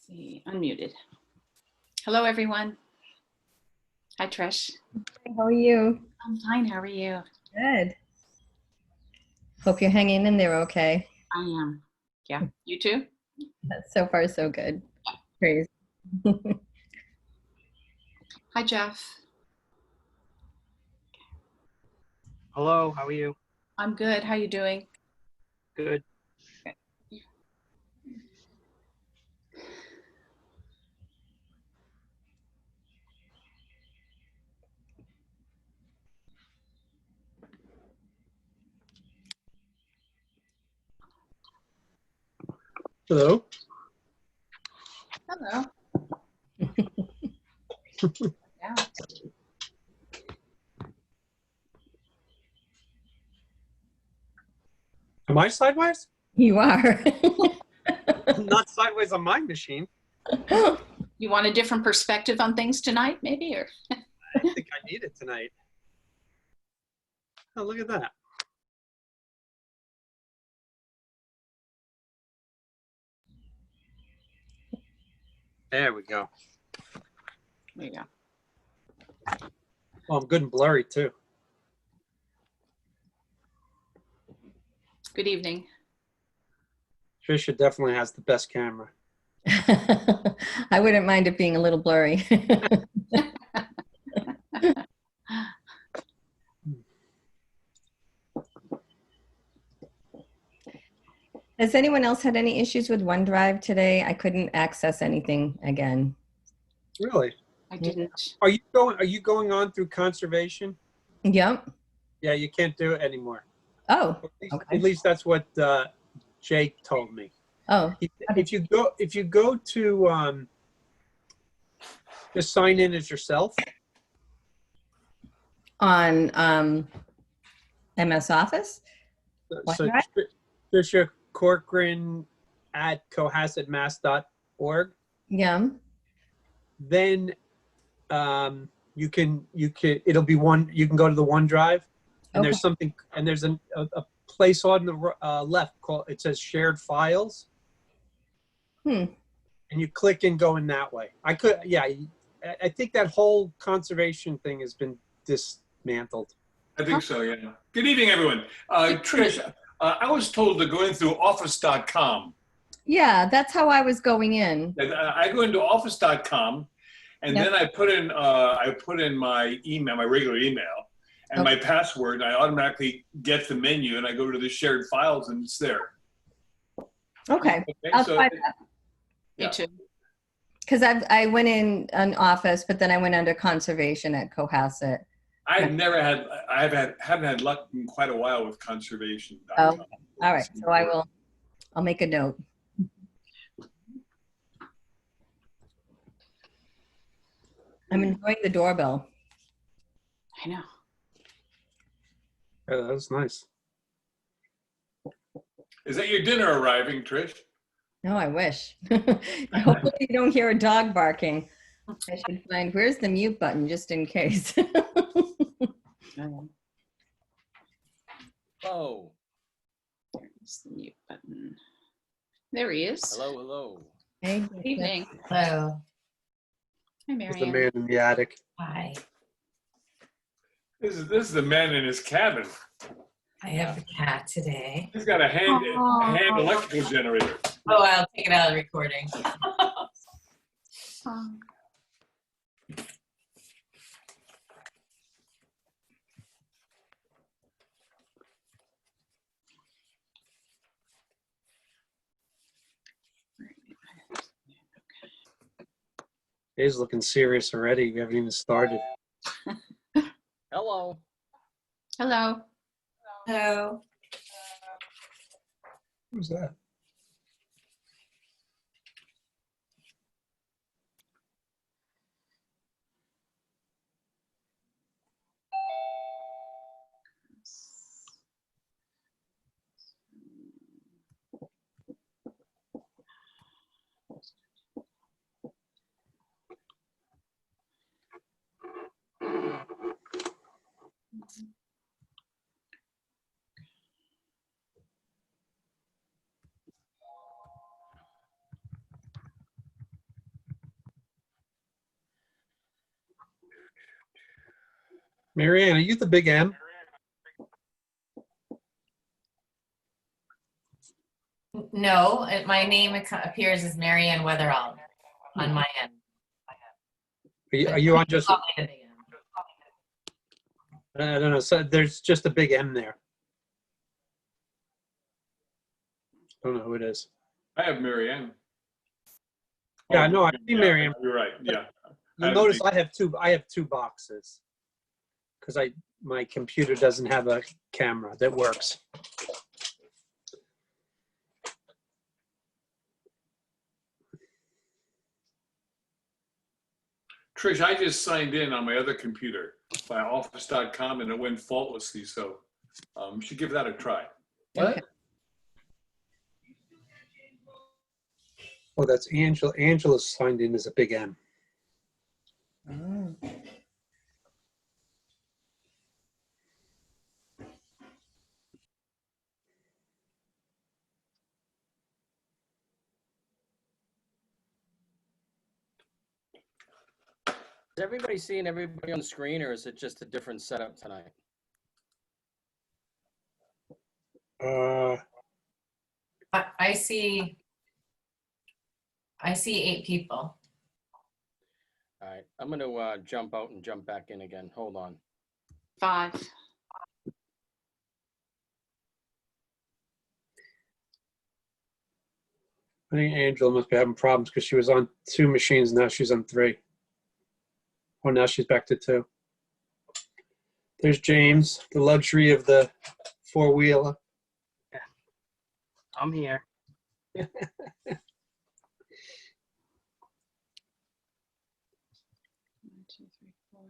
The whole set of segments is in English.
See, unmuted. Hello, everyone. Hi, Trish. Hi, how are you? I'm fine. How are you? Good. Hope you're hanging in there okay. I am. Yeah. You too? So far, so good. Praise. Hi, Jeff. Hello, how are you? I'm good. How you doing? Good. Hello. Hello. Yeah. Am I sideways? You are. Not sideways on my machine. You want a different perspective on things tonight, maybe? Or I think I need it tonight. Oh, look at that. There we go. there you go. Oh, I'm good and blurry too. Good evening. Trisha definitely has the best camera. I wouldn't mind it being a little blurry. Has anyone else had any issues with OneDrive today? I couldn't access anything again. Really? I didn't. Are you going on through conservation? Yep. Yeah, you can't do it anymore. Oh, At least that's what Jake told me. oh, If you go to just sign in as yourself. on MS Office? So OneDrive? Trisha Corcoran at cohassetmass.org. Yeah. Then you can it'll be one. You can go to the OneDrive, and there's something, and there's a place on the left called, it says shared files. And you click and go in that way. I think that whole conservation thing has been dismantled. I think so, yeah. Good evening, everyone. Trish, I was told to go in through office.com. Yeah, that's how I was going in. I go into office.com, and Yep. then I put in my email, my regular email, and my password, and I automatically get the menu, and I go to the shared files, and it's there. Okay. I'll try that. Me too. Because I went in an Office, but then I went under conservation at Cohasset. I haven't had luck in quite a while with conservation. Oh, all right. So I'll make a note. I'm enjoying the doorbell. I know. Yeah, that was nice. Is that your dinner arriving, Trish? No, I wish. Hopefully you don't hear a dog barking. I should find, where's the mute button just in case. Oh. There's the mute button. There he is. Hello, hello. Hey, Good evening. Hello. Hi, There's the Marianne. man in the attic. Hi. This is the man in his cabin. I have a cat today. He's got a hand electrical generator. Oh, I'll take it out of the recording. He's looking serious already. We haven't even started. Hello. Hello. Hello. Who's that? Marianne, are you the big M? No, my name appears as Marianne Weatherall on my end. Are you on just, Call me the big M. I don't know, so there's just a big M there. I don't know who it is. I have Marianne. Yeah, Oh, no, I see Marianne. You're right. Yeah. You'll notice I have two boxes because my computer doesn't have a camera that works. Trish, I just signed in on my other computer by office.com and it went faultlessly. So you should give that a try. Okay. Oh, that's Angela. Angela's signed in as a big M. Oh. Is everybody seeing everybody on the screen, or is it just a different setup tonight? I see 8 people. All right, I'm going to jump out and jump back in again. Hold on. 5. I think Angela must be having problems because she was on 2 machines. Now she's on 3. Oh, now she's back to 2. There's James, the luxury of the 4-wheeler. I'm here. 1, 2, 3, 4.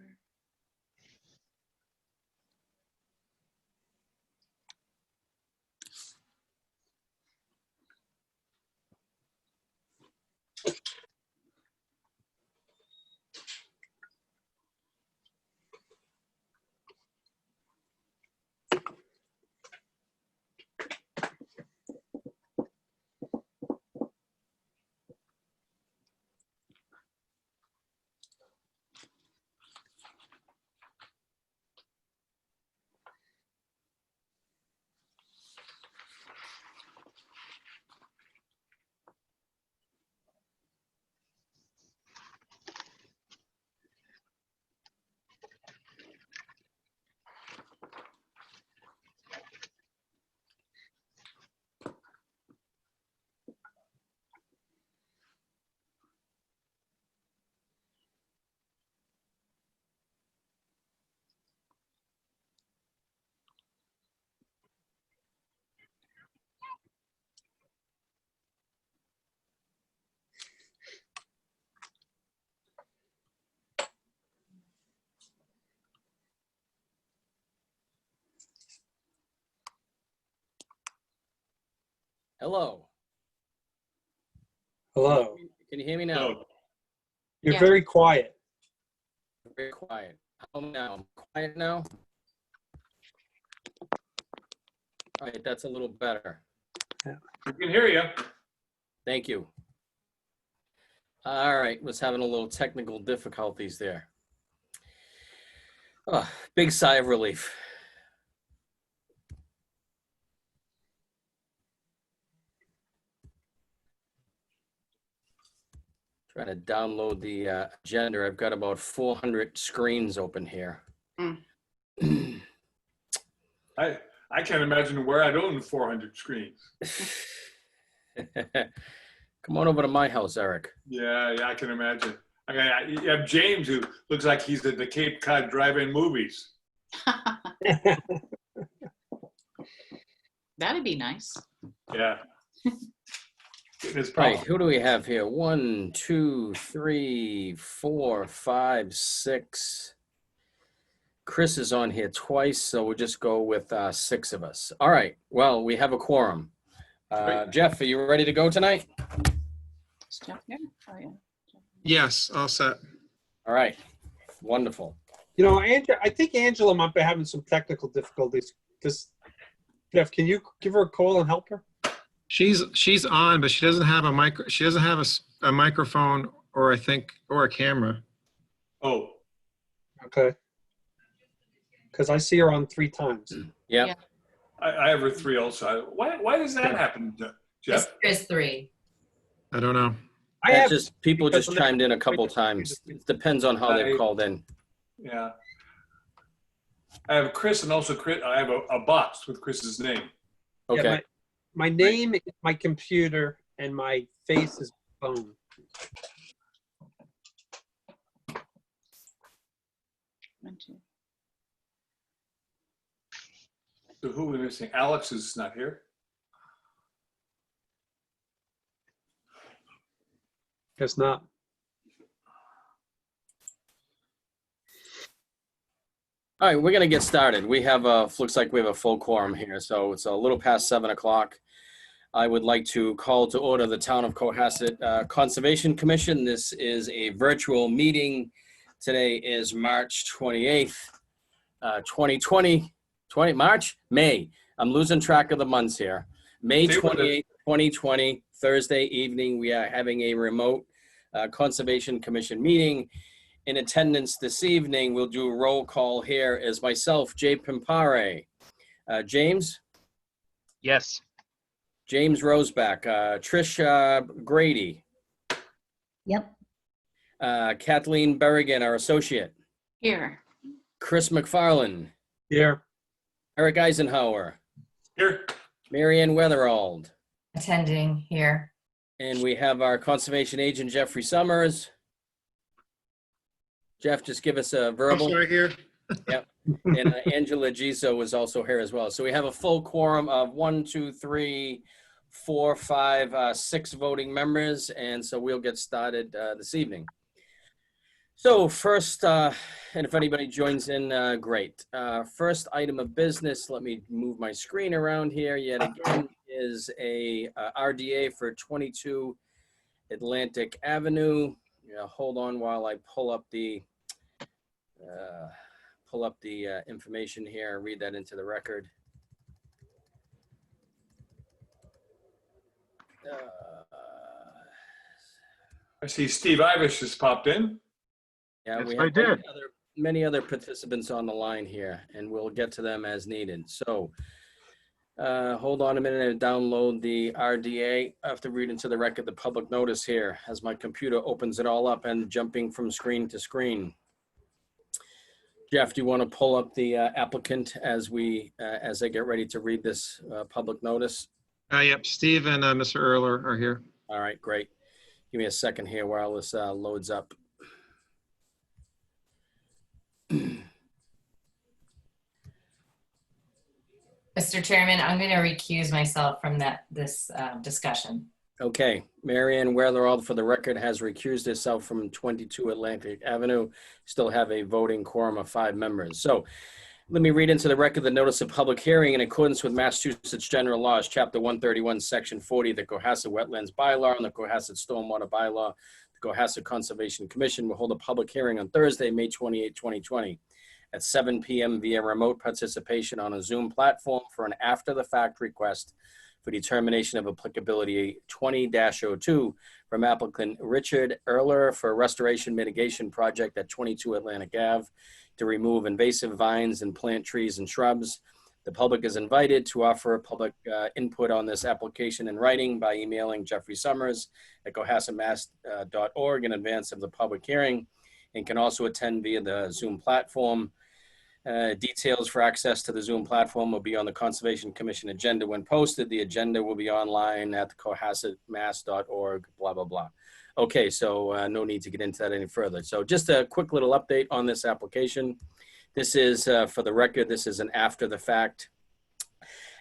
Hello. Hello. Can you hear me now? No. You're Yeah. very quiet. Very quiet. How now? I'm quiet now? All right, that's a little better. We can hear you. Thank you. All right, was having a little technical difficulties there. Oh, big sigh of relief. Trying to download the agenda. I've got about 400 screens open here. I can't imagine where I'd own 400 screens. Come on over to my house, Eric. Yeah, I can imagine. You have James, who looks like he's at the Cape Cod drive-in movies. That'd be nice. Yeah. It's Right, probably, who do we have here? 1, 2, 3, 4, 5, 6. Chris is on here twice, so we'll just go with 6 of us. All right, well, we have a quorum. Great. Jeff, are you ready to go tonight? Is Jeff here? Oh, yeah. Yes, all set. All right, wonderful. You know, I think Angela might be having some technical difficulties. Jeff, can you give her a call and help her? She's on, but she doesn't have a micro. She doesn't have a microphone, or I think, or a camera. oh, Okay. because I see her on 3 times. Yep. Yeah. I have her 3 also. Why does that Sure. happen, Jeff? There's 3. I don't know. I That's have just, people because just when I- chimed in a couple times. It depends on how they've called in. Yeah. I have Chris and also Chris. I have a box with Chris's name. yeah, Okay. my name is my computer and my face is phone. One, two. So who are we missing? Alex is not here. Guess not. All right, we're gonna get started. We have looks like we have a full quorum here, so it's a little past 7 o'clock. I would like to call to order the Town of Cohasset Conservation Commission. This is a virtual meeting. Today is March 28th, 2020, May. I'm losing track of the months here. May Stay with us. 28th, 2020, Thursday evening. We are having a remote Conservation Commission meeting. In attendance this evening, we'll do a roll call here as myself, Jay Pimpare. James? Yes. James Roseback. Trish Grady. Yep. Kathleen Berrigan, our associate. Here. Chris McFarland. Here. Eric Eisenhower. Here. Marianne Weatherald. Attending here. And we have our conservation agent, Jeffrey Summers. Jeff, just give us a I'm verbal. sorry here. And Angela Giso is also here as well. So we have a full quorum of 1, 2, 3, 4, 5, 6 voting members. And so we'll get started this evening. So first, and if anybody joins in, great. First item of business, let me move my screen around here yet again, is a RDA for 22 Atlantic Avenue. Hold on while I pull up the information here and read that into the record. I see Steve Ivish just popped in. Yeah, Yes, we I have did. many other participants on the line here, and we'll get to them as needed. So hold on a minute and download the RDA. I have to read into the record the public notice here as my computer opens it all up and jumping from screen to screen. Jeff, do you want to pull up the applicant as I get ready to read this public notice? Yep, Steve and Mr. Earler are here. All right, great. Give me a second here while this loads up. Mr. Chairman, I'm going to recuse myself from this discussion. Okay, Marianne Weatherald, for the record, has recused herself from 22 Atlantic Avenue. Still have a voting quorum of 5 members. So let me read into the record the notice of public hearing in accordance with Massachusetts General Laws, Chapter 131, Section 40, the Cohasset Wetlands Bylaw and the Cohasset Stormwater Bylaw. The Cohasset Conservation Commission will hold a public hearing on Thursday, May 28, 2020 at 7 p.m. via remote participation on a Zoom platform for an after-the-fact request for determination of applicability 20-02 from applicant Richard Earler for a restoration mitigation project at 22 Atlantic Ave to remove invasive vines and plant trees and shrubs. The public is invited to offer public input on this application in writing by emailing Jeffrey Summers at cohassetmass.org in advance of the public hearing, and can also attend via the Zoom platform. Details for access to the Zoom platform will be on the Conservation Commission agenda when posted. The agenda will be online at cohassetmass.org, blah, blah, blah. Okay, so no need to get into that any further. So just a quick little update on this application. This is, for the record, this is an after-the-fact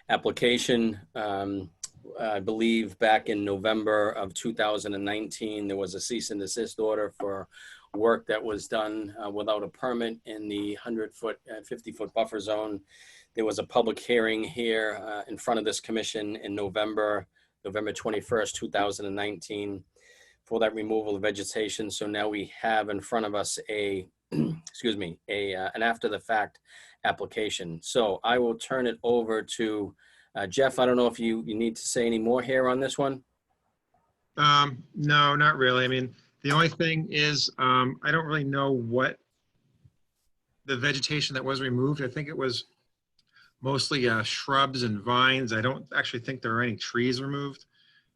application. I believe back in November of 2019, there was a cease and desist order for work that was done without a permit in the 100-foot, 50-foot buffer zone. There was a public hearing here in front of this commission in November 21st, 2019 for that removal of vegetation. So now we have in front of us an after-the-fact application. So I will turn it over to Jeff. I don't know if you need to say any more here on this one. No, not really. I mean, the only thing is, I don't really know what the vegetation that was removed. I think it was mostly shrubs and vines. I don't actually think there are any trees removed.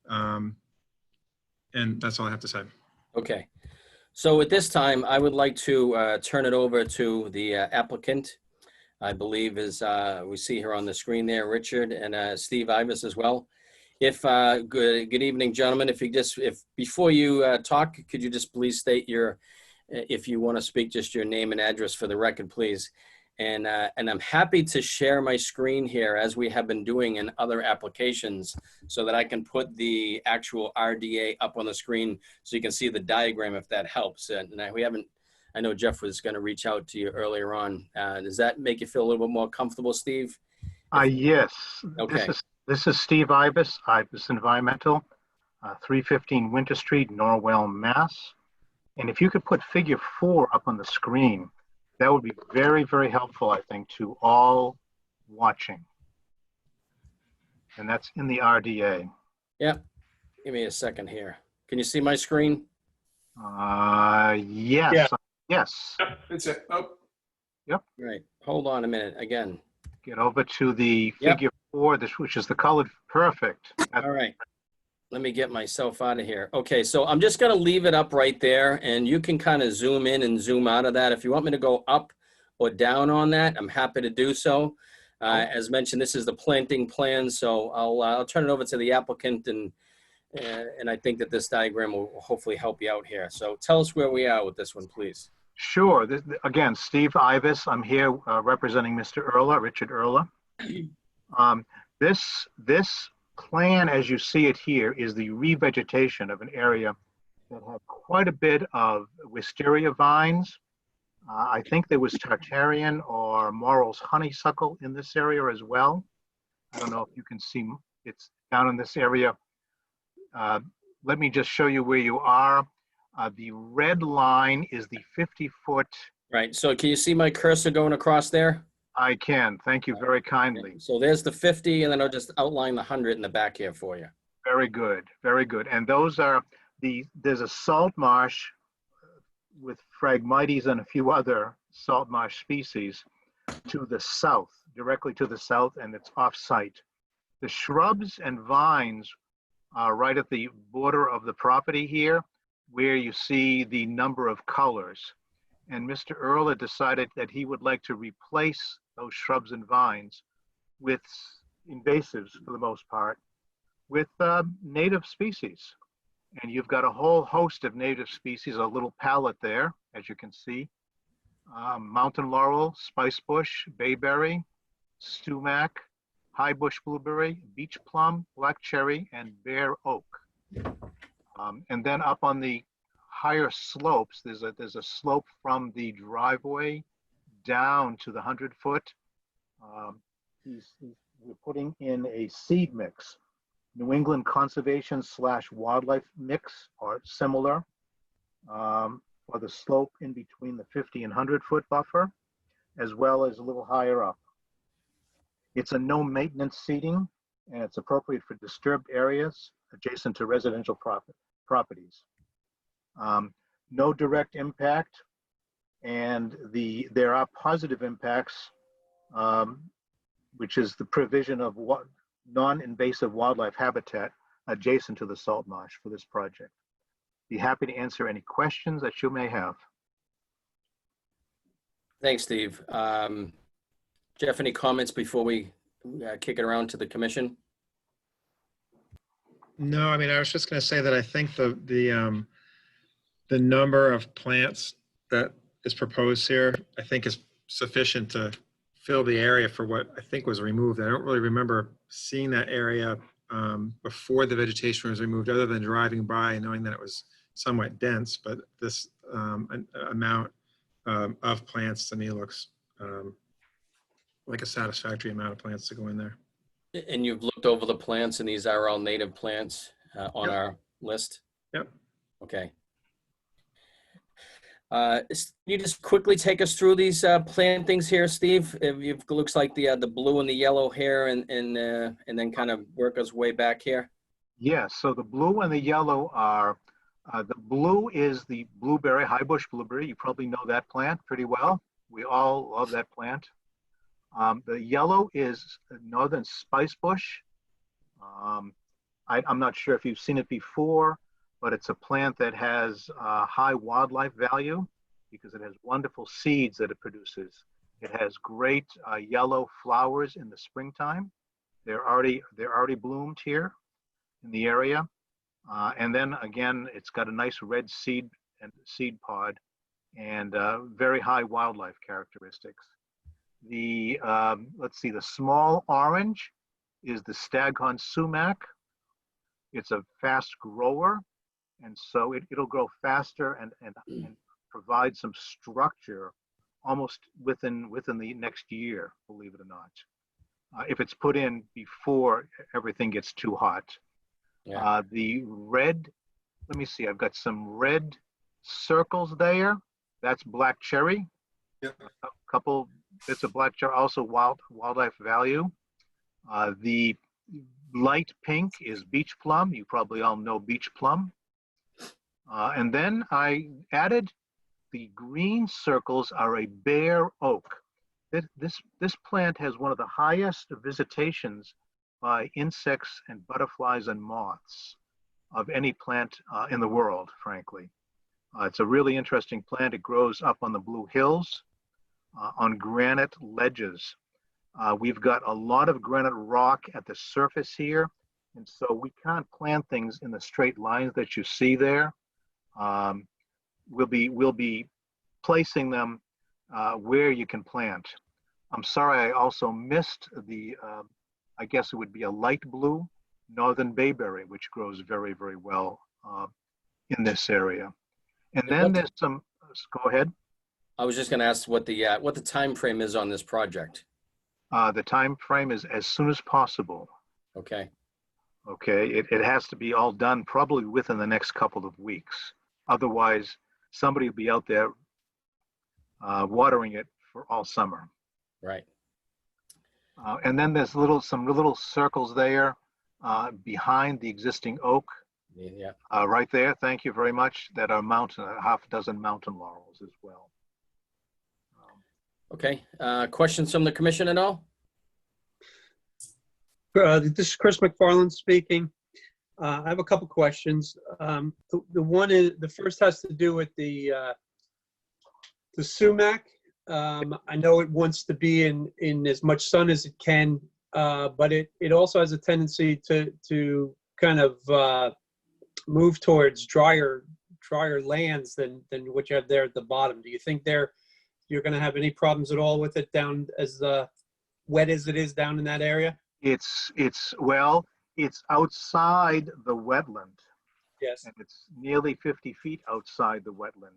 And that's all I have to say. Okay. So at this time, I would like to turn it over to the applicant. I believe is, we see her on the screen there, Richard and Steve Ivas as well. If, good evening, gentlemen. If before you talk, could you just please state your, if you want to speak, just your name and address for the record, please. And I'm happy to share my screen here as we have been doing in other applications so that I can put the actual RDA up on the screen so you can see the diagram if that helps. And I know Jeff was going to reach out to you earlier on. Does that make you feel a little bit more comfortable, Steve? Yes. Okay. This is Steve Ibis, Ibis Environmental, 315 Winter Street, Norwell, Mass. And if you could put figure 4 up on the screen, that would be very, very helpful, I think, to all watching. And that's in the RDA. Yep. Give me a second here. Can you see my screen? Yes. Yeah. Yes. Yep, that's it. Oh, Right. Hold on a minute again. Get over to the Yep. figure 4, which is the colored. Perfect. All right. Let me get myself out of here. Okay, so I'm just going to leave it up right there, and you can kind of zoom in and zoom out of that. If you want me to go up or down on that, I'm happy to do so. As mentioned, this is the planting plan, so I'll turn it over to the applicant, and I think that this diagram will hopefully help you out here. So tell us where we are with this one, please. Sure. Again, Steve Ibis. I'm here representing Mr. Erla, Richard Erla. This plan, as you see it here, is the revegetation of an area that had quite a bit of wisteria vines. I think there was Tartarian or Morrow's honeysuckle in this area as well. I don't know if you can see, it's down in this area. Let me just show you where you are. The red line is the 50-foot. Right, so can you see my cursor going across there? I can, thank you very kindly. So there's the 50, and then I'll just outline the 100 in the back here for you. Very good, very good. And those are there's a salt marsh with Phragmites and a few other salt marsh species to the south, directly to the south, and it's off-site. The shrubs and vines are right at the border of the property here, where you see the number of colors. And Mr. Erla decided that he would like to replace those shrubs and vines with invasives, for the most part, with native species. And you've got a whole host of native species, a little palette there, as you can see. Mountain laurel, spicebush, bayberry, sumac, high bush blueberry, beach plum, black cherry, and bare oak. And then up on the higher slopes, there's a slope from the driveway down to the 100-foot. We're putting in a seed mix, New England conservation / wildlife mix or similar, for the slope in between the 50 and 100-foot buffer, as well as a little higher up. It's a no maintenance seeding, and it's appropriate for disturbed areas adjacent to residential properties. No direct impact, and there are positive impacts, which is the provision of non-invasive wildlife habitat adjacent to the salt marsh for this project. Be happy to answer any questions that you may have. Thanks, Steve. Jeff, any comments before we kick it around to the commission? No, I mean, I was just going to say that I think the number of plants that is proposed here, I think is sufficient to fill the area for what I think was removed. I don't really remember seeing that area before the vegetation was removed, other than driving by and knowing that it was somewhat dense, but this amount of plants to me looks like a satisfactory amount of plants to go in there. And you've looked over the plants, and these are all native plants on our list? Yep. Okay. Can you just quickly take us through these plantings here, Steve? It looks like the blue and the yellow here, and then kind of work us way back here. Yes, so the blue and the yellow are, the blue is the blueberry, high bush blueberry. You probably know that plant pretty well. We all love that plant. The yellow is northern spice bush. I'm not sure if you've seen it before, but it's a plant that has high wildlife value because it has wonderful seeds that it produces. It has great yellow flowers in the springtime. They're already bloomed here in the area. And then again, it's got a nice red seed pod and very high wildlife characteristics. Let's see, the small orange is the staghorn sumac. It's a fast grower, and so it'll grow faster and provide some structure almost within the next year, believe it or not, if it's put in before everything gets too hot. Yeah. The red, let me see, I've got some red circles there. That's black cherry. Yep. A couple bits of black cherry, also wildlife value. The light pink is beach plum. You probably all know beach plum. And then I added the green circles are a bare oak. This plant has one of the highest visitations by insects and butterflies and moths of any plant in the world, frankly. It's a really interesting plant. It grows up on the Blue Hills, on granite ledges. We've got a lot of granite rock at the surface here, and so we can't plant things in the straight lines that you see there. We'll be placing them where you can plant. I'm sorry, I also missed the, I guess it would be a light blue northern bayberry, which grows very, very well in this area. And then there's some, go ahead. I was just going to ask what the time frame is on this project. The time frame is as soon as possible. Okay. Okay, it has to be all done probably within the next couple of weeks. Otherwise, somebody will be out there watering it for all summer. Right. And then there's some little circles there behind the existing oak. Yeah. Right there, thank you very much, that are half a dozen mountain laurels as well. Okay. Questions from the commission at all? This is Chris McFarland speaking. I have a couple questions. The first has to do with the sumac. I know it wants to be in as much sun as it can, but it also has a tendency to kind of move towards drier lands than what you have there at the bottom. Do you think you're going to have any problems at all with it down as wet as it is down in that area? It's outside the wetland. Yes. And it's nearly 50 feet outside the wetland.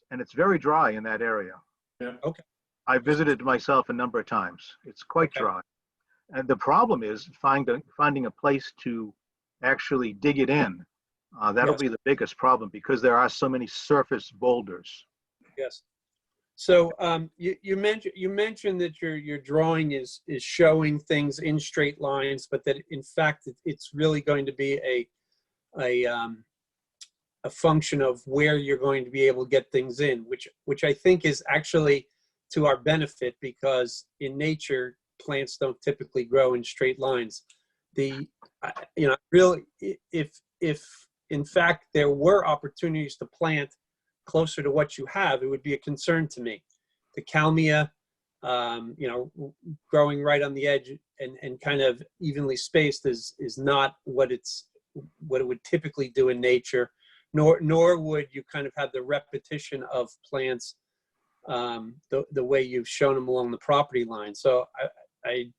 And it's very dry in that area. Yeah. Okay. I visited myself a number of times. It's quite dry. And the problem is finding a place to actually dig it in. That'll be the biggest problem because there are so many surface boulders. Yes. So you mentioned that your drawing is showing things in straight lines, but that in fact it's really going to be a function of where you're going to be able to get things in, which I think is actually to our benefit, because in nature plants don't typically grow in straight lines. Really, if in fact there were opportunities to plant closer to what you have, it would be a concern to me. The Kalmia, growing right on the edge and kind of evenly spaced is not what it would typically do in nature, nor would you kind of have the repetition of plants the way you've shown them along the property line. So I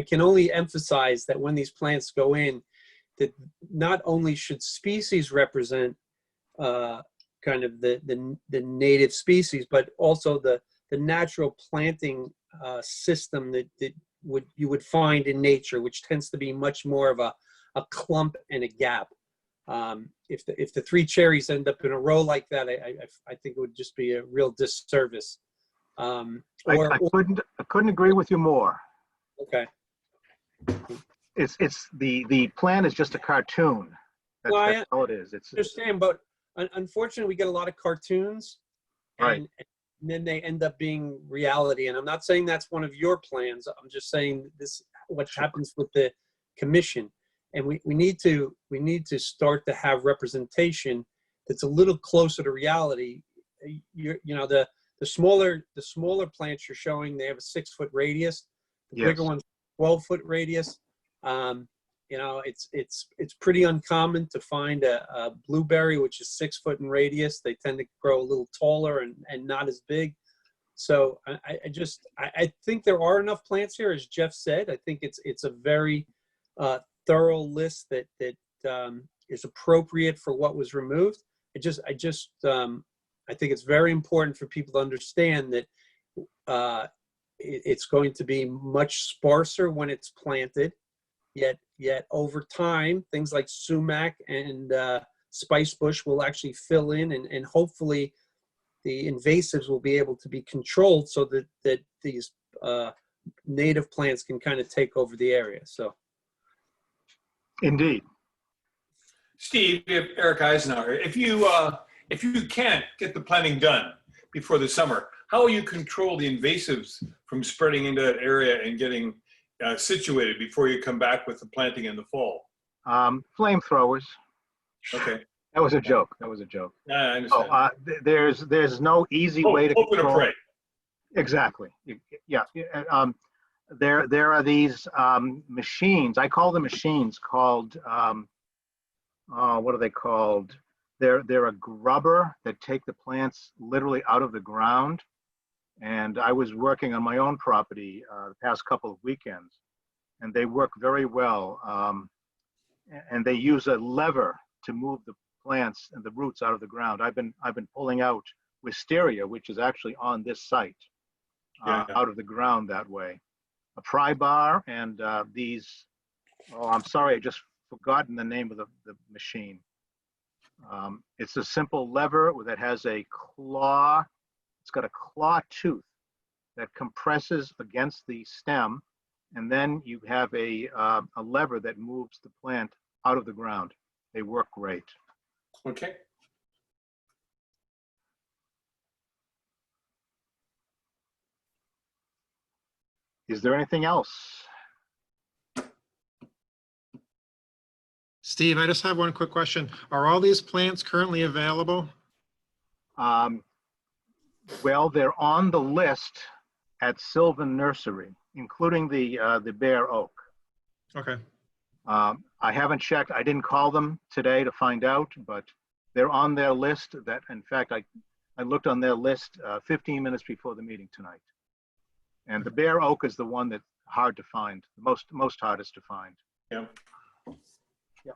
can only emphasize that when these plants go in, that not only should species represent kind of the native species, but also the natural planting system that you would find in nature, which tends to be much more of a clump and a gap. If the three cherries end up in a row like that, I think it would just be a real disservice. I couldn't agree with you more. Okay. It's the plan is just a cartoon. That's all it is. I understand, but unfortunately, we get a lot of cartoons, right. then they end up being reality. And I'm not saying that's one of your plans. I'm just saying this, what happens with the commission. And we need to start to have representation that's a little closer to reality. The smaller plants you're showing, they have a 6-foot radius. The bigger ones, 12-foot radius. It's pretty uncommon to find a blueberry which is 6 foot in radius. They tend to grow a little taller and not as big. So I think there are enough plants here, as Jeff said. I think it's a very thorough list that is appropriate for what was removed. I think it's very important for people to understand that it's going to be much sparser when it's planted. Yet over time, things like sumac and spice bush will actually fill in, and hopefully the invasives will be able to be controlled so that these native plants can kind of take over the area. So, Indeed. Steve, Eric Eisenhower, if you can't get the planting done before the summer, how will you control the invasives from spreading into that area and getting situated before you come back with the planting in the fall? Flamethrowers. Okay. That was a joke. Yeah, I understand. There's no easy way to Hope and control. pray. Exactly. Yeah. There are these machines. I call them machines called, what are they called? They're a grubber that take the plants literally out of the ground. And I was working on my own property the past couple of weekends, and they work very well. And they use a lever to move the plants and the roots out of the ground. I've been pulling out wisteria, which is actually on this site, out of the ground that way. A pry bar and these. Oh, I'm sorry, I just forgotten the name of the machine. It's a simple lever that has a claw. It's got a claw tooth that compresses against the stem, and then you have a lever that moves the plant out of the ground. They work great. Okay. Is there anything else? Steve, I just have one quick question. Are all these plants currently available? Well, they're on the list at Sylvan Nursery, including the bare oak. Okay. I haven't checked. I didn't call them today to find out, but they're on their list. That, in fact, I looked on their list 15 minutes before the meeting tonight. And the bare oak is the one that's hard to find, the most hardest to find. Yeah. Yeah.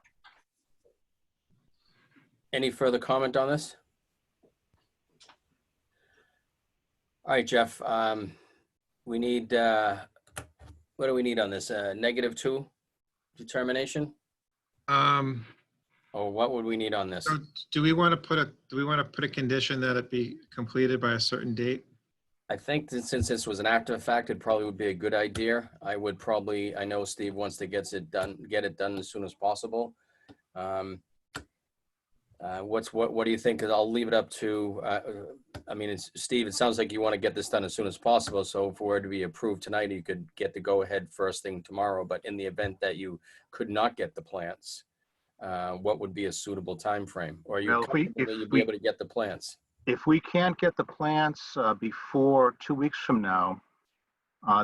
Any further comment on this? All right, Jeff, we need, what do we need on this? -2 determination? Or what would we need on this? So do we want to put a condition that it be completed by a certain date? I think that since this was an after fact, it probably would be a good idea. I know Steve wants to get it done as soon as possible. What do you think? 'Cause I'll leave it up to, Steve, it sounds like you want to get this done as soon as possible. So if it were to be approved tonight, you could get the go ahead first thing tomorrow. But in the event that you could not get the plants, what would be a suitable time frame? Or are you comfortable that you'd be able to get the plants? If we can't get the plants before 2 weeks from now,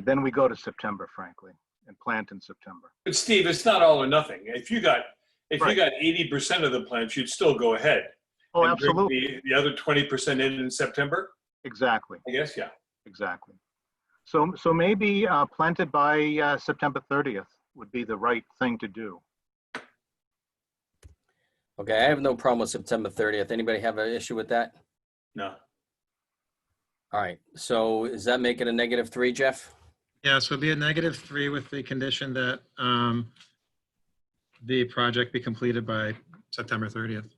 then we go to September, frankly, and plant in September. But Steve, it's not all or nothing. If you got Right. 80% of the plants, you'd still go ahead. Oh, and bring absolutely. the other 20% in September, Exactly. I guess, yeah. Exactly. So maybe planted by September 30th would be the right thing to do. Okay, I have no problem with September 30th. Anybody have an issue with that? No. All right, so does that make it a -3, Jeff? Yeah, so it'd be a -3 with the condition that the project be completed by September 30th.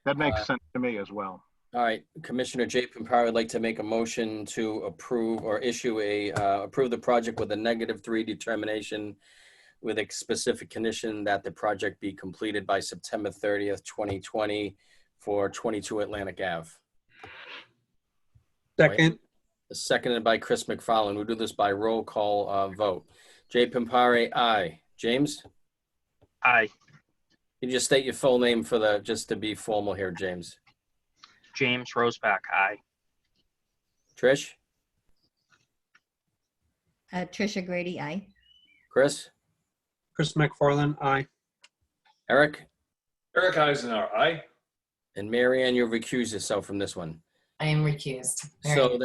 That makes sense to me as well. All right, Commissioner Japin Power would like to make a motion to approve or issue approve the project with a -3 determination with a specific condition that the project be completed by September 30th, 2020 for 22 Atlantic Ave. Second, Seconded by Chris McFarland. We'll do this by roll call vote. Jay Pimpare, aye. James? Aye. Can you just state your full name just to be formal here, James? James Roseback, aye. Trish? Trisha Grady, aye. Chris? Chris McFarland, aye. Eric? Eric Eisenhower, aye. And Marianne, you've recused yourself from this one. I am recused. So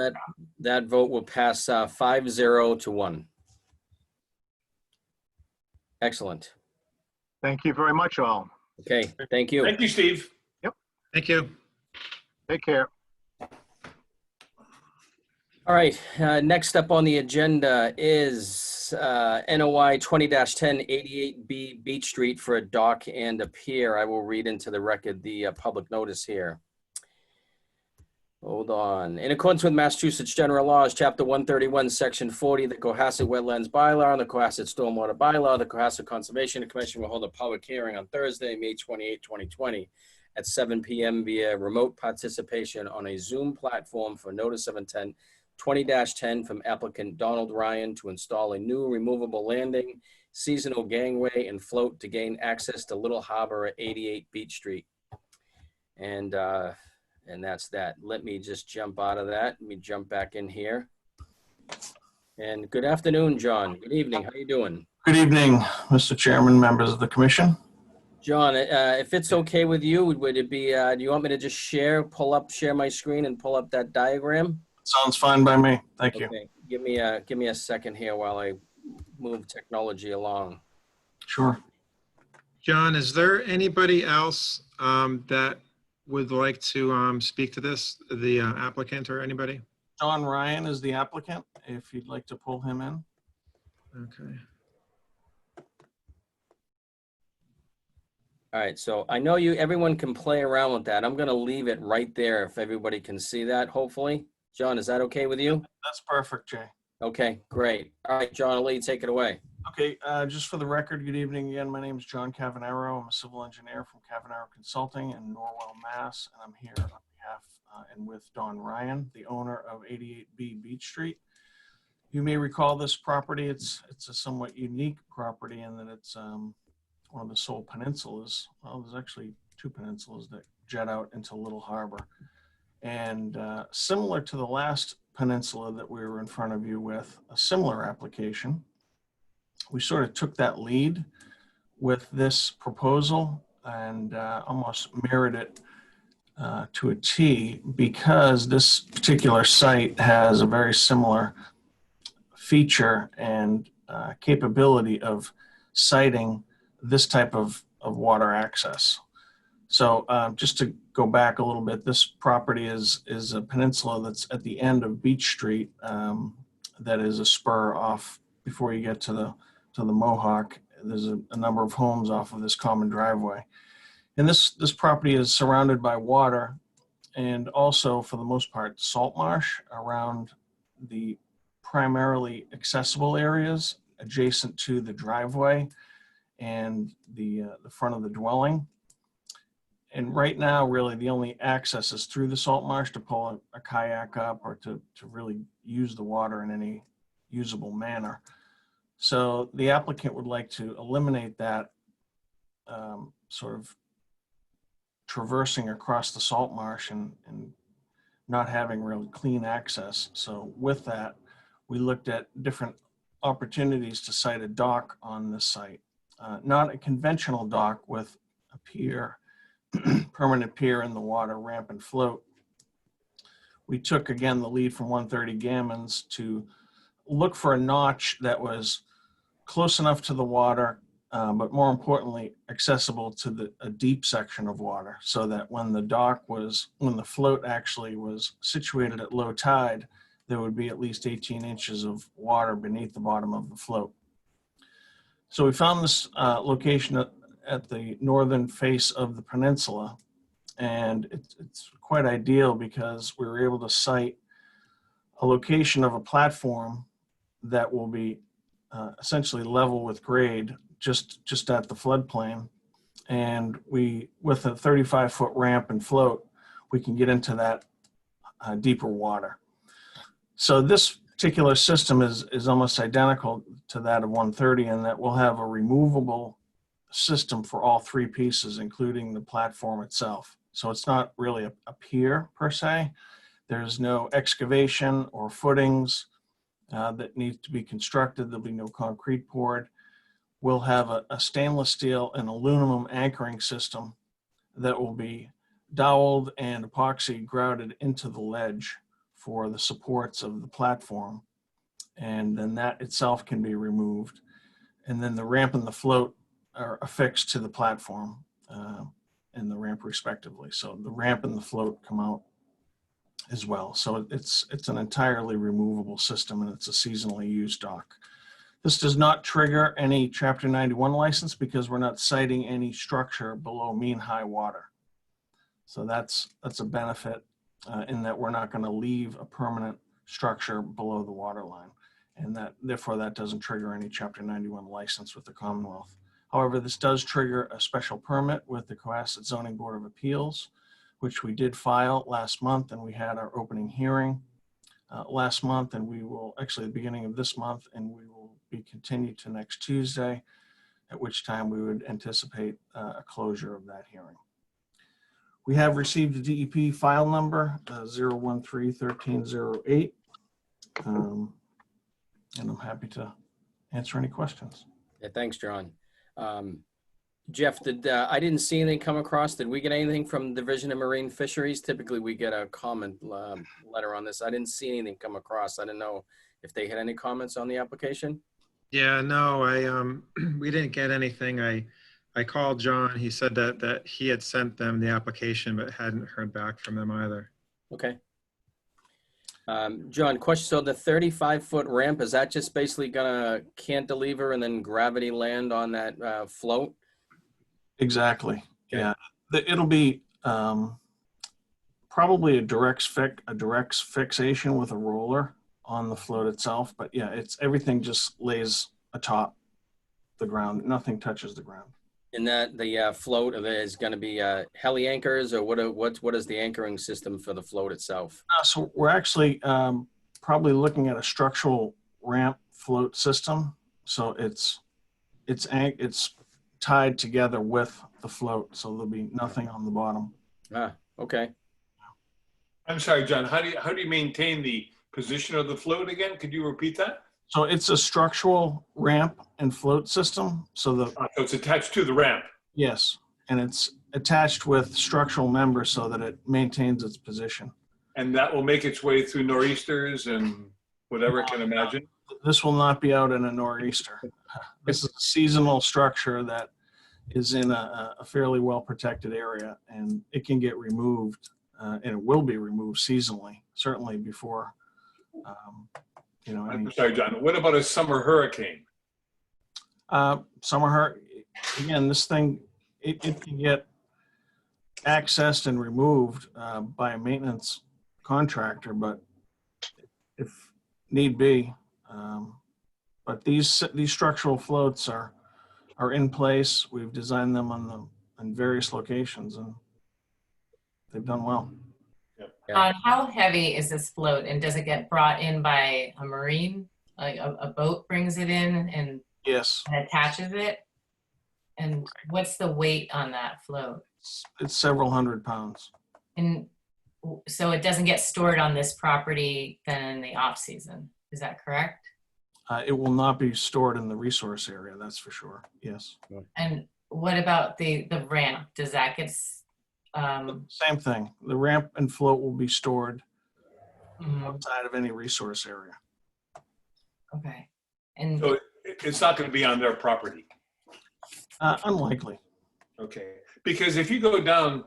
that vote will pass 5-0 to 1. Excellent. Thank you very much, all. Okay, thank you. Thank you, Steve. Thank you. Take care. All right, next up on the agenda is NOI 20-10 88B Beach Street for a dock and a pier. I will read into the record the public notice here. Hold on. In accordance with Massachusetts General Laws, Chapter 131, Section 40, the Cohasset Wetlands Bylaw and the Cohasset Stormwater Bylaw, the Cohasset Conservation Commission will hold a public hearing on Thursday, May 28, 2020 at 7 p.m. via remote participation on a Zoom platform for notice of intent 20-10 from applicant Donald Ryan to install a new removable landing, seasonal gangway, and float to gain access to Little Harbor at 88 Beach Street. And that's that. Let me just jump out of that. Let me jump back in here. And good afternoon, John. Good evening. How you doing? Good evening, Mr. Chairman, members of the commission. John, if it's okay with you, would it be, do you want me to just share my screen and pull up that diagram? Sounds fine by me. Thank you. Okay. Give me a second here while I move technology along. Sure. John, is there anybody else that would like to speak to this, the applicant or anybody? John Ryan is the applicant, if you'd like to pull him in. Okay. All right, so I know everyone can play around with that. I'm gonna leave it right there if everybody can see that, hopefully. John, is that okay with you? That's perfect, Jay. Okay, great. All right, John, I'll let you take it away. Okay, just for the record, good evening again. My name is John Cavanero. I'm a civil engineer from Cavanero Consulting in Norwell, Mass. And I'm here on behalf and with Don Ryan, the owner of 88B Beach Street. You may recall this property. It's a somewhat unique property in that it's one of the sole peninsulas. Well, there's actually two peninsulas that jet out into Little Harbor. And similar to the last peninsula that we were in front of you with, a similar application, we sort of took that lead with this proposal and almost mirrored it to a T, because this particular site has a very similar feature and capability of siting this type of water access. So just to go back a little bit, this property is a peninsula that's at the end of Beach Street that is a spur off before you get to the Mohawk. There's a number of homes off of this common driveway. And this property is surrounded by water and also, for the most part, salt marsh around the primarily accessible areas adjacent to the driveway and the front of the dwelling. And right now, really, the only access is through the salt marsh to pull a kayak up or to really use the water in any usable manner. So the applicant would like to eliminate that sort of traversing across the salt marsh and not having really clean access. So with that, we looked at different opportunities to site a dock on this site. Not a conventional dock with a pier, permanent pier in the water, ramp and float. We took, again, the lead from 130 Gammons to look for a notch that was close enough to the water, but more importantly, accessible to a deep section of water, so that when the float actually was situated at low tide, there would be at least 18 inches of water beneath the bottom of the float. So we found this location at the northern face of the peninsula, and it's quite ideal because we were able to site a location of a platform that will be essentially level with grade, just at the floodplain. And with a 35-foot ramp and float, we can get into that deeper water. So this particular system is almost identical to that of 130 in that we'll have a removable system for all three pieces, including the platform itself. So it's not really a pier per se. There's no excavation or footings that need to be constructed. There'll be no concrete poured. We'll have a stainless steel and aluminum anchoring system that will be doweled and epoxy grouted into the ledge for the supports of the platform. And then that itself can be removed. And then the ramp and the float are affixed to the platform and the ramp respectively. So the ramp and the float come out as well. So it's an entirely removable system, and it's a seasonally used dock. This does not trigger any Chapter 91 license because we're not siting any structure below mean high water. So that's a benefit in that we're not going to leave a permanent structure below the water line, and that therefore that doesn't trigger any Chapter 91 license with the Commonwealth. However, this does trigger a special permit with the Cohasset Zoning Board of Appeals, which we did file last month, and we had our opening hearing last month, and we will actually at the beginning of this month, and we will be continued to next Tuesday, at which time we would anticipate a closure of that hearing. We have received a DEP file number 013-1308, and I'm happy to answer any questions. Yeah, thanks, John. Jeff, I didn't see anything come across. Did we get anything from Division of Marine Fisheries? Typically, we get a comment letter on this. I didn't see anything come across. I didn't know if they had any comments on the application. Yeah, no, we didn't get anything. I called John. He said that he had sent them the application, but hadn't heard back from them either. Okay. John, question. So the 35-foot ramp, is that just basically gonna cantilever and then gravity land on that float? Exactly. Okay. Yeah, it'll be probably a direct fixation with a roller on the float itself. But yeah, everything just lays atop the ground. Nothing touches the ground. And that the float is going to be heli anchors, or what is the anchoring system for the float itself? So we're actually probably looking at a structural ramp float system. So it's tied together with the float, so there'll be nothing on the bottom. Ah, okay. I'm sorry, John, how do you maintain the position of the float again? Could you repeat that? So it's a structural ramp and float system. So So it's attached to the ramp. yes, and it's attached with structural members so that it maintains its position. And that will make its way through nor'easters and whatever it can imagine. This will not be out in a nor'easter. This is a seasonal structure that is in a fairly well protected area, and it can get removed, and it will be removed seasonally, certainly before, I'm sorry, John. What about a summer hurricane? Summer hurricane. Again, this thing, it can get accessed and removed by a maintenance contractor, but if need be. But these structural floats are in place. We've designed them on various locations, and they've done well. How heavy is this float, and does it get brought in by a marine? Like a boat brings it in and Yes, attaches it? And what's the weight on that float? it's several hundred pounds. And so it doesn't get stored on this property then in the off season, is that correct? It will not be stored in the resource area, that's for sure. Yes. And what about the ramp? Does that get Same thing. The ramp and float will be stored mhm, outside of any resource area. okay. And So it's not going to be on their property. Unlikely. Okay. Because if you go down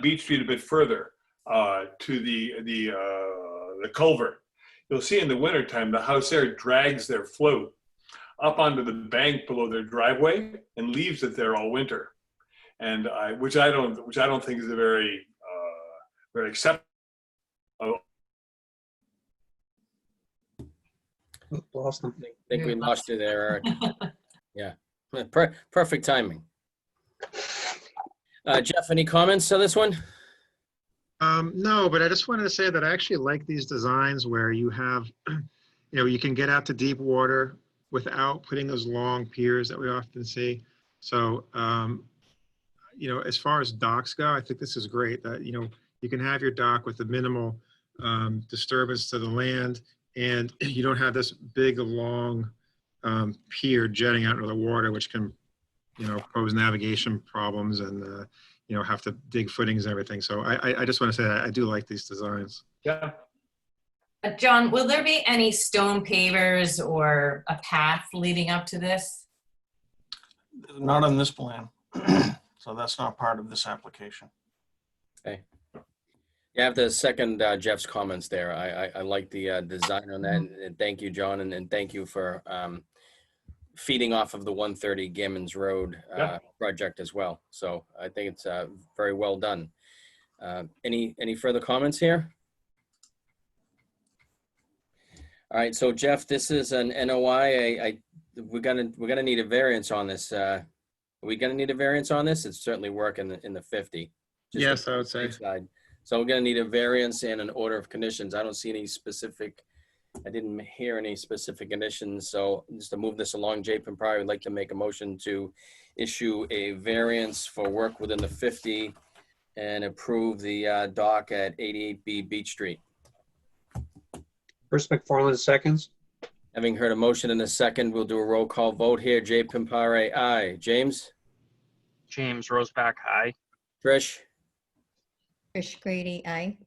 Beach Street a bit further to the culvert, you'll see in the wintertime the house there drags their float up onto the bank below their driveway and leaves it there all winter, and which I don't think is a very acceptable. Lost them. I think we lost you there, Eric. Yeah, perfect timing. Jeff, any comments to this one? No, but I just wanted to say that I actually like these designs where you have, you can get out to deep water without putting those long piers that we often see. So, as far as docks go, I think this is great that, you can have your dock with the minimal disturbance to the land, and you don't have this big, long pier jetting out into the water, which can, pose navigation problems and, have to dig footings and everything. So I just want to say that I do like these designs. Yeah. John, will there be any stone pavers or a path leading up to this? Not on this plan. So that's not part of this application. Okay. Yeah, I have to second Jeff's comments there. I like the design on that. And thank you, John. And thank you for feeding off of the 130 Gammons Road project as well. So I think it's very well done. Any further comments here? All right, so Jeff, this is an NOI. We're gonna need a variance on this. Are we gonna need a variance on this? It's certainly work in the 50. Yes, I would say. Side. So we're gonna need a variance and an order of conditions. I don't see any specific. I didn't hear any specific conditions. So just to move this along, Jay Pimpari would like to make a motion to issue a variance for work within the 50 and approve the dock at 88B Beach Street. Chris McFarland seconds. Having heard a motion in a second, we'll do a roll call vote here. Jay Pimpare, aye. James? James Roseback, aye. Trish? Trish Grady, aye.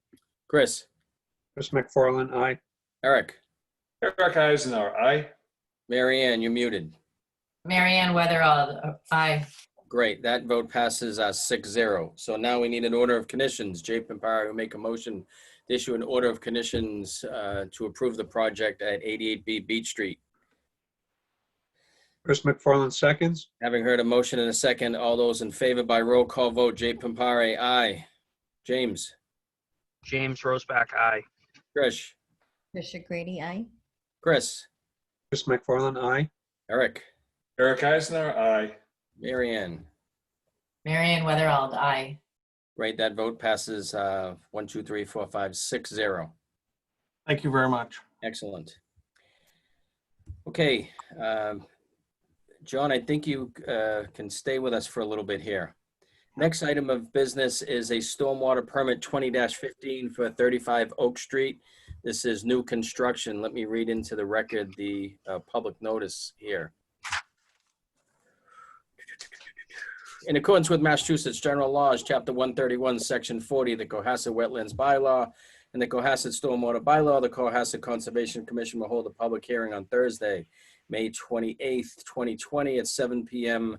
Chris? Chris McFarland, aye. Eric? Eric Eisenhower, aye. Mary Ann, you're muted. Marianne Weatherall, aye. Great, that vote passes 6-0. So now we need an order of conditions. Jay Pimpare will make a motion to issue an order of conditions to approve the project at 88B Beach Street. Chris McFarland seconds. Having heard a motion in a second, all those in favor by roll call vote, Jay Pimpare, aye. James? James Roseback, aye. Trish? Trisha Grady, aye. Chris? Chris McFarland, aye. Eric? Eric Eisenhower, aye. Mary Ann? Marianne Weatherall, aye. Great, that vote passes 1, 2, 3, 4, 5, 6-0. Thank you very much. Excellent. Okay, John, I think you can stay with us for a little bit here. Next item of business is a stormwater permit 20-15 for 35 Oak Street. This is new construction. Let me read into the record the public notice here. In accordance with Massachusetts General Laws, Chapter 131, Section 40, the Cohasset Wetlands Bylaw, and the Cohasset Stormwater Bylaw, the Cohasset Conservation Commission will hold a public hearing on Thursday, May 28th, 2020 at 7 p.m.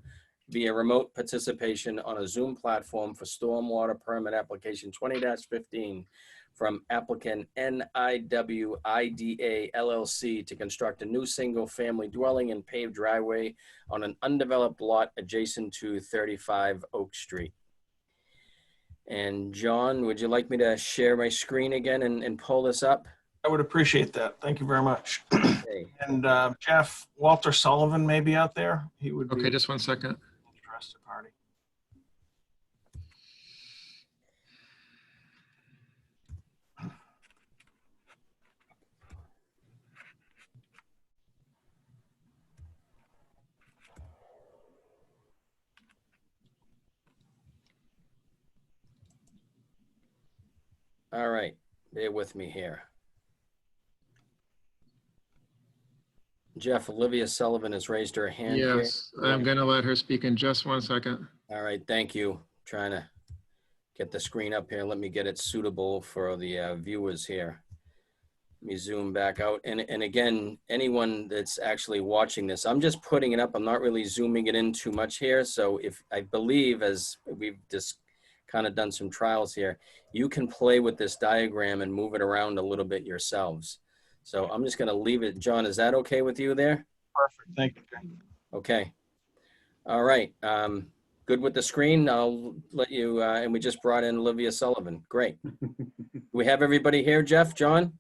via remote participation on a Zoom platform for stormwater permit application 20-15 from applicant NIW IDA LLC to construct a new single-family dwelling and paved driveway on an undeveloped lot adjacent to 35 Oak Street. And John, would you like me to share my screen again and pull this up? I would appreciate that. Thank you very much. Okay. And Jeff, Walter Sullivan may be out there. He would be Okay, just one second. an interested party. All right, bear with me here. Jeff, Olivia Sullivan has raised her hand here. Yes, I'm going to let her speak in just one second. All right, thank you. Trying to get the screen up here. Let me get it suitable for the viewers here. Let me zoom back out. And again, anyone that's actually watching this, I'm just putting it up. I'm not really zooming it in too much here. So if I believe, as we've just kind of done some trials here, you can play with this diagram and move it around a little bit yourselves. So I'm just going to leave it. John, is that okay with you there? Perfect. Thank you. Okay. All right. Good with the screen. I'll let you, and we just brought in Olivia Sullivan. Great. We have everybody here, Jeff, John?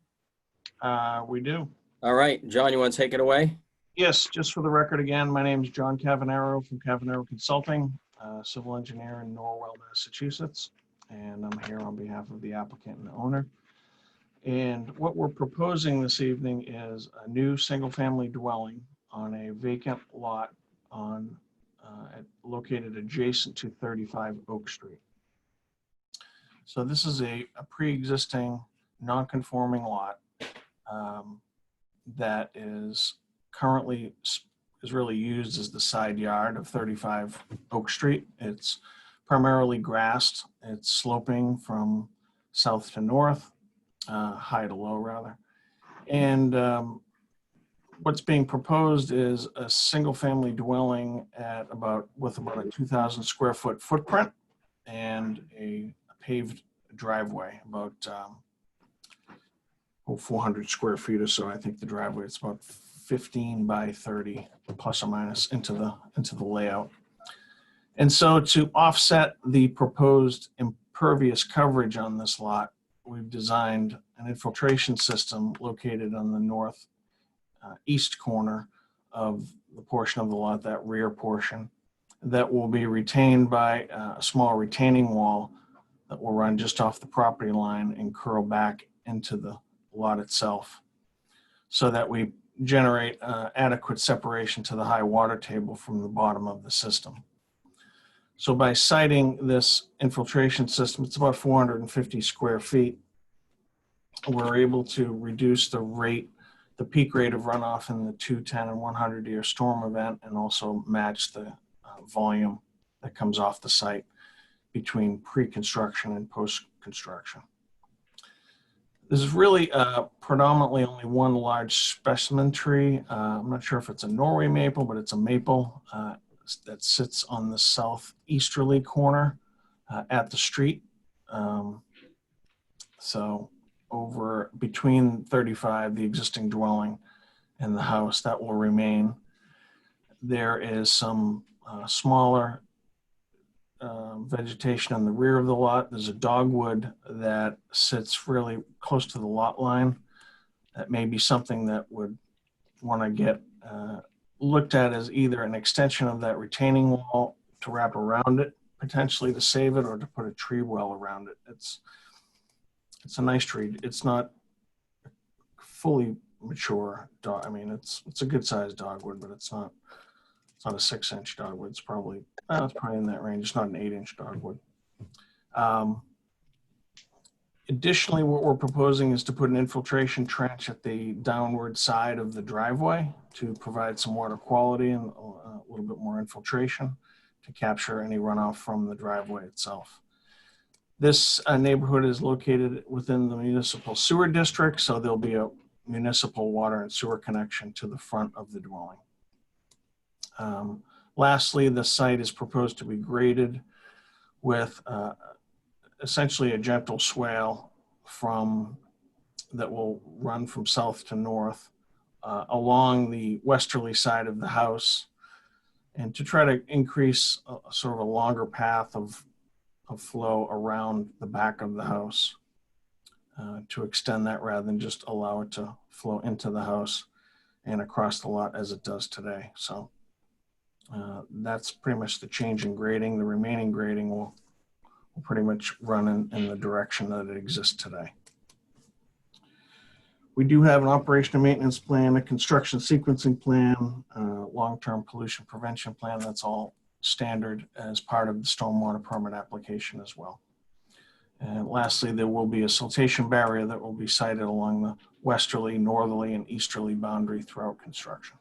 We do. All right. John, you want to take it away? Yes, just for the record again, my name is John Cavanaro from Cavanaro Consulting, civil engineer in Norwell, Massachusetts. and I'm here on behalf of the applicant and owner. And what we're proposing this evening is a new single-family dwelling on a vacant lot located adjacent to 35 Oak Street. So this is a pre-existing non-conforming lot that is currently really used as the side yard of 35 Oak Street. It's primarily grassed. It's sloping from south to north, high to low rather. And what's being proposed is a single family dwelling with about a 2,000 square foot footprint and a paved driveway, about 400 square feet or so. I think the driveway is about 15 by 30 plus or minus into the layout. And so to offset the proposed impervious coverage on this lot, we've designed an infiltration system located on the north east corner of the portion of the lot, that rear portion, that will be retained by a small retaining wall that will run just off the property line and curl back into the lot itself, so that we generate adequate separation to the high water table from the bottom of the system. So by siting this infiltration system, it's about 450 square feet, we're able to reduce the peak rate of runoff in the 210 and 100-year storm event, and also match the volume that comes off the site between pre-construction and post-construction. This is really predominantly only one large specimen tree. I'm not sure if it's a Norway maple, but it's a maple that sits on the southeasterly corner at the street. So over between 35, the existing dwelling, and the house, that will remain. There is some smaller vegetation on the rear of the lot. There's a dogwood that sits really close to the lot line. That may be something that would want to get looked at as either an extension of that retaining wall to wrap around it, potentially to save it, or to put a tree well around it. It's a nice tree. It's not fully mature dog. I mean, it's a good sized dogwood, but it's not a 6-inch dogwood. It's probably in that range. It's not an 8-inch dogwood. Additionally, what we're proposing is to put an infiltration trench at the downward side of the driveway to provide some water quality and a little bit more infiltration to capture any runoff from the driveway itself. This neighborhood is located within the municipal sewer district, so there'll be a municipal water and sewer connection to the front of the dwelling. Lastly, the site is proposed to be graded with essentially a gentle swale that will run from south to north along the westerly side of the house, and to try to increase sort of a longer path of flow around the back of the house, to extend that rather than just allow it to flow into the house and across the lot as it does today. So that's pretty much the change in grading. The remaining grading will pretty much run in the direction that it exists today. We do have an operation and maintenance plan, a construction sequencing plan, long-term pollution prevention plan. That's all standard as part of the stormwater permit application as well. And lastly, there will be a siltation barrier that will be sited along the westerly, northerly, and easterly boundary throughout construction.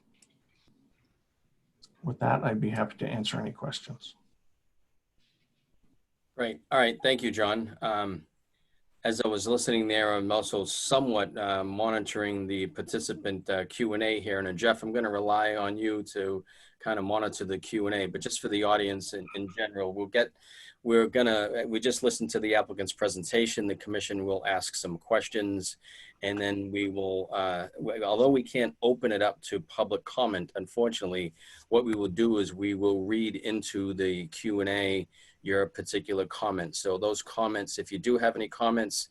With that, I'd be happy to answer any questions. Great. All right. Thank you, John. As I was listening there, I'm also somewhat monitoring the participant Q&A here. And Jeff, I'm going to rely on you to kind of monitor the Q&A, but just for the audience in general, we just listened to the applicant's presentation. The commission will ask some questions, and then we will, although we can't open it up to public comment, unfortunately, what we will do is we will read into the Q&A your particular comments. So those comments, if you do have any comments,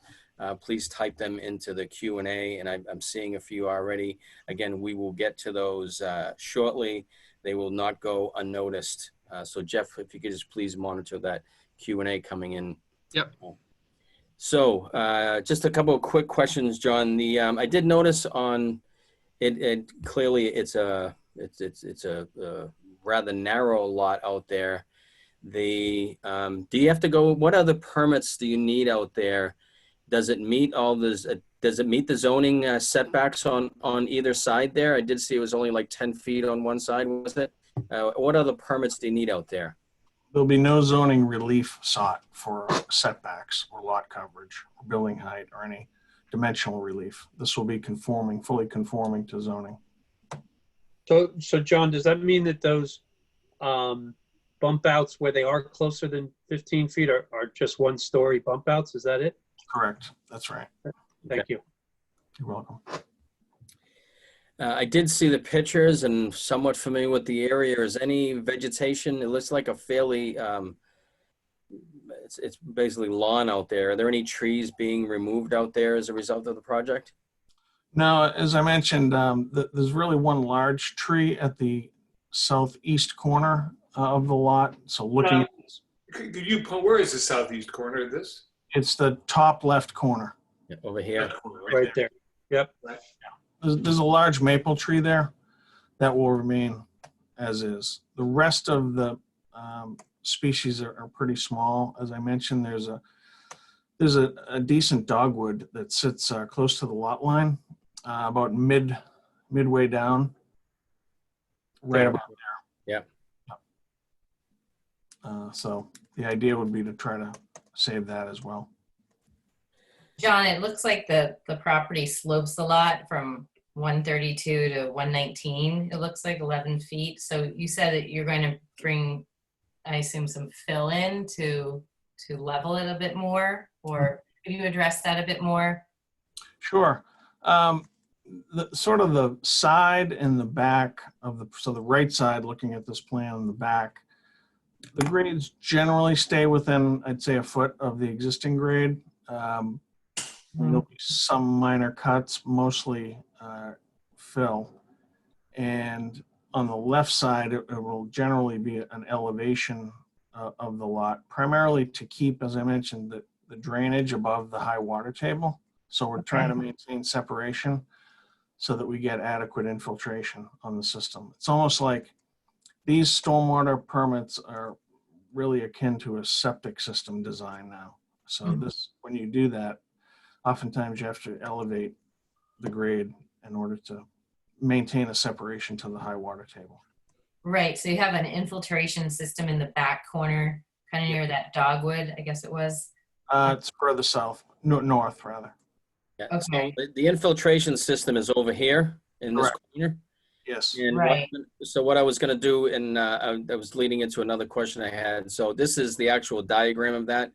please type them into the Q&A, and I'm seeing a few already. Again, we will get to those shortly. They will not go unnoticed. So Jeff, if you could just please monitor that Q&A coming in So just a couple of quick questions, John. I did notice on it clearly it's a rather narrow lot out there. Do you have to go? What other permits do you need out there? Does it meet all this? Does it meet the zoning setbacks on either side there? I did see it was only like 10 feet on one side, was it? What other permits do you need out there? There'll be no zoning relief sought for setbacks or lot coverage or building height or any dimensional relief. This will be conforming, fully conforming to zoning. So John, does that mean that those bump outs where they are closer than 15 feet are just 1-story bump outs? Is that it? Correct. That's right. Thank you. You're welcome. I did see the pictures and somewhat familiar with the area. Is any vegetation? It looks like a fairly, it's basically lawn out there. Are there any trees being removed out there as a result of the project? Now, as I mentioned, there's really one large tree at the southeast corner of the lot. So looking, Could you, where is the southeast corner of this? it's the top left corner. Yeah, over here. That corner Right there. Yep. Right. There's a large maple tree there that will remain as is. The rest of the species are pretty small. As I mentioned, there's a decent dogwood that sits close to the lot line, about midway down, right about there. Yeah. So the idea would be to try to save that as well. John, it looks like the property slopes a lot from 132 to 119. It looks like 11 feet. So you said that you're going to bring, I assume, some fill in to level it a bit more, or could you address that a bit more? Sure. Sort of the side and the back of so the right side, looking at this plan in the back, the grades generally stay within, I'd say, a foot of the existing grade. There'll be some minor cuts, mostly fill. And on the left side, it will generally be an elevation of the lot, primarily to keep, as I mentioned, the drainage above the high water table. So we're trying to maintain separation so that we get adequate infiltration on the system. It's almost like these stormwater permits are really akin to a septic system design now. So when you do that, oftentimes you have to elevate the grade in order to maintain a separation to the high water table. Right. So you have an infiltration system in the back corner, kind of near that dogwood, I guess it was. It's further south, north rather. Yeah. Okay. So the infiltration system is over here in this Correct. corner. Yes. And Right. so what I was going to do, and I was leading into another question I had. So this is the actual diagram of that.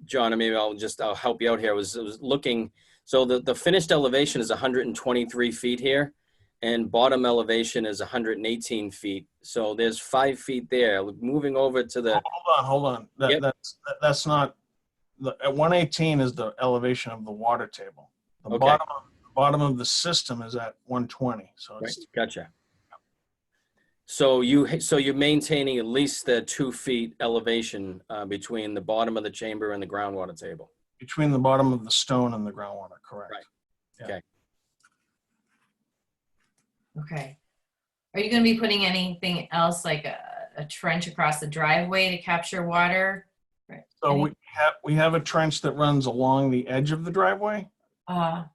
John, and maybe I'll help you out here. I was looking, so the finished elevation is 123 feet here, and bottom elevation is 118 feet. So there's 5 feet there. Moving over to the Hold on. That's not, at 118 is the elevation of the water table. The Okay. bottom of the system is at 120. So it's, right, gotcha. So you're maintaining at least the 2 feet elevation between the bottom of the chamber and the groundwater table. between the bottom of the stone and the groundwater, correct? Right. Yeah. Okay. Okay. Are you going to be putting anything else like a trench across the driveway to capture water? Right. So we have a trench that runs along the edge of the driveway, right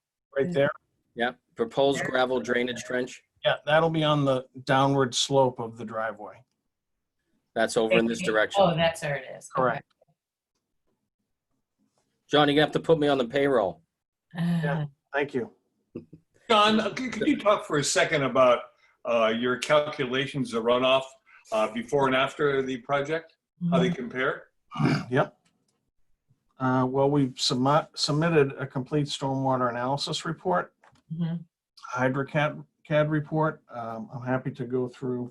there. Yeah. Proposed gravel drainage trench. Yeah, that'll be on the downward slope of the driveway. That's over in this direction. Oh, that's where it is. Correct. John, you're gonna have to put me on the payroll. Okay. Yeah. Thank you. John, could you talk for a second about your calculations of runoff before and after the project? How they compare? Yep. Well, we've submitted a complete stormwater analysis report, HydroCAD report. I'm happy to go through.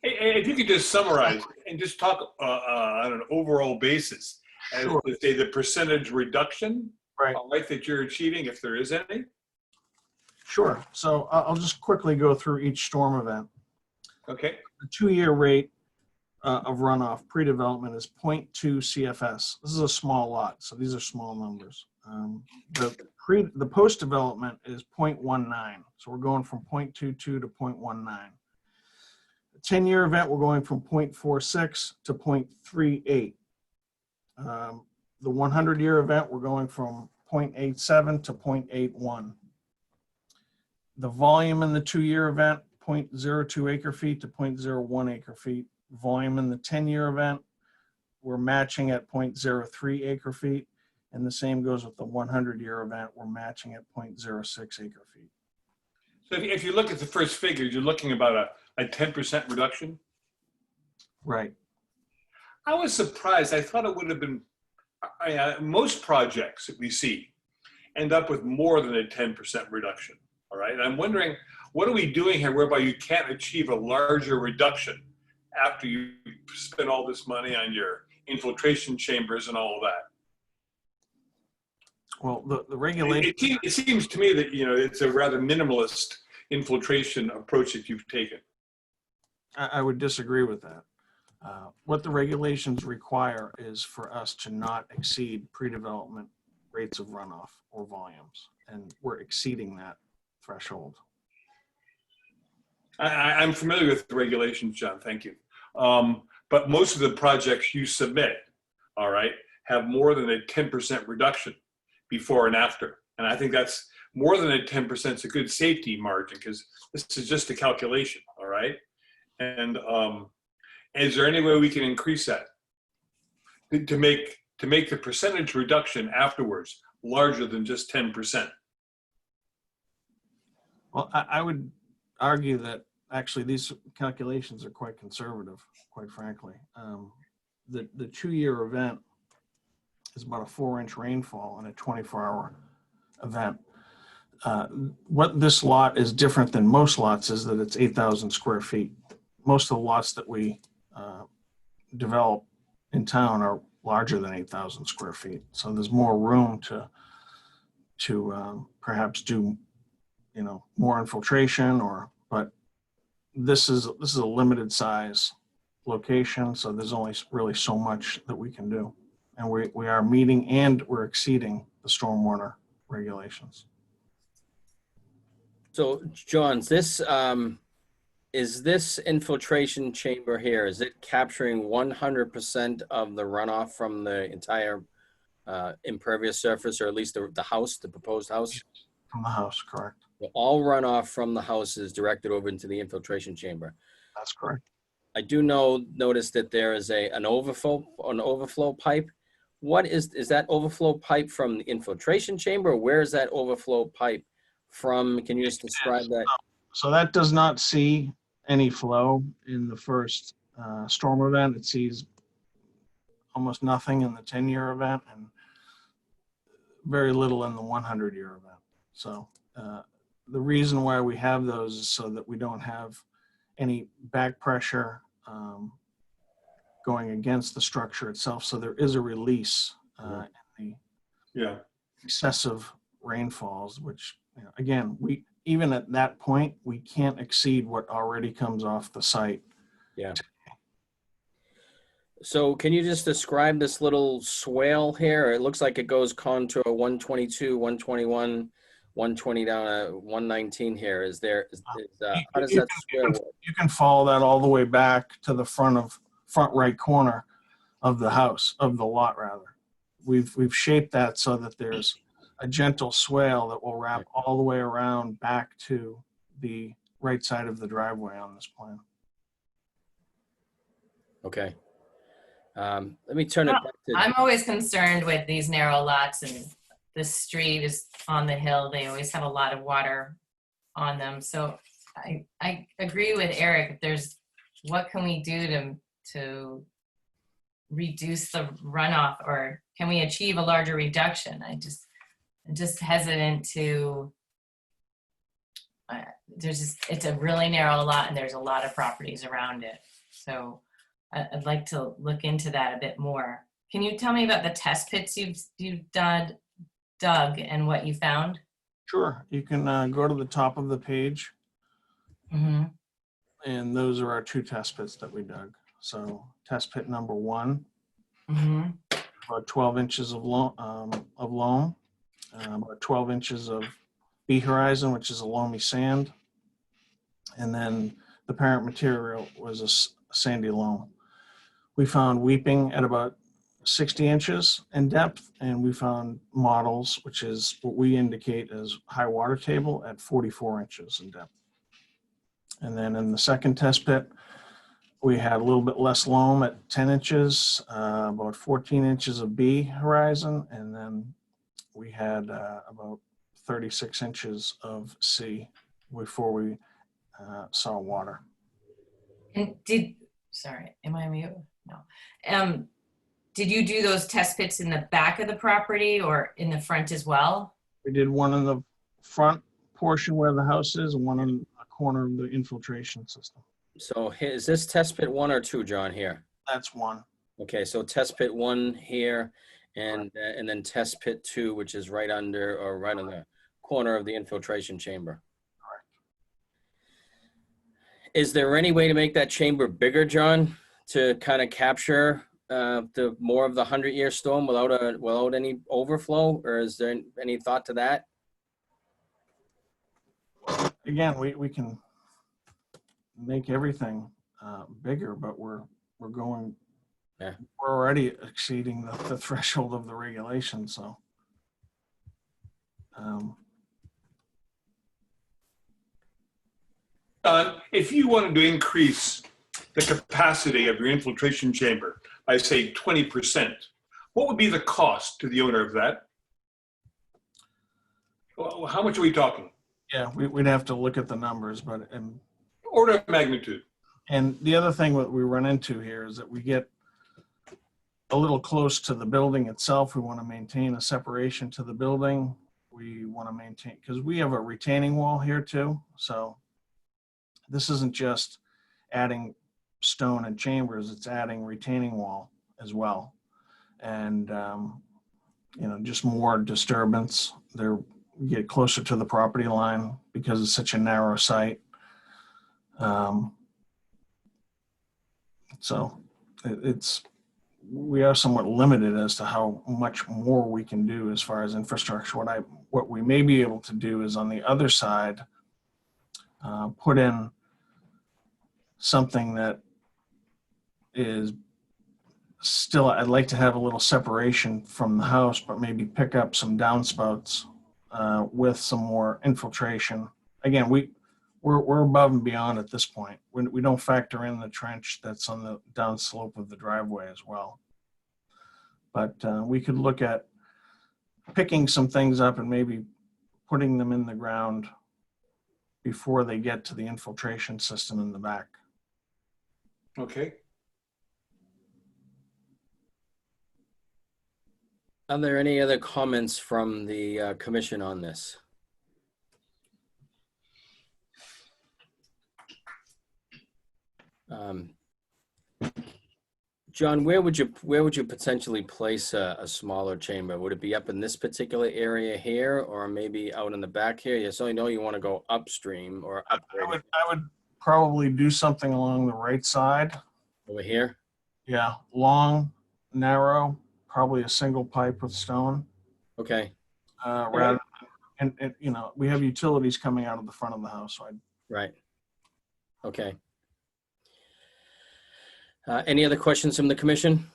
Hey, if you could just summarize and just talk on an overall basis as Sure. to say the percentage reduction, Right. that you're achieving, if there is any. Sure. So I'll just quickly go through each storm event. Okay. The 2-year rate of runoff pre-development is 0.2 CFS. This is a small lot, so these are small numbers. The post-development is 0.19, so we're going from 0.22 to 0.19. The 10-year event, we're going from 0.46 to 0.38. The 100-year event, we're going from 0.87 to 0.81. The volume in the 2-year event, 0.02 acre feet to 0.01 acre feet. Volume in the 10-year event, we're matching at 0.03 acre feet. And the same goes with the 100-year event, we're matching at 0.06 acre feet. So if you look at the first figure, you're looking about a 10% reduction. Right. I was surprised. I thought it would have been, most projects that we see end up with more than a 10% reduction. All right. And I'm wondering, what are we doing here whereby you can't achieve a larger reduction after you spend all this money on your infiltration chambers and all of that? Well, the regulation. It seems to me that, you know, it's a rather minimalist infiltration approach that you've taken. I would disagree with that. What the regulations require is for us to not exceed pre-development rates of runoff or volumes, and we're exceeding that threshold. I'm familiar with the regulations, John, thank you. But most of the projects you submit, all right, have more than a 10% reduction before and after. And I think that's more than a 10% is a good safety margin, because this is just a calculation, all right? And is there any way we can increase that to make the percentage reduction afterwards larger than just 10%? Well, I would argue that actually these calculations are quite conservative, quite frankly. The 2-year event is about a 4-inch rainfall in a 24-hour event. What this lot is different than most lots is that it's 8,000 square feet. Most of the lots that we develop in town are larger than 8,000 square feet. So there's more room to perhaps do, you know, more infiltration, but this is a limited size location. So there's only really so much that we can do. And we are meeting and we're exceeding the stormwater regulations. So, John, this is this infiltration chamber here, is it capturing 100% of the runoff from the entire impervious surface, or at least the house, the proposed house? From the house, correct. All runoff from the house is directed over into the infiltration chamber. That's correct. I do notice that there is an overflow pipe. What is that overflow pipe from the infiltration chamber, or where is that overflow pipe from? Can you just describe that? So that does not see any flow in the first storm event. It sees almost nothing in the 10-year event and very little in the 100-year event. So the reason why we have those is so that we don't have any back pressure going against the structure itself. So there is a release in the excessive rainfalls, which, you know, again, even at that point, we can't exceed what already comes off the site. Yeah. So can you just describe this little swale here? It looks like it goes contour 122, 121, 120 down to 119 here. How does that swale work? You can follow that all the way back to the front right corner of the house, of the lot rather. We've shaped that so that there's a gentle swale that will wrap all the way around back to the right side of the driveway on this plan. Okay. Let me turn it back to... I'm always concerned with these narrow lots, and the street is on the hill. They always have a lot of water on them. So I agree with Eric. What can we do to reduce the runoff, or can we achieve a larger reduction? I'm just hesitant to, it's a really narrow lot and there's a lot of properties around it. So I'd like to look into that a bit more. Can you tell me about the test pits you've dug and what you found? Sure. You can go to the top of the page. Mm-hmm. And those are our 2 test pits that we dug. So test pit number 1, Mhm. about 12 inches of loam, about 12 inches of B horizon, which is a loamy sand. And then the parent material was a sandy loam. We found weeping at about 60 inches in depth, and we found models, which is what we indicate as high water table, at 44 inches in depth. And then in the second test pit, we had a little bit less loam at 10 inches, about 14 inches of B horizon, and then we had about 36 inches of C before we saw water. And sorry, am I mute? No. Did you do those test pits in the back of the property or in the front as well? We did one in the front portion where the house is, and one in a corner of the infiltration system. So is this test pit 1 or 2, John, here? That's one. Okay, so test pit 1 here, and then test pit 2, which is right under, or right on the corner of the infiltration chamber. Correct. Is there any way to make that chamber bigger, John, to kind of capture the more of the 100-year storm without any overflow, or is there any thought to that? Again, we can make everything bigger, but we're going. Yeah. We're already exceeding the threshold of the regulation, so. If you wanted to increase the capacity of your infiltration chamber by, say, 20%, what would be the cost to the owner of that? Well, how much are we talking? Yeah, we'd have to look at the numbers, but Order of magnitude. and the other thing that we run into here is that we get a little close to the building itself. We want to maintain a separation to the building. We want to maintain, because we have a retaining wall here too. So this isn't just adding stone and chambers, it's adding retaining wall as well. And, just more disturbance. We get closer to the property line because it's such a narrow site. So we are somewhat limited as to how much more we can do as far as infrastructure. What we may be able to do is on the other side, put in something that is still, I'd like to have a little separation from the house, but maybe pick up some downspouts with some more infiltration. Again, we're above and beyond at this point. We don't factor in the trench that's on the downslope of the driveway as well. But we could look at picking some things up and maybe putting them in the ground before they get to the infiltration system in the back. Okay. Are there any other comments from the commission on this? John, where would you potentially place a smaller chamber? Would it be up in this particular area here, or maybe out in the back here? Yes, I know you want to go upstream or upgrade I would probably do something along the right side. over here. Yeah, long, narrow, probably a single pipe with stone. Okay. Rather, and we have utilities coming out of the front of the house. So Right. Okay. Any other questions from the commission?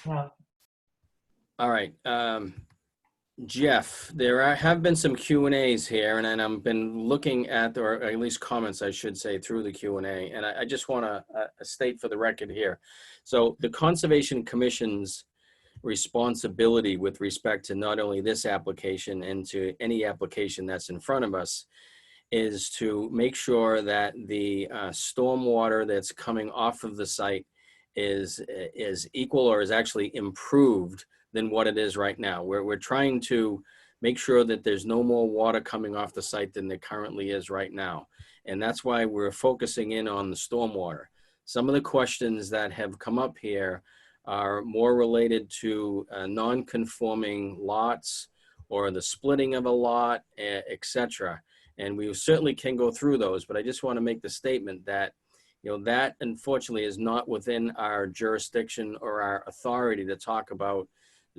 No. All right. Jeff, there have been some Q&As here, and I've been looking at, or at least comments, I should say, through the Q&A, and I just want to state for the record here. So the Conservation Commission's responsibility with respect to not only this application and to any application that's in front of us is to make sure that the stormwater that's coming off of the site is equal or is actually improved than what it is right now. We're trying to make sure that there's no more water coming off the site than there currently is right now. And that's why we're focusing in on the stormwater. Some of the questions that have come up here are more related to non-conforming lots or the splitting of a lot, et cetera. And we certainly can go through those, but I just want to make the statement that That unfortunately is not within our jurisdiction or our authority to talk about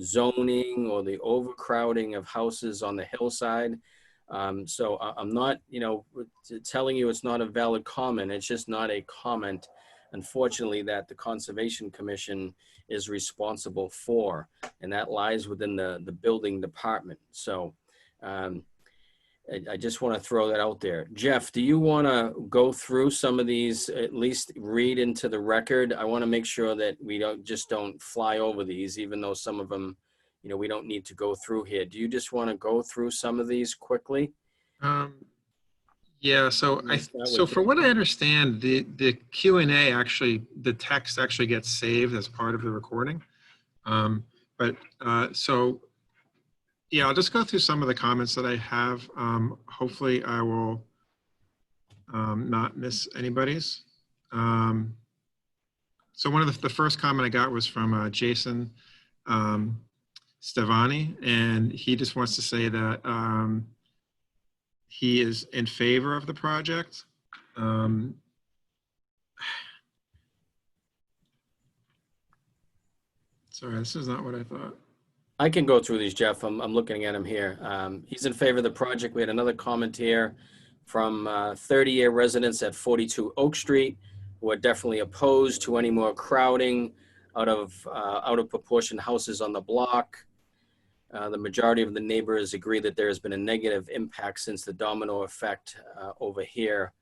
zoning or the overcrowding of houses on the hillside. So I'm not, telling you it's not a valid comment. It's just not a comment, unfortunately, that the Conservation Commission is responsible for, and that lies within the building department. So I just want to throw that out there. Jeff, do you want to go through some of these, at least read into the record? I want to make sure that we don't fly over these, even though some of them, we don't need to go through here. Do you just want to go through some of these quickly? Yeah, so for what I understand, the Q&A actually, the text actually gets saved as part of the recording. Yeah, I'll just go through some of the comments that I have. Hopefully I will not miss anybody's. So one of the first comment I got was from Jason Stevani, and he just wants to say that he is in favor of the project. Sorry, this is not what I thought. I can go through these, Jeff. I'm looking at him here. He's in favor of the project. We had another comment here from 30-year residents at 42 Oak Street, who are definitely opposed to any more crowding out of proportion houses on the block. The majority of the neighbors agree that there has been a negative impact since the domino effect over here.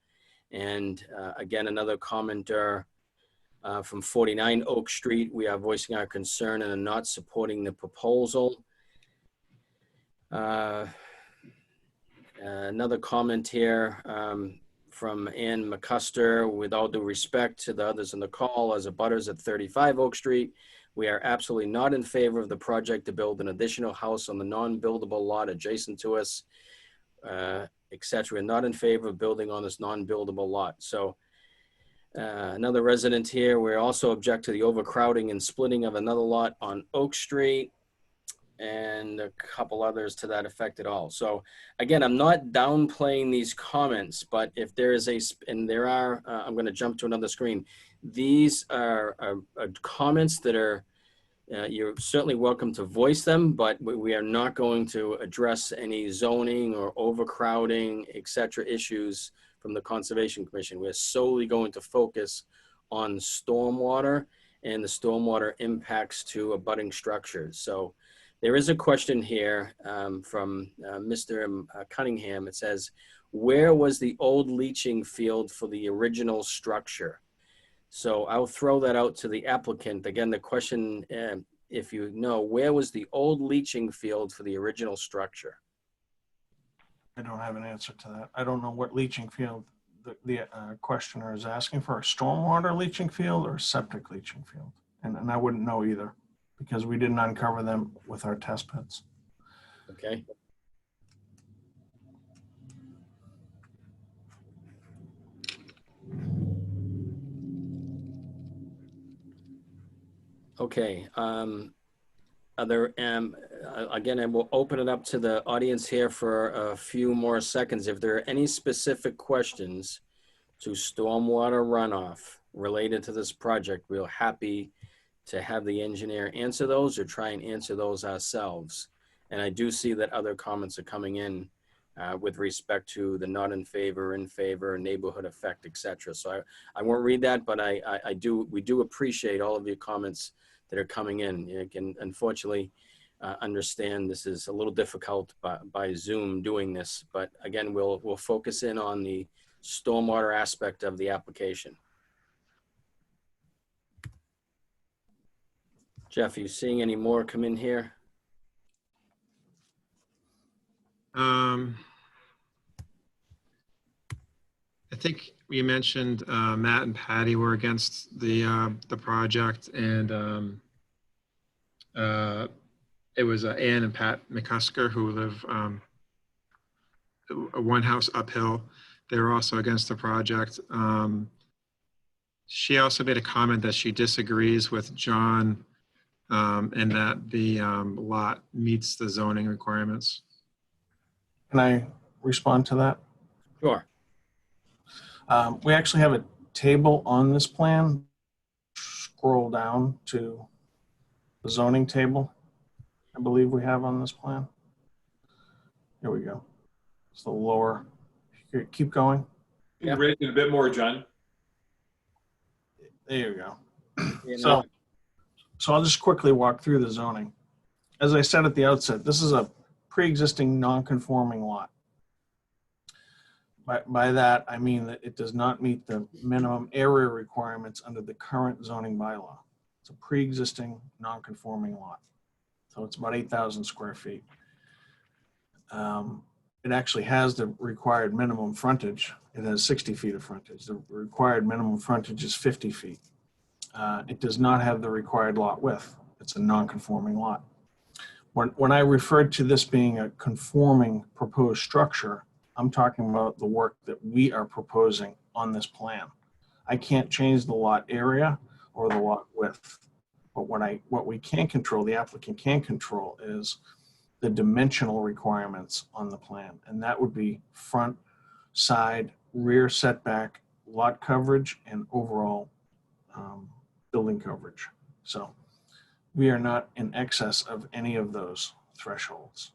And again, another commenter from 49 Oak Street, we are voicing our concern and are not supporting the proposal. Another comment here from Ann McCuster, with all due respect to the others in the call, as abutters at 35 Oak Street, we are absolutely not in favor of the project to build an additional house on the non-buildable lot adjacent to us, etc. We're not in favor of building on this non-buildable lot. So another resident here, we also object to the overcrowding and splitting of another lot on Oak Street, and a couple others to that effect at all. So again, I'm not downplaying these comments, but if there is I'm going to jump to another screen. These are comments that are, you're certainly welcome to voice them, but we are not going to address any zoning or overcrowding, etc. issues from the Conservation Commission. We're solely going to focus on stormwater and the stormwater impacts to abutting structures. So there is a question here from Mr. Cunningham. It says, where was the old leaching field for the original structure? So I'll throw that out to the applicant. Again, the question, if you know, where was the old leaching field for the original structure? I don't have an answer to that. I don't know what leaching field the questioner is asking for, a stormwater leaching field or a septic leaching field. And I wouldn't know either because we didn't uncover them with our test pits. Okay. Okay. Again, I will open it up to the audience here for a few more seconds. If there are any specific questions to stormwater runoff related to this project, we're happy to have the engineer answer those or try and answer those ourselves. And I do see that other comments are coming in with respect to the not in favor, neighborhood effect, etc. So I won't read that, but we do appreciate all of your comments that are coming in. You can unfortunately understand this is a little difficult by Zoom doing this, but again, we'll focus in on the stormwater aspect of the application. Jeff, are you seeing any more come in here? I think you mentioned Matt and Patty were against the project, and it was Ann and Pat McCusker who live one house uphill. They were also against the project. She also made a comment that she disagrees with John and that the lot meets the zoning requirements. Can I respond to that? Sure. We actually have table on this plan, scroll down to the zoning table, I believe we have on this plan. Here we go. It's the lower, here, keep going. Can you raise it a bit more, John? There you go. You So, know, so I'll just quickly walk through the zoning. As I said at the outset, this is a pre-existing non-conforming lot. By that, I mean that it does not meet the minimum area requirements under the current zoning bylaw. It's a pre-existing non-conforming lot. So it's about 8,000 square feet. It actually has the required minimum frontage. It has 60 feet of frontage. The required minimum frontage is 50 feet. It does not have the required lot width. It's a non-conforming lot. When I referred to this being a conforming proposed structure, I'm talking about the work that we are proposing on this plan. I can't change the lot area or the lot width. But what we can control, the applicant can control, is the dimensional requirements on the plan. And that would be front, side, rear setback, lot coverage, and overall building coverage. So we are not in excess of any of those thresholds.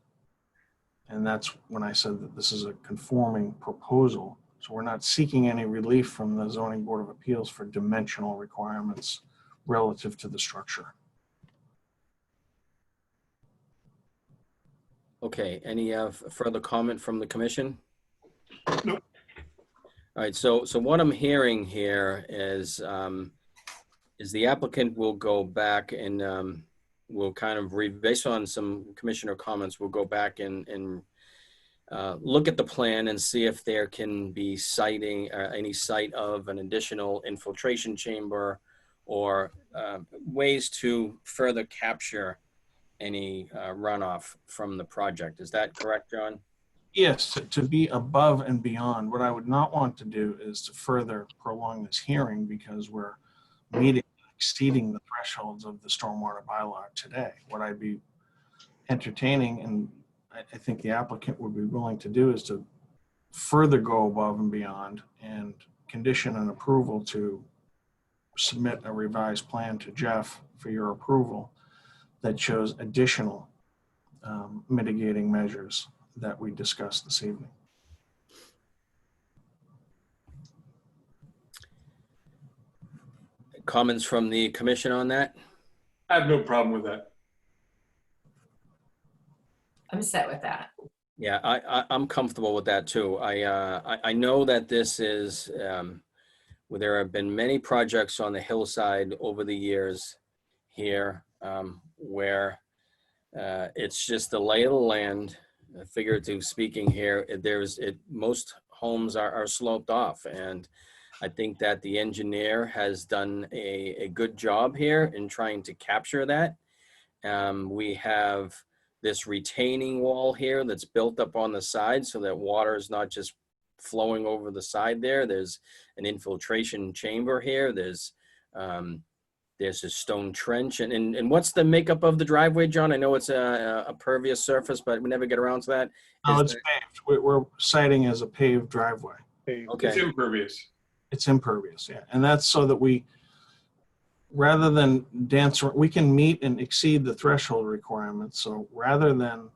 And that's when I said that this is a conforming proposal. So we're not seeking any relief from the Zoning Board of Appeals for dimensional requirements relative to the structure. okay, any further comment from the commission? Nope. All right, so what I'm hearing here is the applicant will go back and will kind of based on some commissioner comments, we'll go back and look at the plan and see if there can be siting any site of an additional infiltration chamber or ways to further capture any runoff from the project. Is that correct, John? Yes, to be above and beyond. What I would not want to do is to further prolong this hearing because we're meeting, exceeding the thresholds of the stormwater bylaw today. What I'd be entertaining, and I think the applicant would be willing to do, is to further go above and beyond and condition an approval to submit a revised plan to Jeff for your approval that shows additional mitigating measures that we discussed this evening. Comments from the commission on that? I have no problem with that. I'm set with that. Yeah, I'm comfortable with that too. I know that this is where there have been many projects on the hillside over the years here where it's just the lay of the land, figuratively speaking here. Most homes are sloped off, and I think that the engineer has done a good job here in trying to capture that. We have this retaining wall here that's built up on the side so that water is not just flowing over the side there. There's an infiltration chamber here. There's a stone trench. And what's the makeup of the driveway, John? I know it's a pervious surface, but we never get around to that. No, it's paved. We're citing as a paved driveway. Okay. It's impervious. It's impervious, yeah. And that's so that we, rather than dance, we can meet and exceed the threshold requirements. So rather than,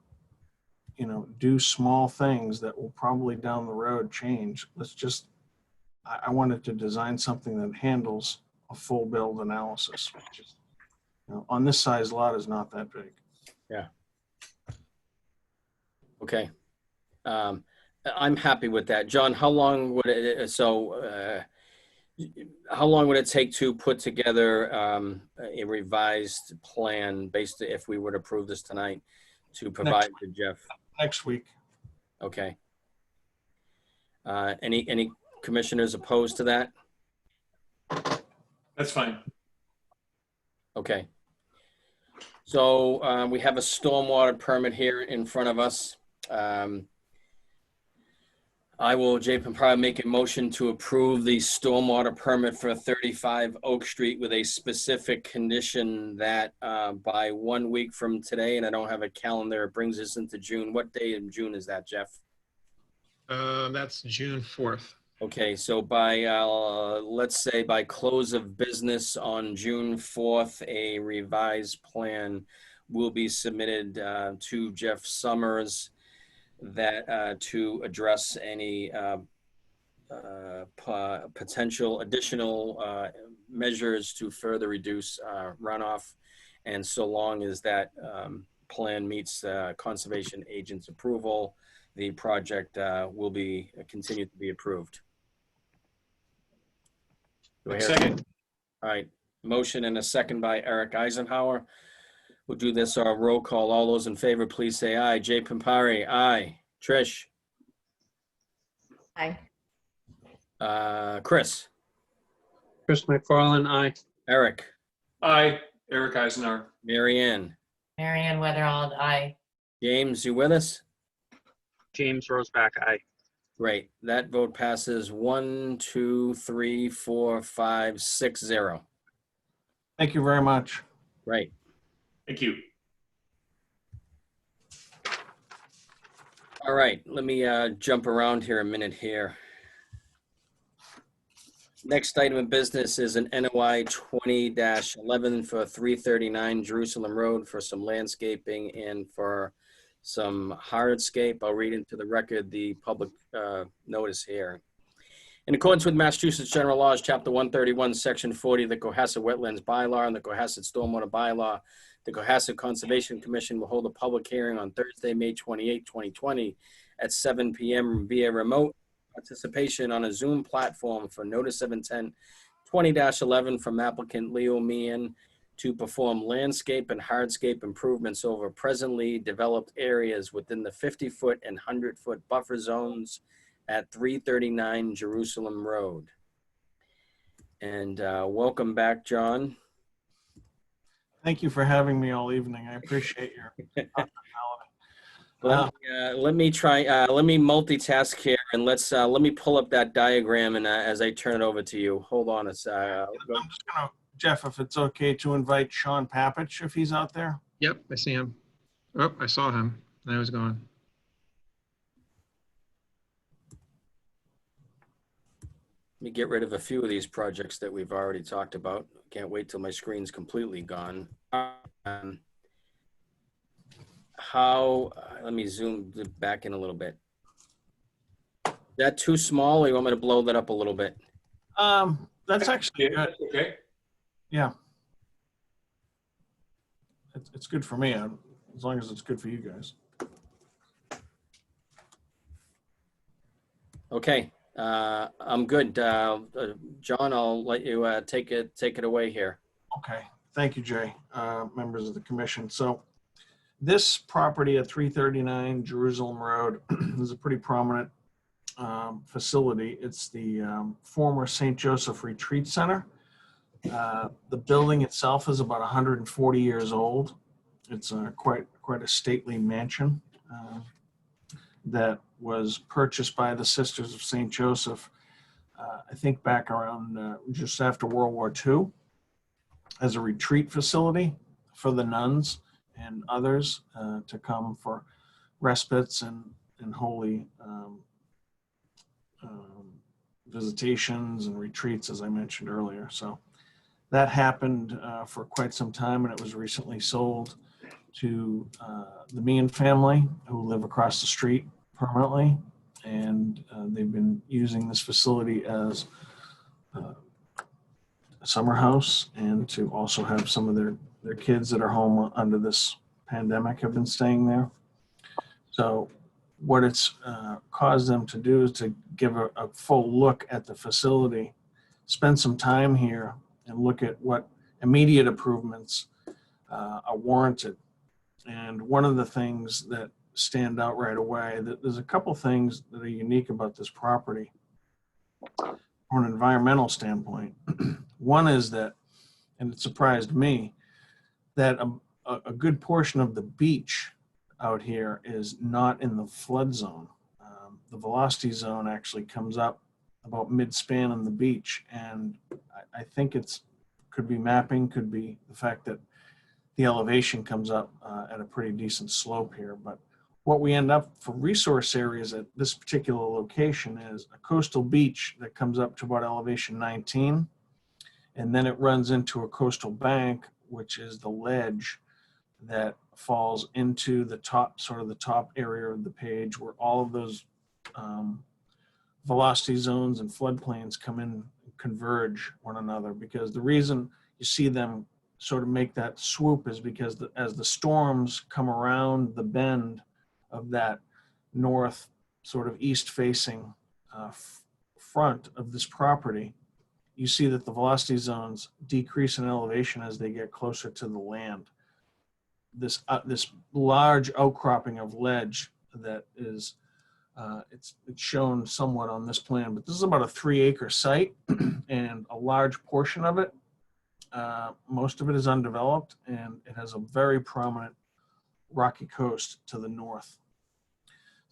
do small things that will probably down the road change, let's just, I wanted to design something that handles a full build analysis, which is, on this size lot is not that big. Yeah. Okay. I'm happy with that. John, how long would it, how long would it take to put together a revised plan based, if we would approve this tonight, to provide to Jeff? Next week. Okay. Any commissioners opposed to that? That's fine. Okay. So we have a stormwater permit here in front of us. I will, Japan, probably make a motion to approve the stormwater permit for 35 Oak Street with a specific condition that by 1 week from today, and I don't have a calendar, it brings us into June. What day in June is that, Jeff? That's June 4th. Okay, so by, let's say by close of business on June 4th, a revised plan will be submitted to Jeff Summers that to address any potential additional measures to further reduce runoff. And so long as that plan meets conservation agent's approval, the project will be continued to be approved. Do I hear- Second. All right, motion and a second by Eric Eisenhower. We'll do this roll call. All those in favor, please say aye. Jay Pimpari, aye. Trish, Aye. Chris, Chris McFarland, aye. Eric, Aye. Eric Eisenhower. Mary Ann, Marianne Weatherald, aye. James, you with us? James Roseback, aye. Great. That vote passes 1, 2, 3, 4, 5, 6, 0. Thank you very much. Right. Thank you. All right. Let me jump around here a minute here. Next item of business is an NOI 20-11 for 339 Jerusalem Road for some landscaping and for some hardscape. I'll read into the record the public notice here. In accordance with Massachusetts General Laws, Chapter 131, Section 40, the Cohasset Wetlands Bylaw and the Cohasset Stormwater Bylaw, the Cohasset Conservation Commission will hold a public hearing on Thursday, May 28, 2020 at 7 p.m. via remote participation on a Zoom platform for notice of intent 20-11 from applicant Leo Meehan to perform landscape and hardscape improvements over presently developed areas within the 50-foot and 100-foot buffer zones at 339 Jerusalem Road. And welcome back, John. Thank you for having me all evening. I appreciate your hospitality. Let me try. Let me multitask here, and let me pull up that diagram. And as I turn it over to you, hold on a sec. I'm just gonna, Jeff, if it's okay to invite Sean Papich if he's out there. Yep, I see him. Oh, I saw him. Now he's gone. Let me get rid of a few of these projects that we've already talked about. Can't wait till my screen's completely gone. Let me zoom back in a little bit. Is that too small, or you want me to blow that up a little bit? That's actually good. That's okay. Yeah. It's good for me, as long as it's good for you guys. Okay, I'm good. John, I'll let you take it away here. Okay, thank you, Jay, members of the commission. So this property at 339 Jerusalem Road is a pretty prominent facility. It's the former St. Joseph Retreat Center. The building itself is about 140 years old. It's quite a stately mansion that was purchased by the Sisters of St. Joseph, I think back around just after World War II, as a retreat facility for the nuns and others to come for respites and holy visitations and retreats, as I mentioned earlier. So that happened for quite some time, and it was recently sold to the Meehan family, who live across the street permanently, and they've been using this facility as a summer house, and to also have some of their kids that are home under this pandemic have been staying there. So what it's caused them to do is to give a full look at the facility, spend some time here, and look at what immediate improvements are warranted. And one of the things that stand out right away, that there's a couple things that are unique about this property from an environmental standpoint. One is that, and it surprised me, that a good portion of the beach out here is not in the flood zone. The velocity zone actually comes up about mid-span on the beach, and I think could be mapping, could be the fact that the elevation comes up at a pretty decent slope here. But what we end up for resource areas at this particular location is a coastal beach that comes up to about elevation 19. And then it runs into a coastal bank, which is the ledge that falls into the top, sort of the top area of the page where all of those velocity zones and floodplains come in, converge one another. Because the reason you see them sort of make that swoop is because as the storms come around the bend of that north, sort of east facing front of this property, you see that the velocity zones decrease in elevation as they get closer to the land. This large outcropping of ledge that is, it's shown somewhat on this plan, but this is about a 3-acre site and a large portion of it, most of it is undeveloped, and it has a very prominent rocky coast to the north.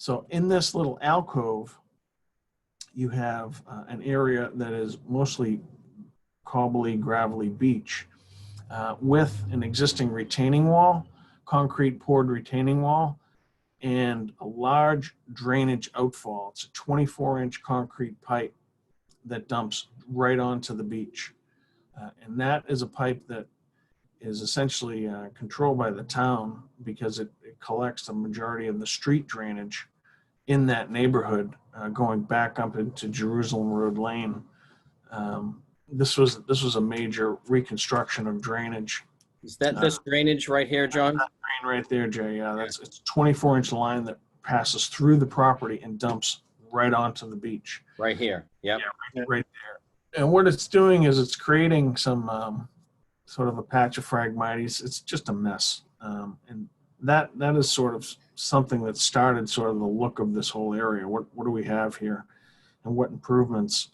So in this little alcove, you have an area that is mostly cobbly, gravelly beach with an existing retaining wall, concrete poured retaining wall, and a large drainage outfall. It's a 24-inch concrete pipe that dumps right onto the beach. And that is a pipe that is essentially controlled by the town because it collects the majority of the street drainage in that neighborhood, going back up into Jerusalem Road Lane. This was a major reconstruction of drainage. Is that this drainage right here, John? That drain right there, Jay. Yeah, it's a 24-inch line that passes through the property and dumps right onto the beach. Right here. Yep. Yeah, right there. And what it's doing is it's creating some sort of a patch of Phragmites. It's just a mess. And that is sort of something that started sort of the look of this whole area. What do we have here? And what improvements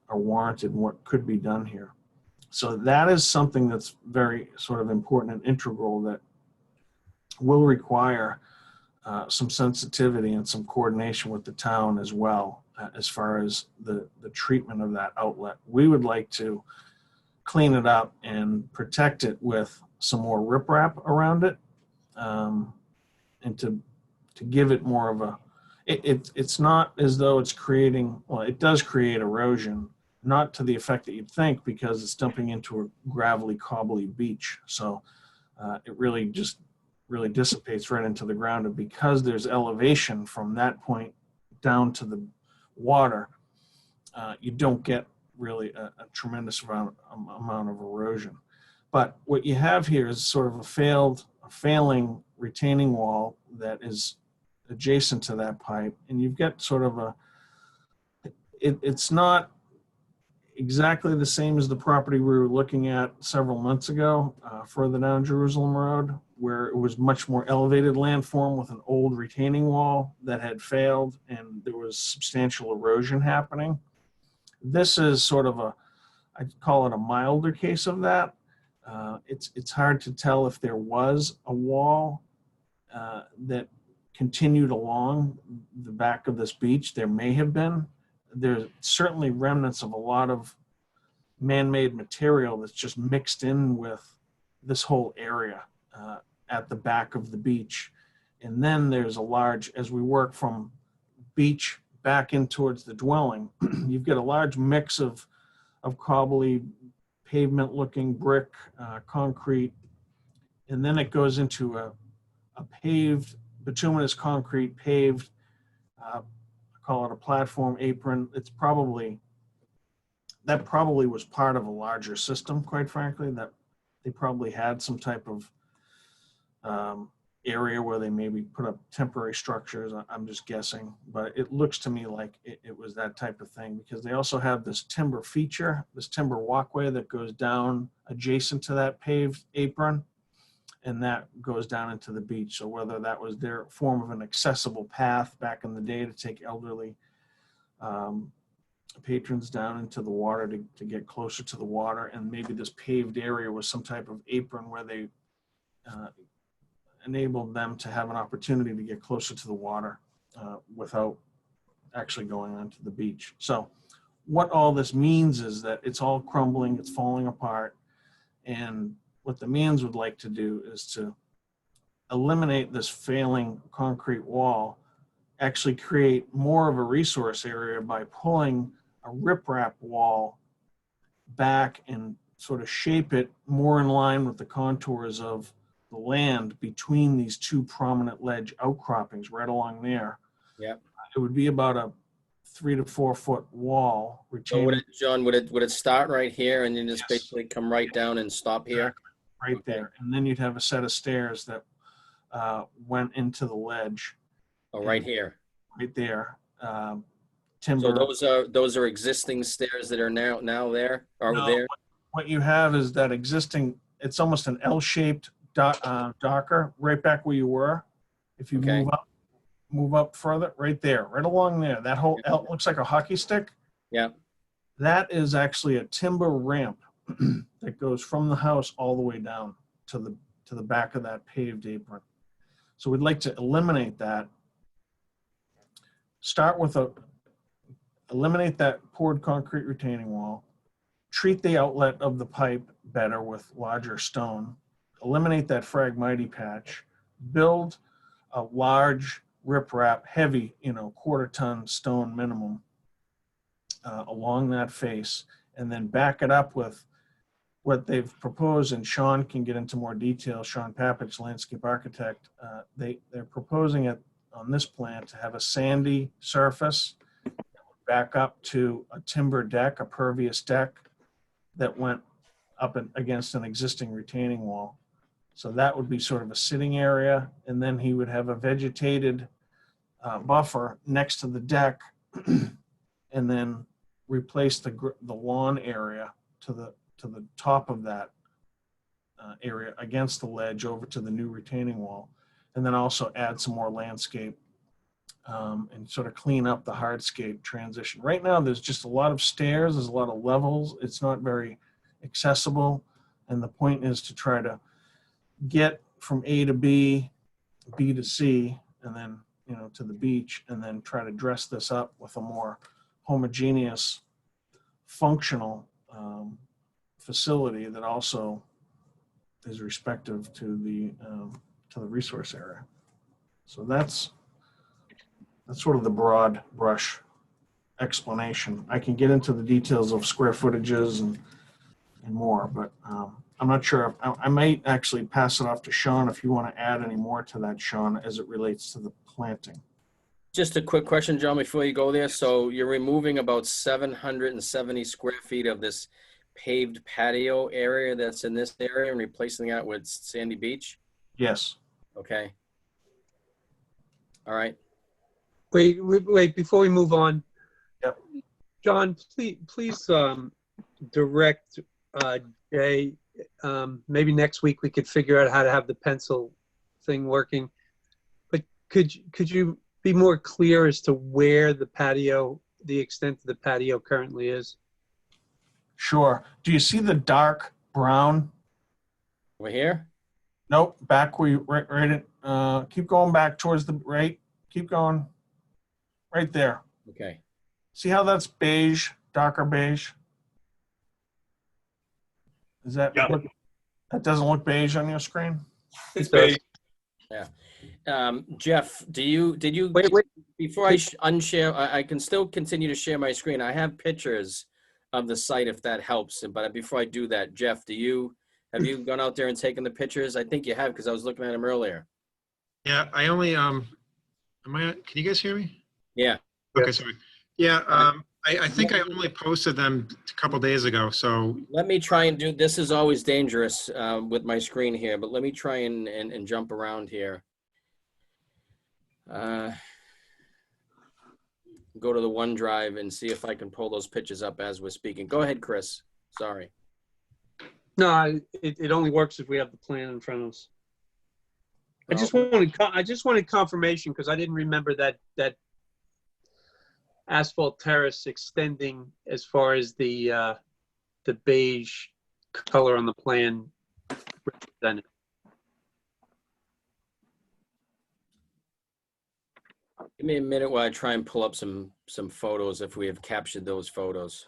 are warranted and what could be done here? So that is something that's very sort of important and integral that will require some sensitivity and some coordination with the town as well, as far as the treatment of that outlet. We would like to clean it up and protect it with some more riprap around it, and to give it more of a, it's not as though it's creating, well, it does create erosion, not to the effect that you'd think because it's dumping into a gravelly, cobbly beach. So it really dissipates right into the ground. And because there's elevation from that point down to the water, you don't get really a tremendous amount of erosion. But what you have here is sort of a failing retaining wall that is adjacent to that pipe. And you've got sort of it's not exactly the same as the property we were looking at several months ago, further down Jerusalem Road, where it was much more elevated landform with an old retaining wall that had failed and there was substantial erosion happening. This is sort of I'd call it a milder case of that. It's hard to tell if there was a wall that continued along the back of this beach. There may have been. There's certainly remnants of a lot of man-made material that's just mixed in with this whole area at the back of the beach. And then there's a large, as we work from beach back in towards the dwelling, you've got a large mix of cobbly, pavement-looking brick, concrete, and then it goes into a paved, bituminous concrete paved, call it a platform apron. That probably was part of a larger system, quite frankly, that they probably had some type of area where they maybe put up temporary structures. I'm just guessing, but it looks to me like it was that type of thing, because they also have this timber feature, this timber walkway that goes down adjacent to that paved apron, and that goes down into the beach. So whether that was their form of an accessible path back in the day to take elderly patrons down into the water to get closer to the water, and maybe this paved area was some type of apron where they enabled them to have an opportunity to get closer to the water without actually going onto the beach. So what all this means is that it's all crumbling, it's falling apart, and what the Manns would like to do is to eliminate this failing concrete wall, actually create more of a resource area by pulling a riprap wall back and sort of shape it more in line with the contours of the land between these two prominent ledge outcroppings right along there. Yep. It would be about a 3 to 4 foot wall So retaining John, would it start right here and then just Yes. basically come right down and stop here? right Okay. there. And then you'd have a set of stairs that went into the ledge Oh, right here. right there. So Timber. those are existing stairs that are now there or No, there? what you have is that existing, it's almost an L-shaped docker right back where you were. If you Okay. move up further, right there, right along there, that whole L looks like a hockey stick. Yeah. That is actually a timber ramp that goes from the house all the way down to the back of that paved apron. So we'd like to eliminate that. Start with eliminate that poured concrete retaining wall. Treat the outlet of the pipe better with larger stone. Eliminate that Phragmite patch. Build a large riprap, heavy, 1/4 ton stone minimum along that face, and then back it up with what they've proposed, and Sean can get into more detail. Sean Papich, landscape architect, they're proposing it on this plan to have a sandy surface, back up to a timber deck, a pervious deck that went up against an existing retaining wall. So that would be sort of a sitting area, and then he would have a vegetated buffer next to the deck, and then replace the lawn area to the top of that area against the ledge over to the new retaining wall, and then also add some more landscape and sort of clean up the hardscape transition. Right now, there's just a lot of stairs, there's a lot of levels. It's not very accessible, and the point is to try to get from A to B, B to C, and then to the beach, and then try to dress this up with a more homogeneous, functional facility that also is respective to the resource area. So that's sort of the broad brush explanation. I can get into the details of square footages and more, but I'm not sure. I might actually pass it off to Sean if you want to add any more to that, Sean, as it relates to the planting. Just a quick question, John, before you go there. So you're removing about 770 square feet of this paved patio area that's in this area and replacing that with sandy beach? Yes. Okay. All right. Wait, before we move on. Yep. John, please direct Jay, maybe next week we could figure out how to have the pencil thing working. But could you be more clear as to where the extent of the patio currently is? Sure. Do you see the dark brown? We're here? Nope. Back where you right at, keep going back towards the right. Keep going. Right there. Okay. See how that's beige, darker beige? Is that Yeah. that doesn't look beige on your screen? It's big. Jeff, did you Wait. before I unshare, I can still continue to share my screen. I have pictures of the site if that helps. But before I do that, Jeff, have you gone out there and taken the pictures? I think you have, because I was looking at them earlier. Yeah, I only, can you guys hear me? Yeah. Okay, sorry. Yeah, I think I only posted them a couple days ago, so. Let me try and do, this is always dangerous with my screen here, but let me try and jump around here. Go to the OneDrive and see if I can pull those pictures up as we're speaking. Go ahead, Chris. Sorry. No, it only works if we have the plan in front of us. I just wanted confirmation because I didn't remember that asphalt terrace extending as far as the beige color on the plan represented. Give me a minute while I try and pull up some photos if we have captured those photos.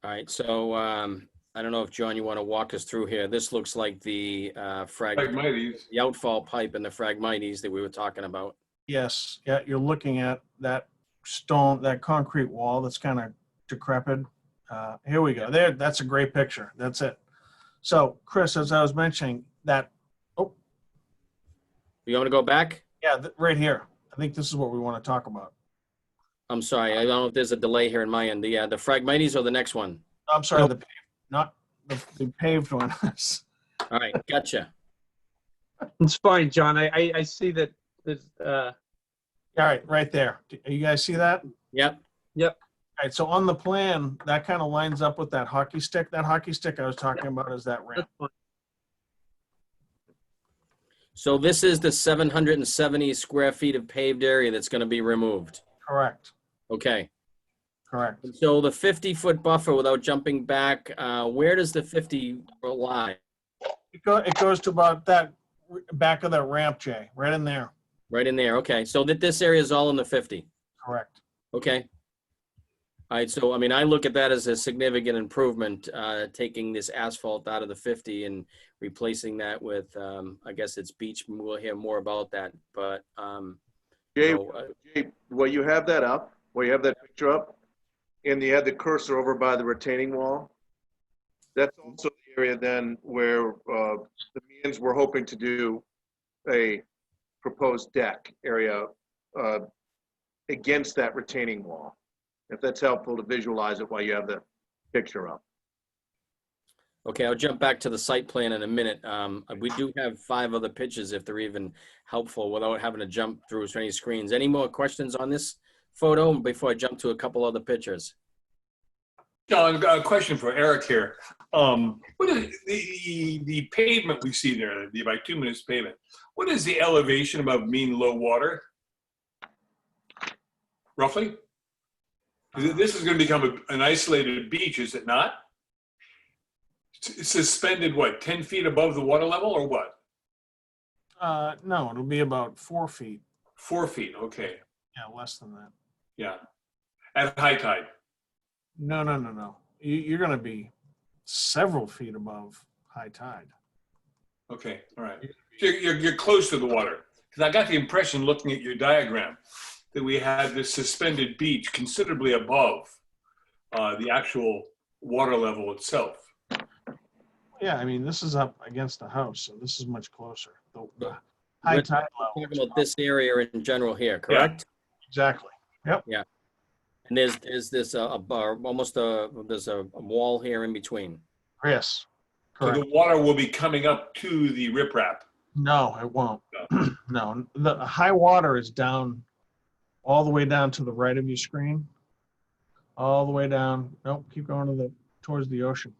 All right, so I don't know if, John, you want to walk us through here. This looks like the Phragmites. the outfall pipe and the Phragmites that we were talking about. Yes, yeah, you're looking at that stone, that concrete wall that's kind of decrepit. Here we go. There, that's a great picture. That's it. So, Chris, as I was mentioning, that, oh, You want to go back? yeah, right here. I think this is what we want to talk about. I'm sorry, I don't know if there's a delay here in my end. The Phragmites or the next one? I'm sorry, the paved, not the paved one. All right, gotcha. It's fine, John. I see that there's, All right there. You guys see that? Yep. All right, so on the plan, that kind of lines up with that hockey stick. That hockey stick I was talking about is that ramp. So this is the 770 square feet of paved area that's going to be removed. Correct, Okay. correct. So the 50-foot buffer, without jumping back, where does the 50 lie? It goes to about that back of that ramp, Jay, right in there. Right in there. Okay. So that this area is all in the 50. Correct. Okay. All right. So, I mean, I look at that as a significant improvement, taking this asphalt out of the 50 and replacing that with, I guess it's beach. We'll hear more about that. But, Jay, so, Jay, well, you have that up, where you have that picture up, and you had the cursor over by the retaining wall. That's also the area then where the Means were hoping to do a proposed deck area against that retaining wall. If that's helpful to visualize it while you have the picture up. okay, I'll jump back to the site plan in a minute. We do have 5 other pictures if they're even helpful without having to jump through so many screens. Any more questions on this photo before I jump to a couple other pictures? John, a question for Eric here. What is the pavement we see there, the bituminous pavement? What is the elevation above mean low water? Roughly? This is going to become an isolated beach, is it not? It's suspended, what, 10 feet above the water level or what? No, it'll be about 4 feet. 4 feet, okay. Yeah, less than that. Yeah. At high tide. No. You're going to be several feet above high tide. Okay, all right. So you're close to the water. Because I got the impression looking at your diagram that we had this suspended beach considerably above the actual water level itself. Yeah, I mean, this is up against the house, so this is much closer. The high We're tide talking level. about this area in general here, correct? Exactly. Yep. Yeah. And there's this there's a wall here in between. Yes. So Correct. the water will be coming up to the riprap. No, it won't. No, the high water is down, all the way down to the right of your screen. All the way down. Nope, keep going towards the ocean.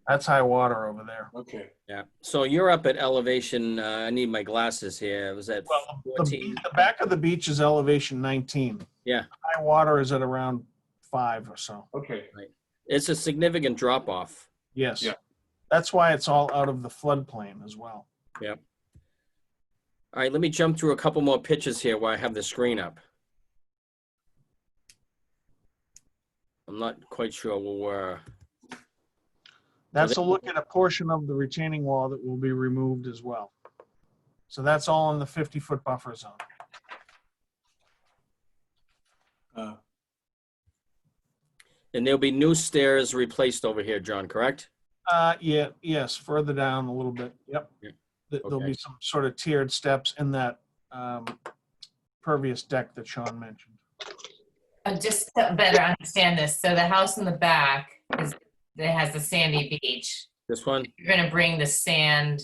That's high water over there. Okay. Yeah. So you're up at elevation. I need my glasses here. Was that Well, 14? the back of the beach is elevation 19. Yeah. High water is at around 5 or so. Okay. It's a significant drop off. Yes. Yeah. That's why it's all out of the floodplain as well. Yeah. All right. Let me jump through a couple more pictures here while I have the screen up. I'm not quite sure where. That's a look at a portion of the retaining wall that will be removed as well. So that's all in the 50-foot buffer zone. And there'll be new stairs replaced over here, John, correct? Yeah, yes, further down a little bit. Yep. Yeah. There'll Okay. be some sort of tiered steps in that pervious deck that Sean mentioned. Just to better understand this, so the house in the back that has the sandy beach, This one? you're gonna bring the sand,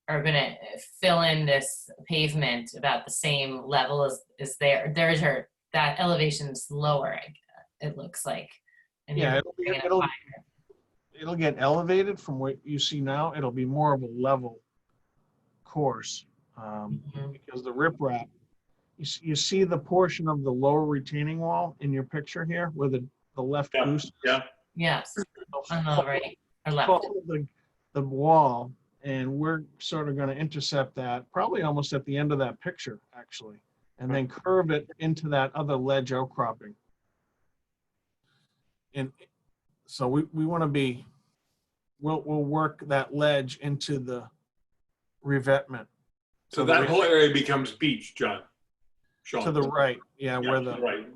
or gonna fill in this pavement about the same level as that elevation's lower, it looks like. And Yeah, you're bringing it it'll higher. it'll get elevated from what you see now. It'll be more of a level course because the riprap, you see the portion of the lower retaining wall in your picture here where the left Yeah. goose. Yeah. Yes, on the right or left. Follow the wall, and we're sort of going to intercept that probably almost at the end of that picture, actually, and then curve it into that other ledge outcropping. And So we want to be, we'll work that ledge into the revetment. So that whole area becomes beach, John. Sean. To the right, yeah, Yeah, where to the, the right,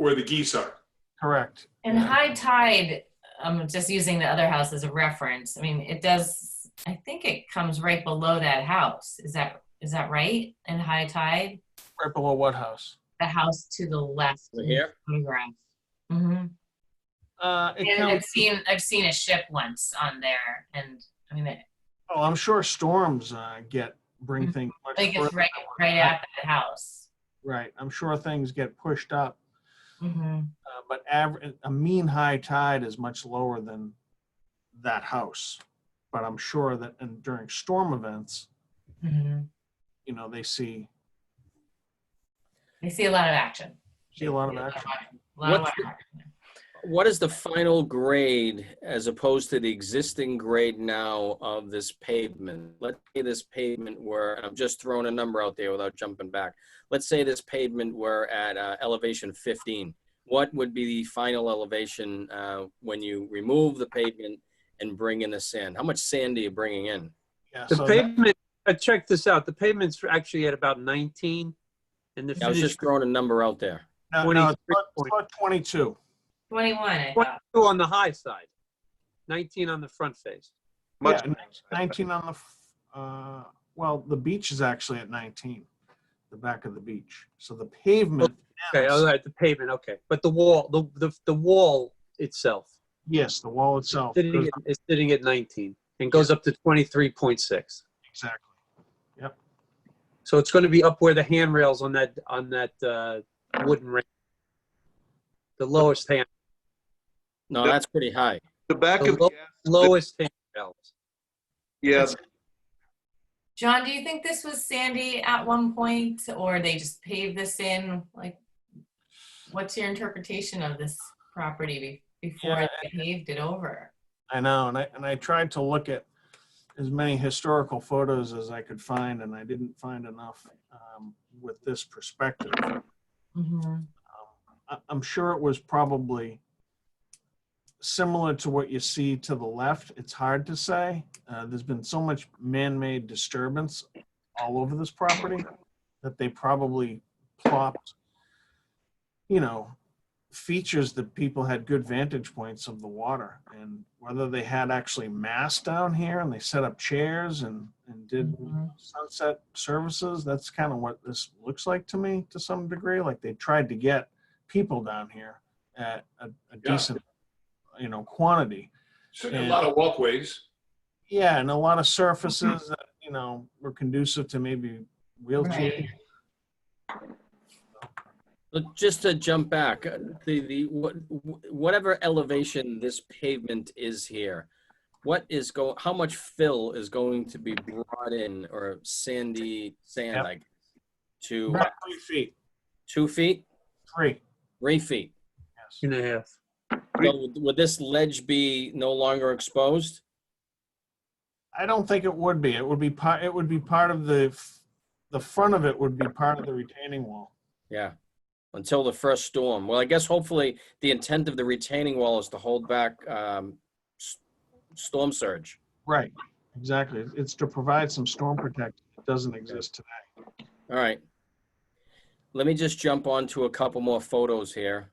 where the geese are. correct. And high tide, I'm just using the other house as a reference. I mean, it does, I think it comes right below that house. Is that right? In high tide? Right below what house? The house to the left. Over here? Mm-hmm. It And counts, I've seen a ship once on there, and I mean, oh, I'm sure storms bring things I much think further. it's right at that house. Right, I'm sure things get pushed up, Mm-hmm. but a mean high tide is much lower than that house. But I'm sure that during storm events, Mm-hmm. you know, they see They see a lot of action. a lot of action. A lot of What's action. What is the final grade as opposed to the existing grade now of this pavement? Let's say this pavement were, I'm just throwing a number out there without jumping back. Let's say this pavement were at elevation 15. What would be the final elevation when you remove the pavement and bring in the sand? How much sand are you bringing in? Yeah, The so pavement, check this out. The pavement's actually at about 19 and the I was finish just throwing a number out there. no, it's about 22. 21, I thought. 22 on the high side, 19 on the front face. Much Yeah, 19 on the, well, the beach is actually at 19, the back of the beach. So the pavement. Okay, all right, the pavement, okay. But the wall, the wall itself Yes, the wall itself. is sitting at 19 and goes up to 23.6. Exactly. Yep. So it's going to be up where the handrails on that wooden ramp, the lowest hand, No, that's pretty high. The back the of the gas, lowest handrails. yeah, John, do you think this was sandy at one point, or they just paved this in? Like, what's your interpretation of this property before Yeah. they paved it over? I know, and I tried to look at as many historical photos as I could find, and I didn't find enough with this perspective. Mm-hmm. I'm sure it was probably similar to what you see to the left. It's hard to say. There's been so much man-made disturbance all over this property that they probably plopped, you know, features that people had good vantage points of the water, and whether they had actually masts down here and they set up chairs and did sunset services. That's kind of what this looks like to me to some degree. Like they tried to get people down here at a decent, you know, quantity. Certainly a lot of walkways. Yeah, and a lot of surfaces that, you know, were conducive to maybe wheelchair. Right. But just to jump back, whatever elevation this pavement is here, how much fill is going to be brought in, or sand, Yep. like, to About 3 feet. 2 feet, 3. 3 feet? Yes. 2.5. So would this ledge be no longer exposed? I don't think it would be. It would be part of the front of it would be part of the retaining wall. Yeah, until the first storm. Well, I guess hopefully the intent of the retaining wall is to hold back storm surge. Right. Exactly. It's to provide some storm protection that doesn't exist today. All right. Let me just jump on to a couple more photos here.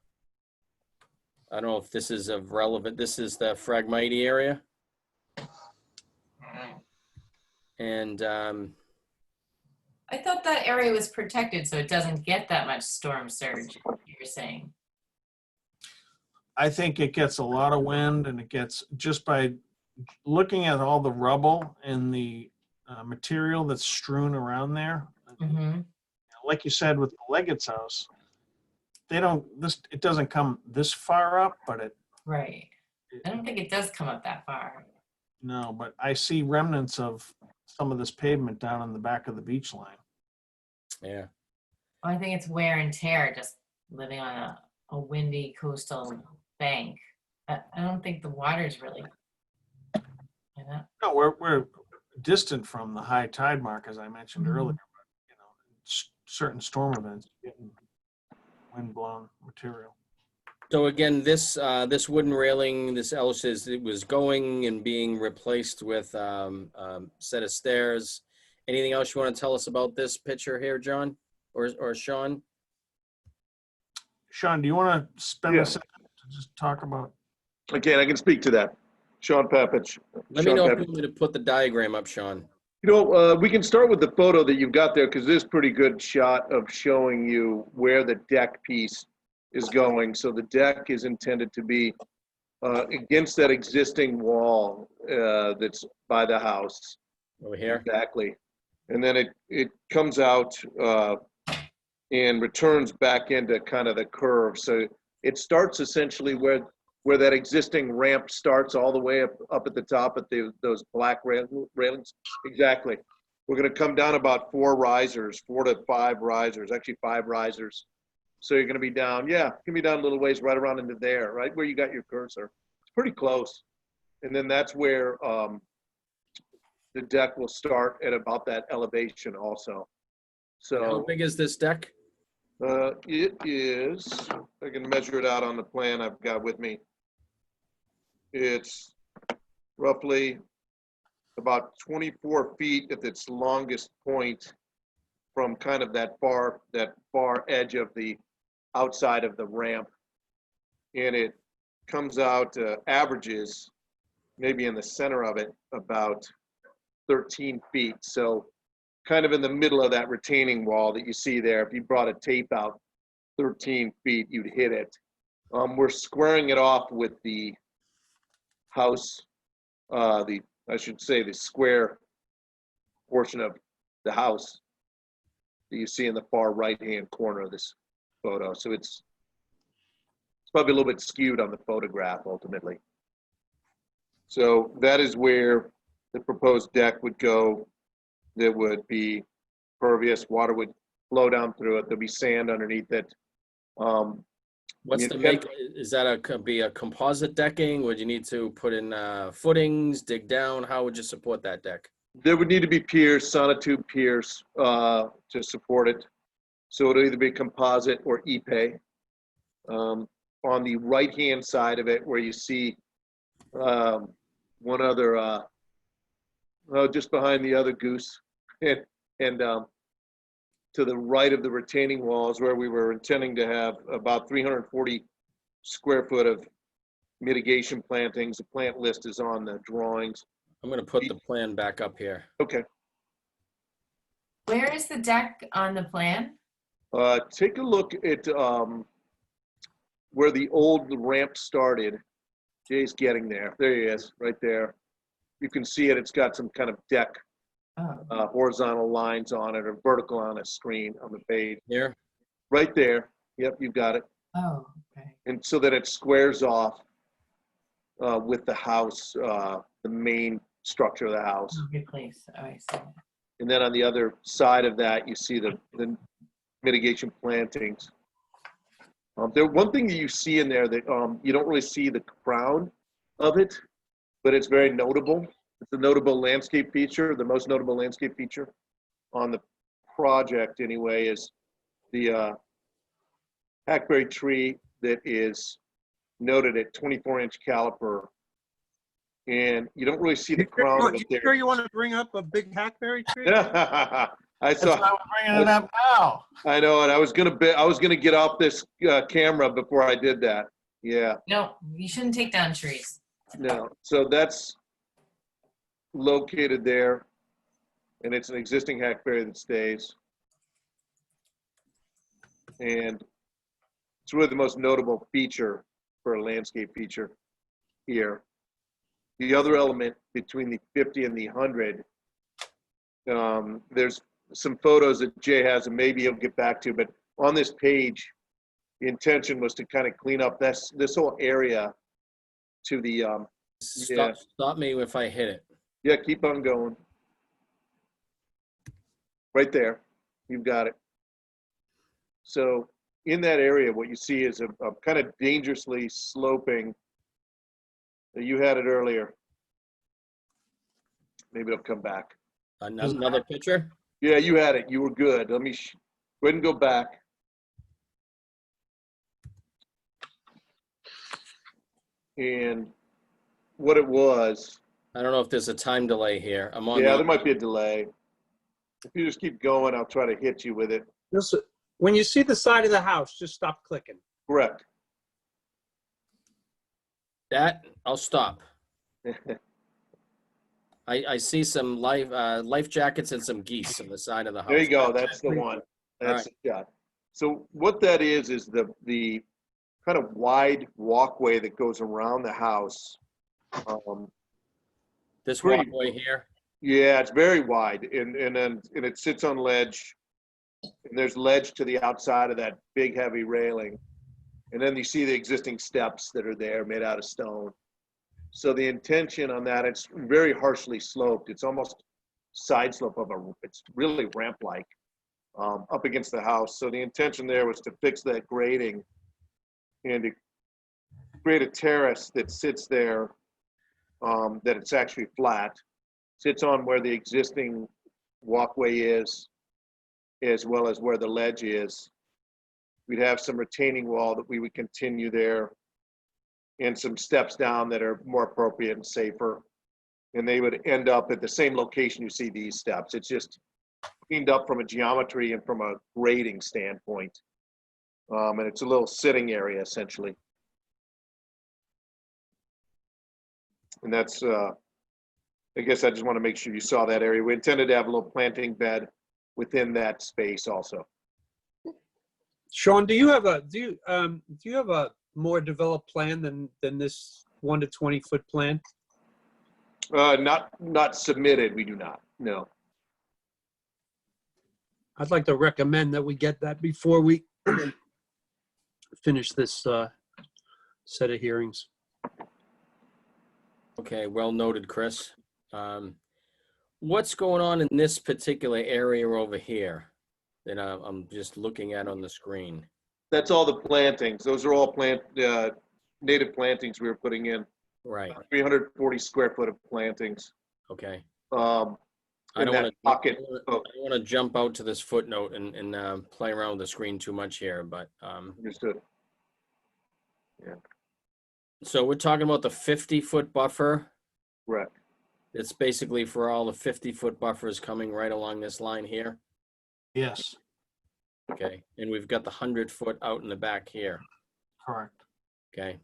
I don't know if this is of relevant. This is the Phragmite area. And I thought that area was protected, so it doesn't get that much storm surge, you're saying. I think it gets a lot of wind, and it gets, just by looking at all the rubble and the material that's strewn around there. Mm-hmm. Like you said with the Leggett's house, it doesn't come this far up, but Right. I don't think it does come up that far. no, but I see remnants of some of this pavement down on the back of the beach line. yeah, Well, I think it's wear and tear just living on a windy coastal bank. I don't think the water's really, you know. No, we're distant from the high tide mark, as I mentioned Mhm. earlier, but, you know, certain storm events, getting wind-blown material. So again, this wooden railing, this L says it was going and being replaced with set of stairs. Anything else you want to tell us about this picture here, John or Sean? Sean, do you want to spend Yeah. a second to just talk about? Again, I can speak to that. Sean Papich. Let me know if you want me to put the diagram up, Sean. We can start with the photo that you've got there because this is a pretty good shot of showing you where the deck piece is going. So the deck is intended to be against that existing wall that's by the house. Over here? Exactly. And then it comes out and returns back into kind of the curve. So it starts essentially where that existing ramp starts all the way up at the top at those black railings. Exactly. We're going to come down about 4 to 5 risers, actually 5 risers. So you're going to be down, yeah, you can be down a little ways right around into there, right where you got your cursor. It's pretty close. And then that's where the deck will start at about that elevation also. So How big is this deck? it is, I can measure it out on the plan I've got with me. It's roughly about 24 feet at its longest point from kind of that far edge of the outside of the ramp. And it comes out, averages maybe in the center of it about 13 feet. So kind of in the middle of that retaining wall that you see there. If you brought a tape out 13 feet, you'd hit it. We're squaring it off with the house, I should say the square portion of the house that you see in the far right-hand corner of this photo. So it's probably a little bit skewed on the photograph ultimately. So that is where the proposed deck would go. That would be pervious, water would flow down through it. There'll be sand underneath it. What's the make? Is that be a composite decking? Would you need to put in footings, dig down? How would you support that deck? There would need to be piers, sonotube piers to support it. So it'll either be composite or epay. On the right-hand side of it, where you see one other, just behind the other goose, and to the right of the retaining walls, where we were intending to have about 340 square foot of mitigation plantings. The plant list is on the drawings. I'm going to put the plan back up here. Okay. Where is the deck on the plan? Take a look at where the old ramp started. Jay's getting there. There he is, right there. You can see it. It's got some kind of deck horizontal lines on it or vertical on a screen on the page. Here? Right there. Yep, you got it. Oh, okay. And so that it squares off with the house, the main structure of the house. Oh, good place. Oh, I see. And then on the other side of that, you see the mitigation plantings. One thing that you see in there that you don't really see the crown of it, but it's very notable. It's a notable landscape feature. The most notable landscape feature on the project anyway is the hackberry tree that is noted at 24-inch caliper. And you don't really see the crown of it there. Sure you want to bring up a big hackberry tree? That's why we're bringing it up now. I know, and I was gonna get off this camera before I did that. Yeah. No, you shouldn't take down trees. No. So that's located there, and it's an existing hackberry that stays. And it's really the most notable feature for a landscape feature here. The other element between the 50 and the 100, there's some photos that Jay has, and maybe he'll get back to, but on this page, the intention was to kind of clean up this whole area to the, Stop me if I hit it. yeah, keep on going. Right there, you've got it. So in that area, what you see is a kind of dangerously sloping, you had it earlier. Maybe it'll come back. Another picture? Yeah, you had it. You were good. Let me go ahead and go back. And what it was, I don't know if there's a time delay here. I'm on yeah, the, there might be a delay. If you just keep going, I'll try to hit you with it. Just, when you see the side of the house, just stop clicking. Correct. that, I'll stop. I see some life jackets and some geese on the side of the house. There you go. That's the one. That's right. the shot. So what that is the kind of wide walkway that goes around the house. This Pretty- walkway here. Yeah, it's very wide, and it sits on ledge, and there's ledge to the outside of that big heavy railing, and then you see the existing steps that are there made out of stone. So the intention on that, it's very harshly sloped. It's almost side slope of it's really ramp-like up against the house. So the intention there was to fix that grading and to create a terrace that sits there, that it's actually flat, sits on where the existing walkway is, as well as where the ledge is. We'd have some retaining wall that we would continue there, and some steps down that are more appropriate and safer. And they would end up at the same location you see these steps. It's just cleaned up from a geometry and from a grading standpoint. And it's a little sitting area essentially. And that's, I guess I just want to make sure you saw that area. We intended to have a little planting bed within that space also. Sean, do you have a more developed plan than this 1 to 20 foot plan? Not submitted, we do not, no. I'd like to recommend that we get that before we finish this set of hearings. Okay, well noted, Chris. What's going on in this particular area over here that I'm just looking at on the screen? That's all the plantings. Those are all native plantings we were putting in. Right. 340 square foot of plantings. Okay. In that pocket. I don't want to jump out to this footnote and play around with the screen too much here, but Understood. Yeah. so we're talking about the 50-foot buffer. Correct. It's basically for all the 50-foot buffers coming right along this line here. Yes, Okay, and we've got the 100-foot out in the back here. correct. Okay,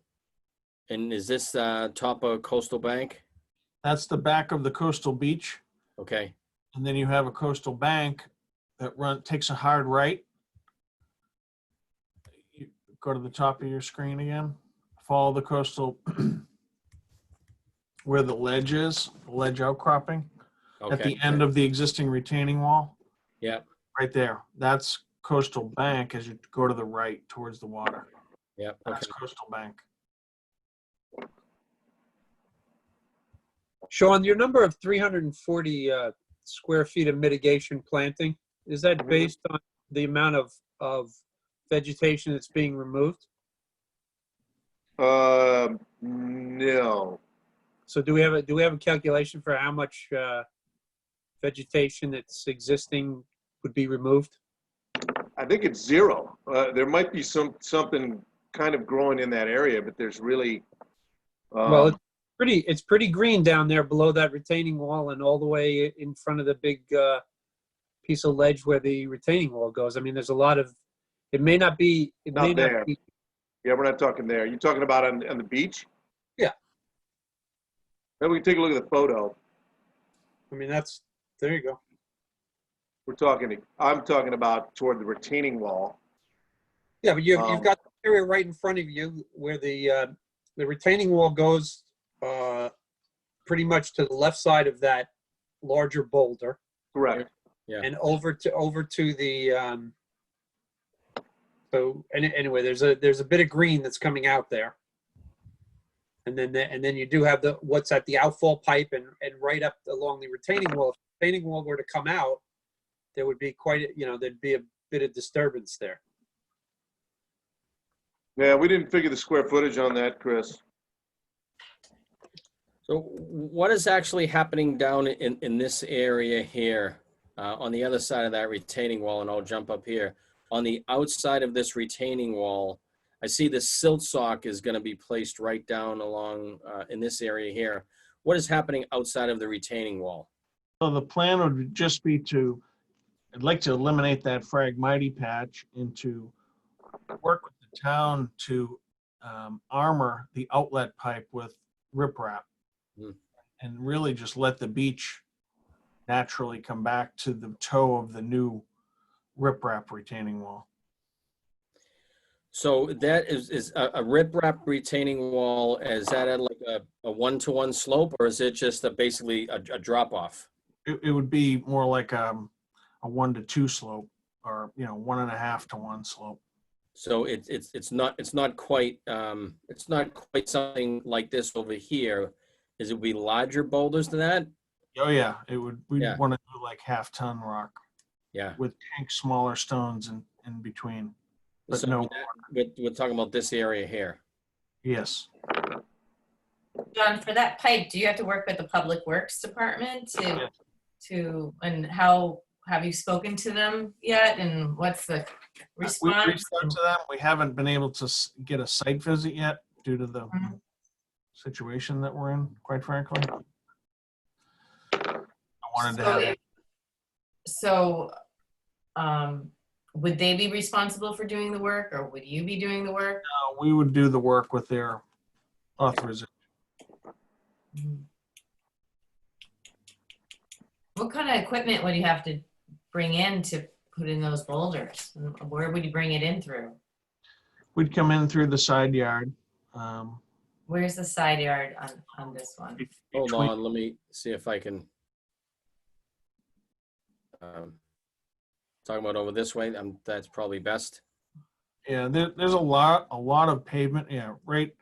and is this top of Coastal Bank? That's the back of the coastal beach. Okay, And then you have a coastal bank that takes a hard right. You go to the top of your screen again, follow the coastal, where the ledge is, the ledge outcropping, at okay, the end of the existing retaining wall, yep, right there. That's coastal bank as you go to the right towards the water. yep, okay. That's coastal bank. Sean, your number of 340 square feet of mitigation planting, is that based on the amount of vegetation that's being removed? No. So do we have a calculation for how much vegetation that's existing would be removed? I think it's zero. There might be something kind of growing in that area, but there's really, Well, it's pretty green down there below that retaining wall and all the way in front of the big piece of ledge where the retaining wall goes. I mean, there's a lot of, it may not be, Not there. Yeah, we're not talking there. You're talking about on the beach? Yeah. Then we can take a look at the photo. I mean, there you go. I'm talking about toward the retaining wall. Yeah, but you've got the area right in front of you where the retaining wall goes pretty much to the left side of that larger boulder. Correct. Yeah. And over to the anyway, there's a bit of green that's coming out there. And then you do have what's at the outfall pipe and right up along the retaining wall. If the retaining wall were to come out, there would be there'd be a bit of disturbance there. Yeah, we didn't figure the square footage on that, Chris. So what is actually happening down in this area here on the other side of that retaining wall? And I'll jump up here. On the outside of this retaining wall, I see the silt sock is going to be placed right down along in this area here. What is happening outside of the retaining wall? So the plan would just be to, I'd like to eliminate that Phragmite patch and to work with the town to armor the outlet pipe with riprap and really just let the beach naturally come back to the toe of the new riprap retaining wall. So that is a riprap retaining wall. Is that at like a one-to-one slope, or is it just basically a drop off? It would be more like a 1-to-2 slope, or 1.5 to 1 slope. So it's not quite something like this over here. Is it be larger boulders than that? Oh yeah, it would. We'd Yeah. want to do like half-ton rock Yeah. with pink smaller stones in between. But So no, we're talking about this area here. yes. John, for that pipe, do you have to work with the Public Works Department and how have you spoken to them yet? And what's the We response? reached out to them. We haven't been able to get a site visit yet due to the Mhm. situation that we're in, quite frankly. I wanted to So have if- So, would they be responsible for doing the work, or would you be doing the work? we would do the work with their authorization. What kind of equipment would you have to bring in to put in those boulders? And where would you bring it in through? We'd come in through the side yard. Where's the side yard on this one? Hold between- on, let me see if I can. Talking about over this way, that's probably best. Yeah, there's a lot of pavement. Yeah, right.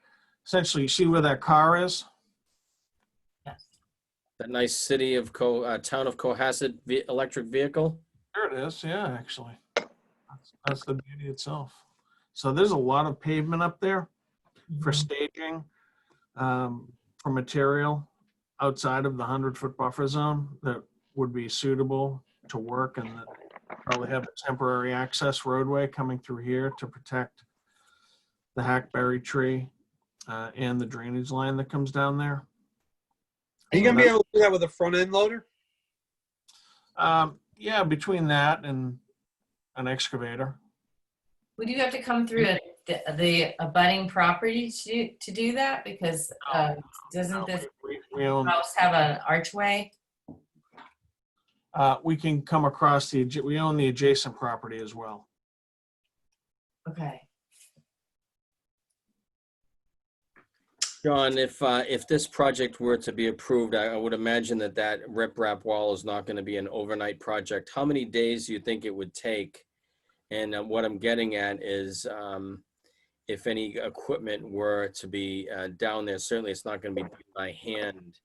Essentially, you see where that car is? Yes. That nice city of town of Cohasset electric vehicle. There it is. Yeah, actually, that's the beauty itself. So there's a lot of pavement up there for staging, for material outside of the 100-foot buffer zone that would be suitable to work, and that probably have a temporary access roadway coming through here to protect the hackberry tree and the drainage line that comes down there. Are you gonna be able to do that with a front end loader? Yeah, between that and an excavator. Would you have to come through the abutting property to do that? Because doesn't this We own. house have an archway? We can come across we own the adjacent property as well. Okay. John, if this project were to be approved, I would imagine that riprap wall is not going to be an overnight project. How many days do you think it would take? And what I'm getting at is, if any equipment were to be down there, certainly it's not going to be done by hand.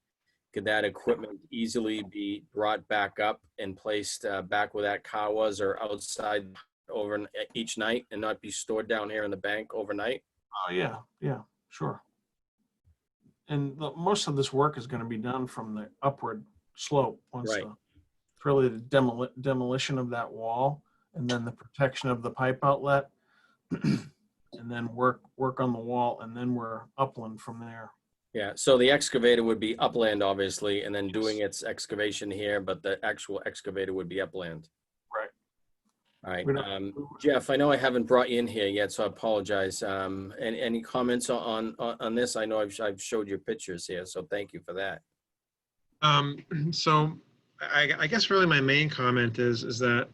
Could that equipment easily be brought back up and placed back where that car was, or outside over each night, and not be stored down here in the bank overnight? Oh, yeah, sure. And most of this work is going to be done from the upward slope. Once Right. It's really the demolition of that wall, and then the protection of the pipe outlet, and then work on the wall, and then we're upland from there. Yeah, so the excavator would be upland, obviously, and then doing its excavation here, but the actual excavator would be upland. Right. All right, We don't- Jeff, I know I haven't brought you in here yet, so I apologize. Any comments on this? I know I've showed your pictures here, so thank you for that. So I guess really my main comment is that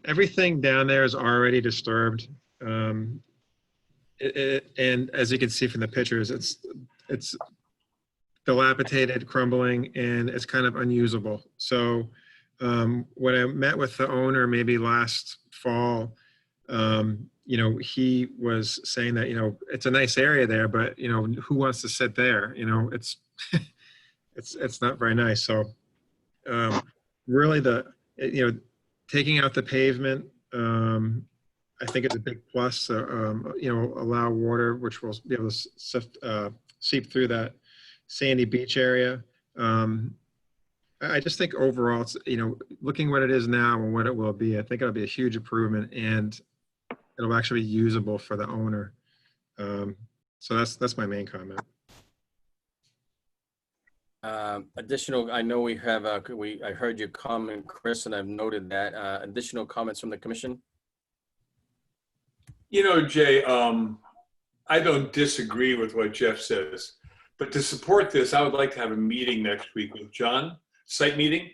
everything down there is already disturbed. And as you can see from the pictures, it's dilapidated, crumbling, and it's kind of unusable. So when I met with the owner maybe last fall, he was saying that, it's a nice area there, but, who wants to sit there? It's it's not very nice. So really taking out the pavement, I think it's a big plus. Allow water, which will be able to seep through that sandy beach area. I just think overall, it's, looking what it is now and what it will be, I think it'll be a huge improvement. And it'll actually be usable for the owner. So that's my main comment. Additional, I know we have, I heard your comment, Chris, and I've noted that. Additional comments from the commission? You know, Jay, I don't disagree with what Jeff says, but to support this, I would like to have a meeting next week with John, site meeting,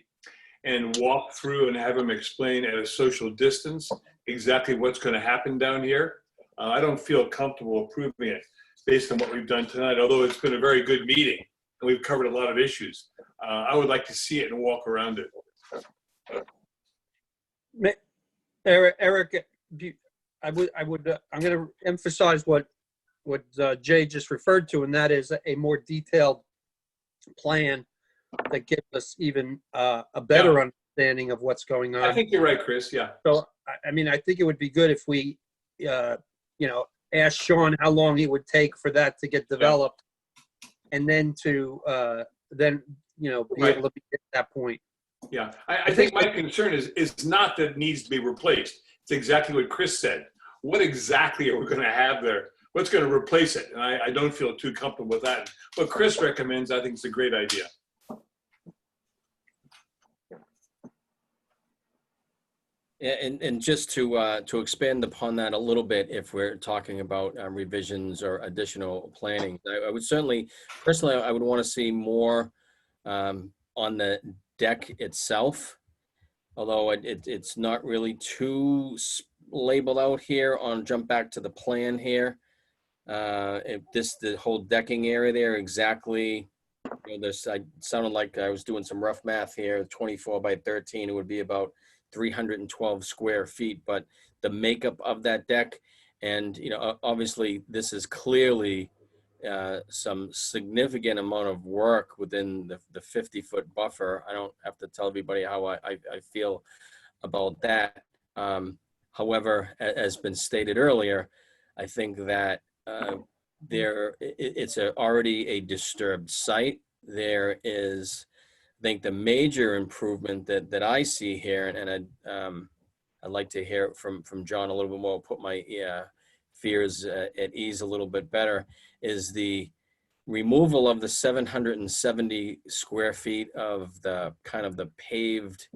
and walk through and have him explain at a social distance exactly what's going to happen down here. I don't feel comfortable approving it based on what we've done tonight, although it's been a very good meeting and we've covered a lot of issues. I would like to see it and walk around it. Eric, I'm going to emphasize what Jay just referred to, and that is a more detailed plan that gives us even a better understanding of what's going on. I think you're right, Chris. Yeah. So, I mean, I think it would be good if we, ask Sean how long it would take for that to get developed, and then to be able to be at that point. Yeah, I think my concern is not that it needs to be replaced. It's exactly what Chris said. What exactly are we going to have there? What's going to replace it? And I don't feel too comfortable with that. What Chris recommends, I think, is a great idea. Yeah, and just to expand upon that a little bit, if we're talking about revisions or additional planning, I would certainly, personally, I would want to see more on the deck itself, although it's not really too labeled out here on, jump back to the plan here. The whole decking area there, exactly, I sounded like I was doing some rough math here, 24 by 13, it would be about 312 square feet, but the makeup of that deck, and obviously this is clearly some significant amount of work within the 50-foot buffer. I don't have to tell everybody how I feel about that. However, as been stated earlier, I think that it's already a disturbed site. There is, I think, the major improvement that I see here, and I'd like to hear from John a little bit more, put my fears at ease a little bit better, is the removal of the 770 square feet of the kind of the paved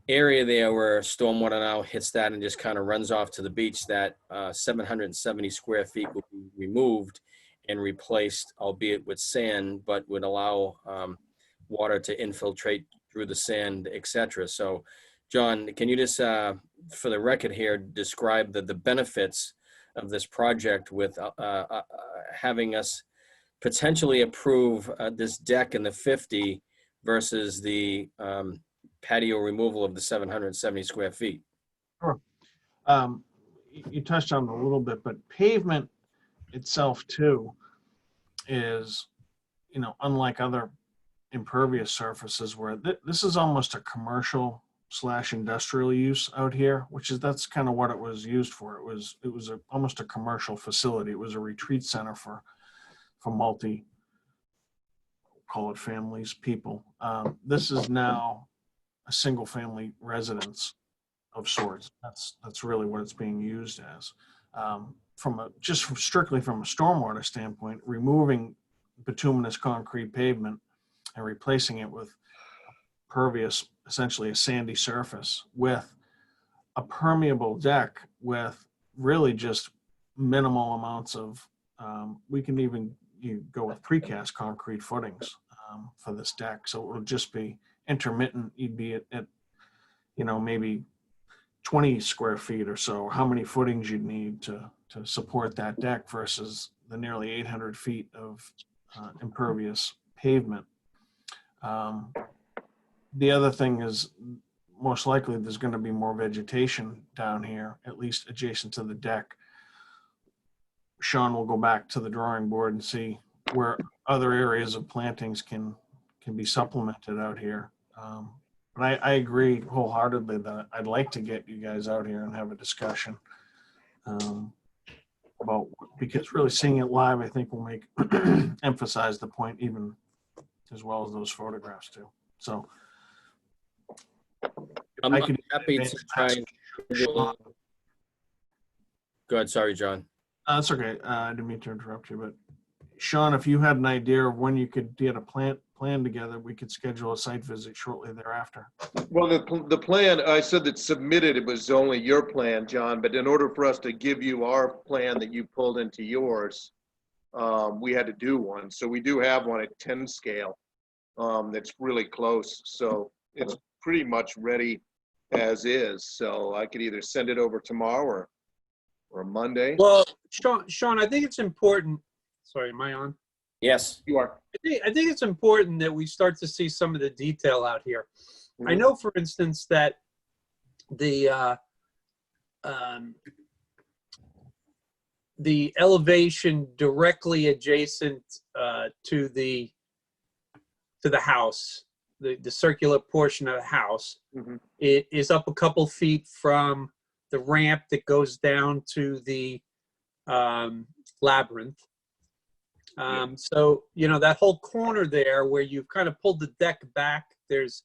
area there where stormwater now hits that and just kind of runs off to the beach. That 770 square feet will be removed and replaced, albeit with sand, but would allow water to infiltrate through the sand, etc. So, John, can you just, for the record here, describe the benefits of this project with having us potentially approve this deck in the 50 versus the patio removal of the 770 square feet? Sure. You touched on it a little bit, but pavement itself too is, unlike other impervious surfaces where this is almost a commercial / industrial use out here, that's kind of what it was used for. It was almost a commercial facility. It was a retreat center for multi, call it families, people. This is now a single family residence of sorts. That's really what it's being used as. Strictly from a stormwater standpoint, removing bituminous concrete pavement and replacing it with pervious, essentially a sandy surface with a permeable deck with really just minimal amounts of, we can even go with precast concrete footings for this deck. So it will just be intermittent. You'd be at maybe 20 square feet or so, how many footings you'd need to support that deck versus the nearly 800 feet of impervious pavement. The other thing is, most likely there's going to be more vegetation down here, at least adjacent to the deck. Sean will go back to the drawing board and see where other areas of plantings can be supplemented out here. But I agree wholeheartedly that I'd like to get you guys out here and have a discussion about, because really seeing it live, I think will make emphasize the point even as well as those photographs too. So I'm happy to try and Go ahead. Sorry, John. That's okay. I didn't mean to interrupt you, but Sean, if you had an idea of when you could get a plan together, we could schedule a site visit shortly thereafter. Well, the plan, I said that submitted, it was only your plan, John, but in order for us to give you our plan that you pulled into yours, we had to do one. So we do have one at 10 scale that's really close. So it's pretty much ready as is. So I could either send it over tomorrow or Monday. Well, Sean, I think it's important. Sorry, am I on? Yes. You are. I think it's important that we start to see some of the detail out here. I know, for instance, that the elevation directly adjacent to the house, the circular portion of the house, it is up a couple feet from the ramp that goes down to the labyrinth. So, you know, that whole corner there where you've kind of pulled the deck back, there's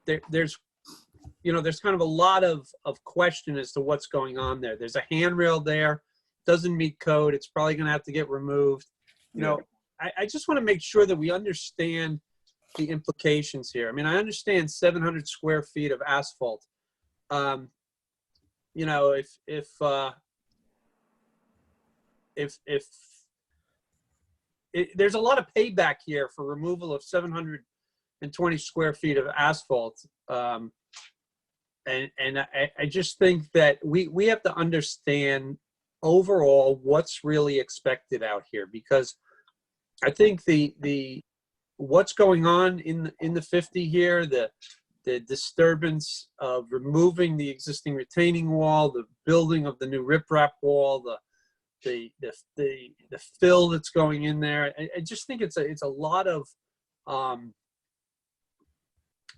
you know, there's kind of a lot of question as to what's going on there. There's a handrail there, doesn't meet code. It's probably going to have to get removed. You know, I just want to make sure that we understand the implications here. I mean, I understand 700 square feet of asphalt. You know, there's a lot of payback here for removal of 720 square feet of asphalt. And I just think that we have to understand overall what's really expected out here, because I think the what's going on in the 50 here, the disturbance of removing the existing retaining wall, the building of the new riprap wall, the fill that's going in there. I just think it's a lot of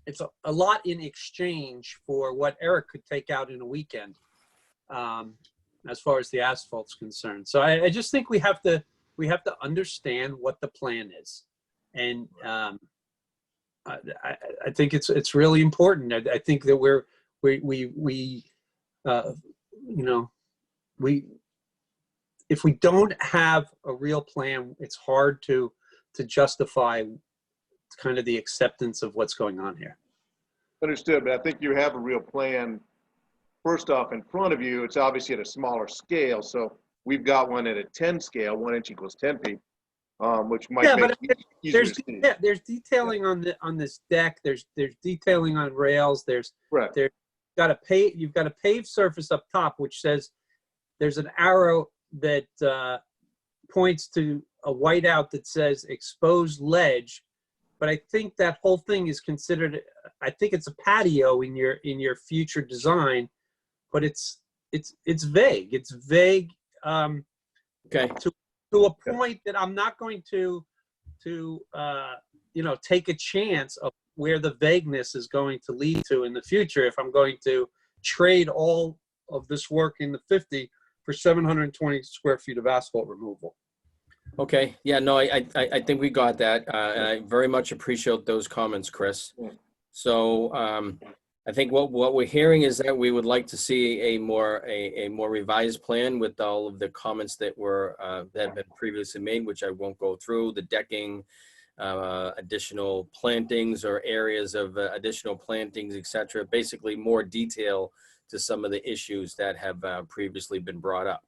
it's a lot in exchange for what Eric could take out in a weekend, as far as the asphalt's concerned. So I just think we have to understand what the plan is, and I think it's really important. I think that if we don't have a real plan, it's hard to justify kind of the acceptance of what's going on here. Understood, but I think you have a real plan. First off, in front of you, it's obviously at a smaller scale. So we've got one at a 10 scale, 1 inch equals 10 feet, which might make it easier to see. Yeah, there's detailing on this deck. There's detailing on rails. You've got a paved surface up top, which says there's an arrow that points to a whiteout that says exposed ledge. But I think that whole thing is considered, I think it's a patio in your future design, but it's vague. It's vague Okay. to a point that I'm not going to take a chance of where the vagueness is going to lead to in the future if I'm going to trade all of this work in the 50 for 720 square feet of asphalt removal. Okay. Yeah, no, I think we got that. And I very much appreciate those comments, Chris. So I think what we're hearing is that we would like to see a more revised plan with all of the comments that have been previously made, which I won't go through, the decking, additional plantings or areas of additional plantings, etc. Basically more detail to some of the issues that have previously been brought up.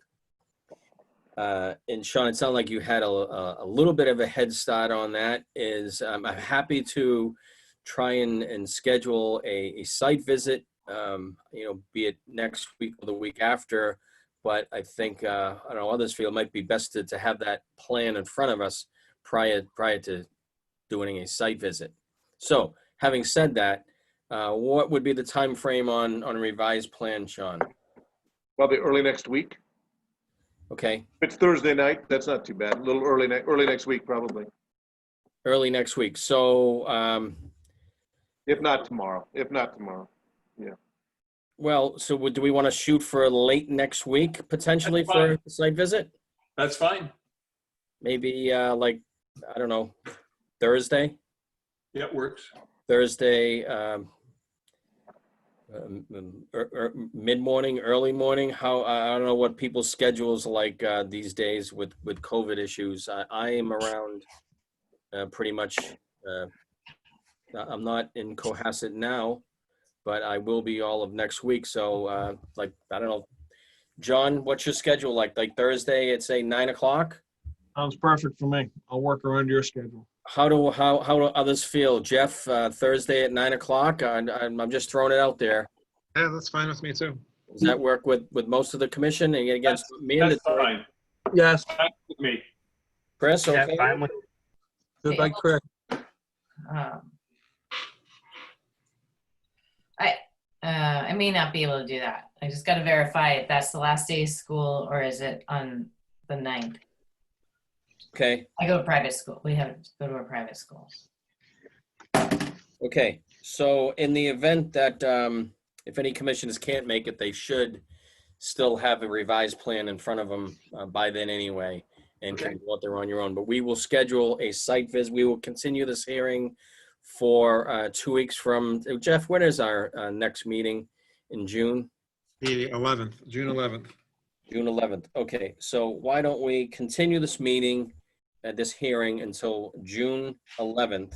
And Sean, it sounded like you had a little bit of a head start on that. I'm happy to try and schedule a site visit, be it next week or the week after. But I think, I don't know, others feel it might be best to have that plan in front of us prior to doing a site visit. So having said that, what would be the time frame on a revised plan, Sean? Probably early next week. Okay. If it's Thursday night, that's not too bad. A little early next week, probably. Early next week. So, if not tomorrow. Yeah. Well, so do we want to shoot for late next week potentially for the site visit? That's fine. Maybe I don't know, Thursday? Yeah, it works. Thursday. Mid-morning, early morning? How, I don't know what people's schedules like these days with COVID issues. I am around pretty much. I'm not in Cohasset now, but I will be all of next week. So like, I don't know. John, what's your schedule like? Like Thursday at say 9 o'clock? Sounds perfect for me. I'll work around your schedule. How do others feel? Jeff, Thursday at 9 o'clock? I'm just throwing it out there. Yeah, that's fine with me too. Does that work with most of the commission? And against That's fine. Yes, Fine with me. Chris, Yeah, okay? fine with good by Chris. I may not be able to do that. I just got to verify if that's the last day of school or is it on the 9th. Okay. I go to private school. We have to go to a private school. Okay. So in the event that if any commissioners can't make it, they should still have a revised plan in front of them by then anyway, and can go out there on your own. But we will schedule a site visit. We will continue this hearing for 2 weeks from, Jeff, when is our next meeting in June? The 11th, June 11th. June 11th. Okay, so why don't we continue this meeting, this hearing until June 11th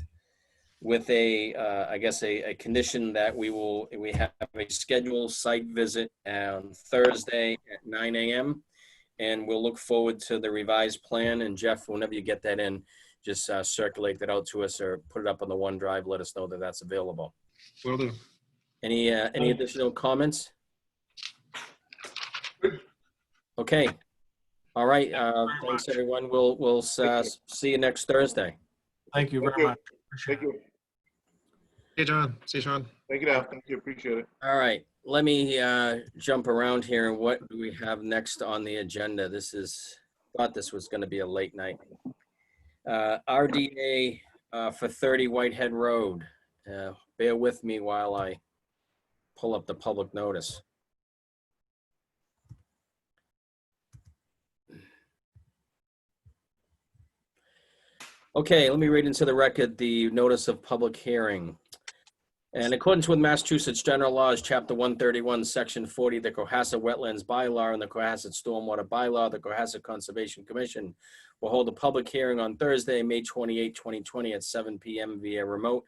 with a, I guess, a condition that we have a scheduled site visit on Thursday at 9 a.m. And we'll look forward to the revised plan. And Jeff, whenever you get that in, just circulate that out to us or put it up on the OneDrive. Let us know that that's available. Will do. Any additional comments? Okay. All right. Thanks, everyone. We'll see you next Thursday. Thank you very much. Appreciate Thank you. Hey, John. See you, Sean. Thank you now. Thank you. Appreciate it. All right. Let me jump around here. And what do we have next on the agenda? Thought this was going to be a late night. RDA for 30 Whitehead Road. Bear with me while I pull up the public notice. Okay, let me read into the record the notice of public hearing. In accordance with Massachusetts General Laws, Chapter 131, Section 40, the Cohasset Wetlands Bylaw and the Cohasset Stormwater Bylaw, the Cohasset Conservation Commission will hold a public hearing on Thursday, May 28, 2020 at 7 p.m. via remote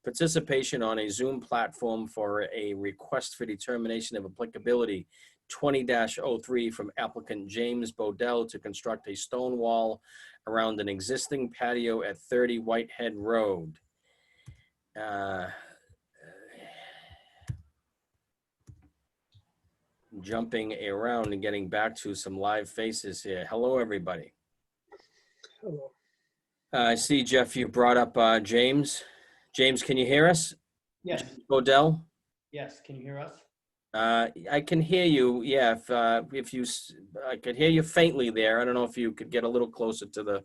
participation on a Zoom platform for a request for determination of applicability 20-03 from applicant James Bodell to construct a stone wall around an existing patio at 30 Whitehead Road. Jumping around and getting back to some live faces here. Hello, everybody. Hello. I see, Jeff, you brought up James. James, can you hear us? Yes. Bodell? Yes. Can you hear us? I can hear you. Yeah, if you, I could hear you faintly there. I don't know if you could get a little closer to the.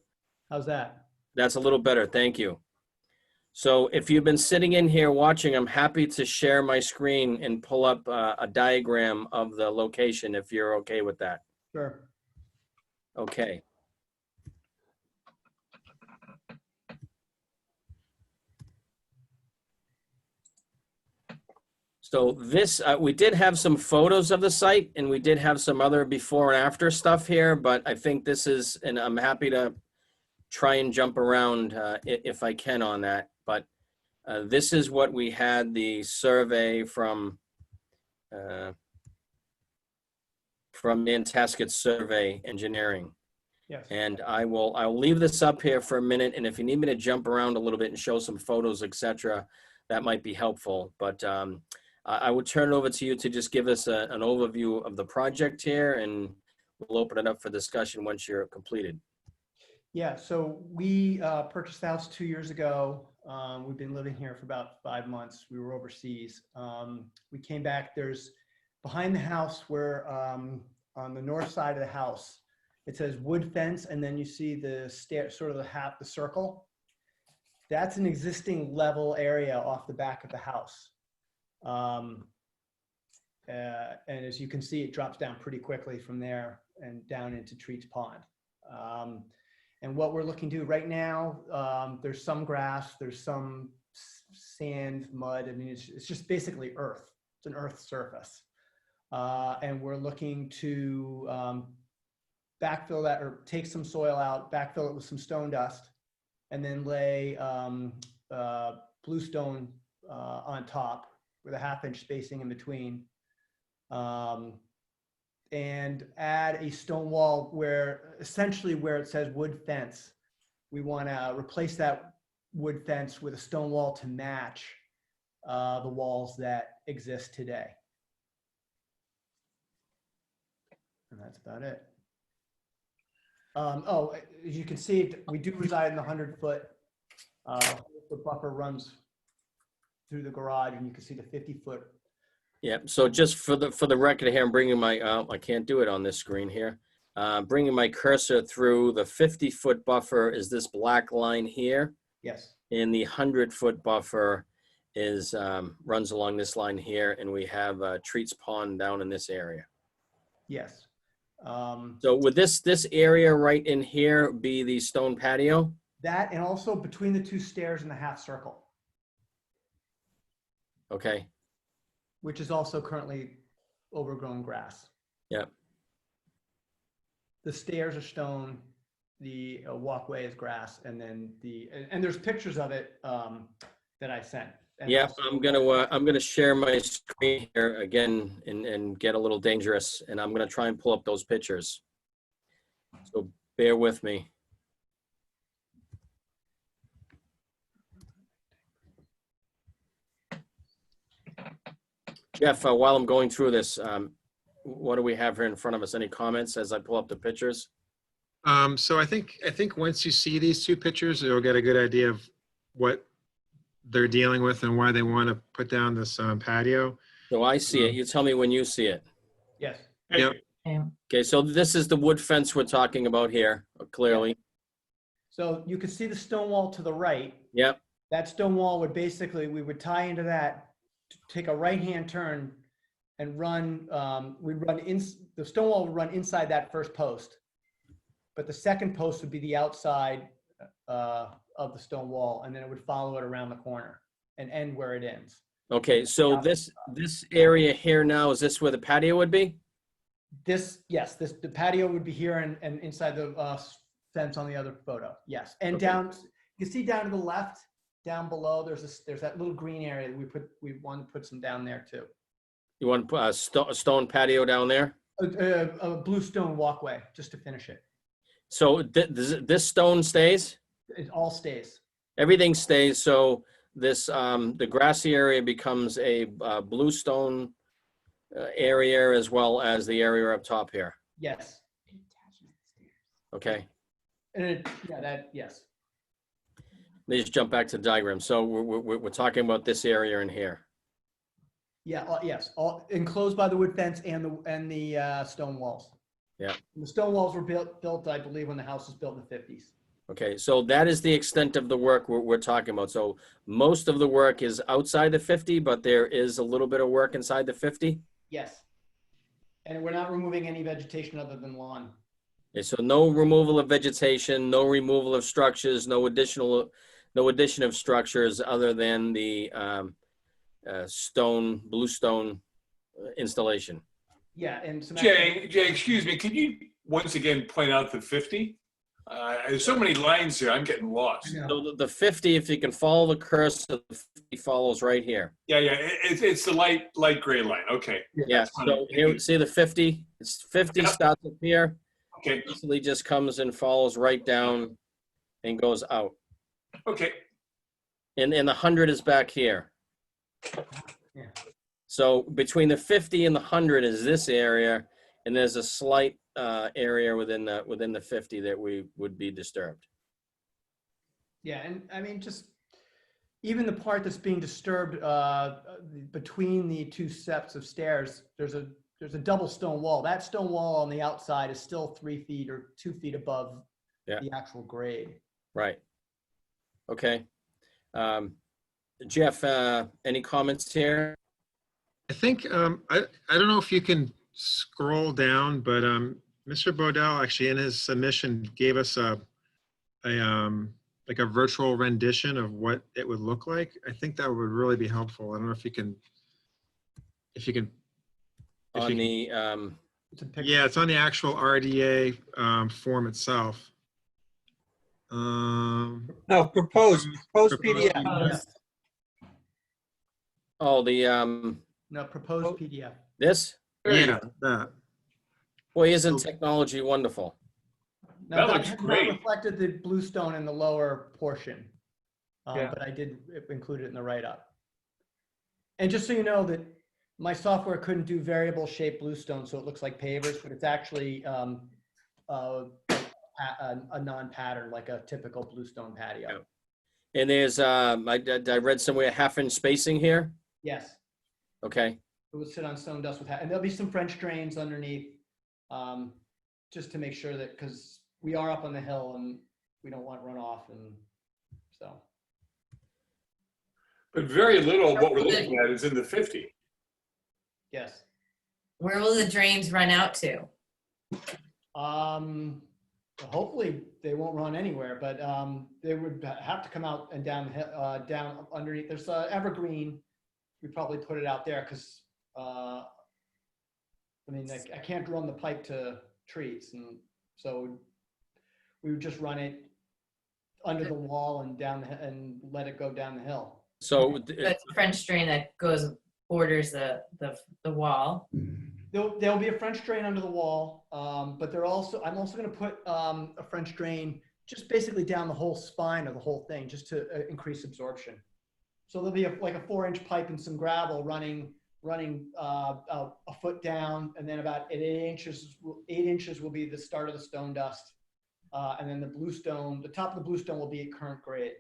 How's that? That's a little better. Thank you. So if you've been sitting in here watching, I'm happy to share my screen and pull up a diagram of the location if you're okay with that. Sure. Okay. So this, we did have some photos of the site and we did have some other before and after stuff here, but I think this is, and I'm happy to try and jump around if I can on that. But this is what we had the survey from Nantasket Survey Engineering. Yes. And I'll leave this up here for a minute. And if you need me to jump around a little bit and show some photos, etc., that might be helpful. But I would turn it over to you to just give us an overview of the project here, and we'll open it up for discussion once you're completed. Yeah, so we purchased the house 2 years ago. We've been living here for about 5 months. We were overseas. We came back. There's behind the house where on the north side of the house, it says wood fence, and then you see the stair, sort of the circle. That's an existing level area off the back of the house. And as you can see, it drops down pretty quickly from there and down into Treats Pond. And what we're looking to do right now, there's some grass, there's some sand, mud. I mean, it's just basically earth. it's an earth surface. And we're looking to backfill that, or take some soil out, backfill it with some stone dust, and then lay bluestone on top with a 1/2-inch spacing in between. And add a stone wall where, essentially where it says wood fence, we want to replace that wood fence with a stone wall to match the walls that exist today. And that's about it. Oh, as you can see, we do reside in the 100-foot buffer runs through the garage, and you can see the 50-foot. Yeah, so just for the record here, I'm bringing my, I can't do it on this screen here. Bringing my cursor through the 50-foot buffer is this black line here. Yes. And the 100-foot buffer is, runs along this line here, and we have Treats Pond down in this area. Yes. So would this area right in here be the stone patio? That, and also between the two stairs in the half circle, Okay, which is also currently overgrown grass. yep. The stairs are stone, the walkway is grass, and then and there's pictures of it that I sent. And Yep, also- I'm gonna share my screen here again and get a little dangerous, and I'm gonna try and pull up those pictures. So bear with me. Jeff, while I'm going through this, what do we have here in front of us? Any comments as I pull up the pictures? So I think once you see these two pictures, you'll get a good idea of what they're dealing with and why they want to put down this patio. So I see it. You tell me when you see it. Yes. Yep. Okay, so this is the wood fence we're talking about here, clearly. So you can see the stone wall to the right. Yep. That stone wall would basically, we would tie into that, take a right-hand turn and run, the stone wall would run inside that first post. But the second post would be the outside of the stone wall, and then it would follow it around the corner and end where it ends. Okay, so this area here now, is this where the patio would be? Yes, the patio would be here and inside the fence on the other photo. Yes, and Okay. down, you can see down to the left, down below, there's that little green area that we want to put some down there too. You want to put a stone patio down there? A blue stone walkway just to finish it. So this stone stays? It all stays. Everything stays, so this, the grassy area becomes a blue stone area as well as the area up top here, Yes. okay? And yes. Let me just jump back to the diagram. So we're talking about this area in here. Yeah, yes, all enclosed by the wood fence and the stone walls. Yeah. And the stone walls were built, I believe, when the house was built in the 50s. Okay, so that is the extent of the work we're talking about. So most of the work is outside the 50, but there is a little bit of work inside the 50? Yes. And we're not removing any vegetation other than lawn. Okay, so no removal of vegetation, no removal of structures, no addition of structures other than the blue stone installation. Yeah, and some Jay, excuse me, could you once again point out the 50? There's so many lines here, I'm getting lost. So the 50, if you can follow the cursor, the 50 follows right here. Yeah, it's the light gray line, okay. Yeah, That's fine. so here, see the 50? It's 50 Yep. starts up here. Okay, Basically just comes and follows right down and goes out. okay, And the 100 is back here. Yeah. So between the 50 and the 100 is this area, and there's a slight area within the 50 that we would be disturbed. Yeah, and I mean, just even the part that's being disturbed between the two sets of stairs, there's a double stone wall. That stone wall on the outside is still 3 feet or 2 feet above the actual grade. Right. Okay. Jeff, any comments here? I think, I don't know if you can scroll down, but Mr. Bodell actually in his submission gave us like a virtual rendition of what it would look like. I think that would really be helpful. I don't know if you can If you can. if On you can- the, It's a picture. Yeah, it's on the actual RDA form itself. No, proposed Proposed PDF. Proposed. oh, the, No, proposed PDF. this? There you Yeah, go. that. Boy, isn't technology wonderful? Now, That looks has great. not reflected the bluestone in the lower portion, Yeah. but I did include it in the write-up. And just so you know that my software couldn't do variable shape bluestone, so it looks like pavers, but it's actually a non-pattern, like a typical bluestone patio. And there's, I read somewhere 1/2 inch spacing here. Yes, Okay. it would sit on stone dust with, and there'll be some French drains underneath, just to make sure that, because we are up on the hill and we don't want runoff, and so. But very little of what we're looking at is in the 50. Yes. Where will the drains run out to? Hopefully they won't run anywhere, but they would have to come out and down the hill, down underneath. There's evergreen. We probably put it out there because I mean, I can't run the pipe to trees, and so we would just run it under the wall and down and let it go down the hill. So, The French drain that borders the wall. There'll be a French drain under the wall, but I'm also going to put a French drain just basically down the whole spine of the whole thing, just to increase absorption. So there'll be like a 4-inch pipe and some gravel running a foot down, and then about 8 inches. 8 inches will be the start of the stone dust, and then the top of the bluestone will be at current grade.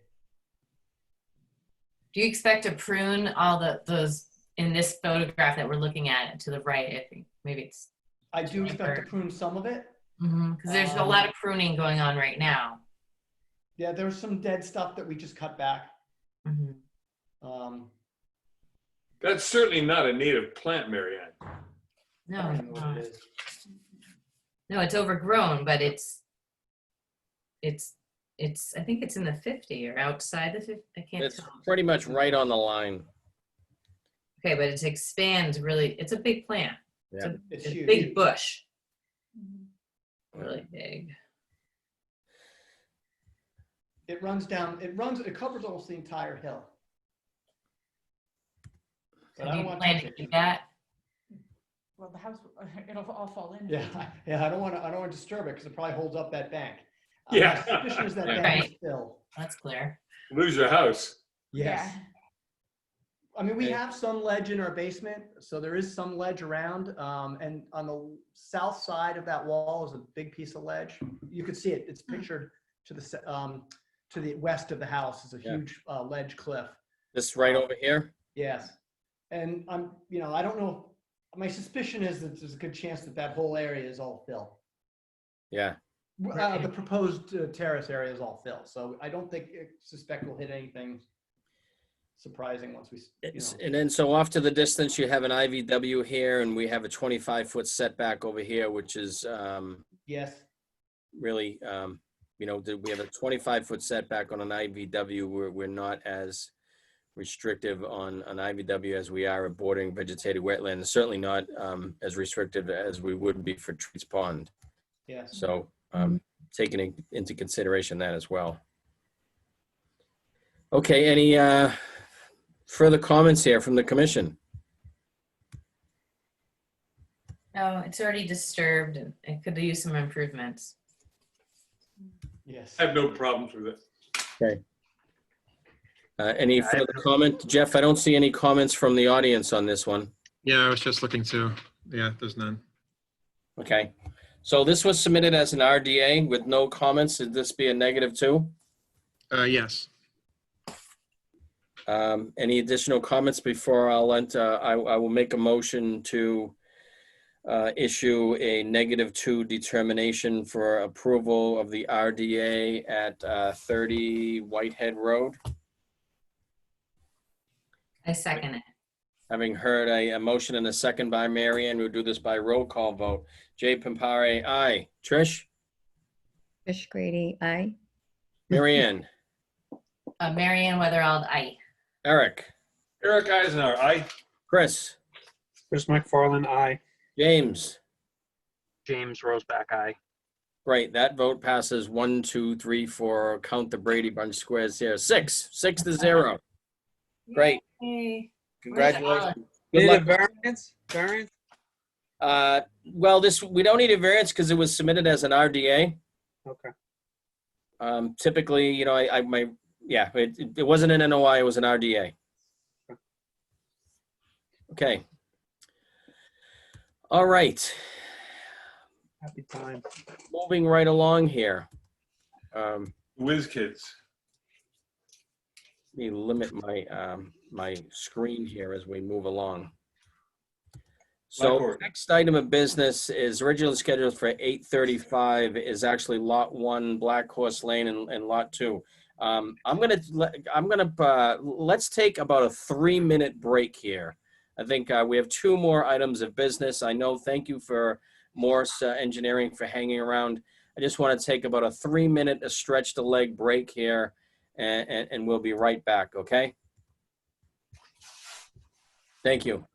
Do you expect to prune all those in this photograph that we're looking at to the right? I think maybe it's. I do expect to prune some of it. Because there's a lot of pruning going on right now. Yeah, there's some dead stuff that we just cut back. That's certainly not a native plant, Marianne. No, I don't it's know what not. it is. No, it's overgrown, but it's. I think it's in the 50 or outside the 50. I can't it's tell. pretty much right on the line. Okay, but it expands really. It's a big plant. Yeah. It's It's a huge. big bush. Really big. It covers almost the entire hill. But So I do don't you want plan to to touch it. keep that? Well, the house, it'll all fall in. Yeah, I don't want to disturb it because it probably holds up that bank. Yeah. My suspicion is that Yeah. bank is Right. filled. That's clear. Lose your house. Yes. Yeah. I mean, we Okay. have some ledge in our basement, so there is some ledge around. And on the south side of that wall is a big piece of ledge. You could see it. It's pictured to the west of the house is a Yeah. huge ledge cliff. This right over here? Yes. And I don't know. My suspicion is that there's a good chance that whole area is all fill. Yeah. The proposed terrace area is all fill. So I don't suspect we'll hit anything surprising once we, And then so off to the distance, you have an IVW here, and we have a 25-foot setback over here, which is Yes. really, we have a 25-foot setback on an IVW. We're not as restrictive on an IVW as we are a bordering vegetated wetland, and certainly not as restrictive as we would be for Treats Pond. Yes. So taking into consideration that as well. Okay, any further comments here from the commission? No, it's already disturbed and it could use some improvements. Yes. I have no problems with it. Okay. Any further comment? Jeff, I don't see any comments from the audience on this one. Yeah, I was just looking to, yeah, there's none. Okay. So this was submitted as an RDA with no comments. Should this be a -2? Yes. Any additional comments before I will make a motion to issue a -2 determination for approval of the RDA at 30 Whitehead Road. I second it. Having heard a motion and a second by Marianne, we'll do this by roll call vote. Jay Pimpare, aye. Trish? Trish Grady, aye. Marianne? Marianne Weatherald, aye. Eric? Eric Eisenhower, aye. Chris? Chris McFarland, aye. James. James Roseback, aye. Great. That vote passes 1, 2, 3, 4. Count the Brady Bunch squares here. 6-0. Great. Yay. Congratulations. Good Need a luck. variance? Variance? Well, we don't need a variance because it was submitted as an RDA. Okay. Typically, you know, it wasn't an NOI, it was an RDA. Okay. All right. Happy time. Moving right along here. Whiz kids. Let me limit my my screen here as we move along. So Blackboard. next item of business is originally scheduled for 8:35 is actually Lot 1, Black Horse Lane, and Lot 2. Let's take about a 3-minute break here. I think we have 2 more items of business. I know, thank you for Morse Engineering for hanging around. I just want to take about a 3-minute, a stretch the leg break here, and we'll be right back, okay? Thank you.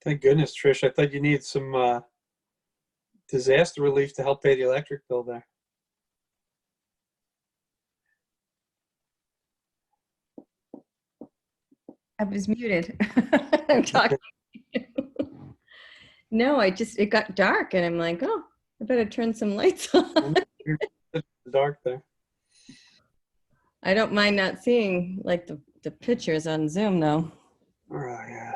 Thank goodness, Trish. I thought you needed some disaster relief to help pay the electric bill there. I was muted. I'm talking. No, it got dark and I'm like, oh, I better turn some lights on. It's dark there. I don't mind not seeing like the pictures on Zoom though. Oh, yeah.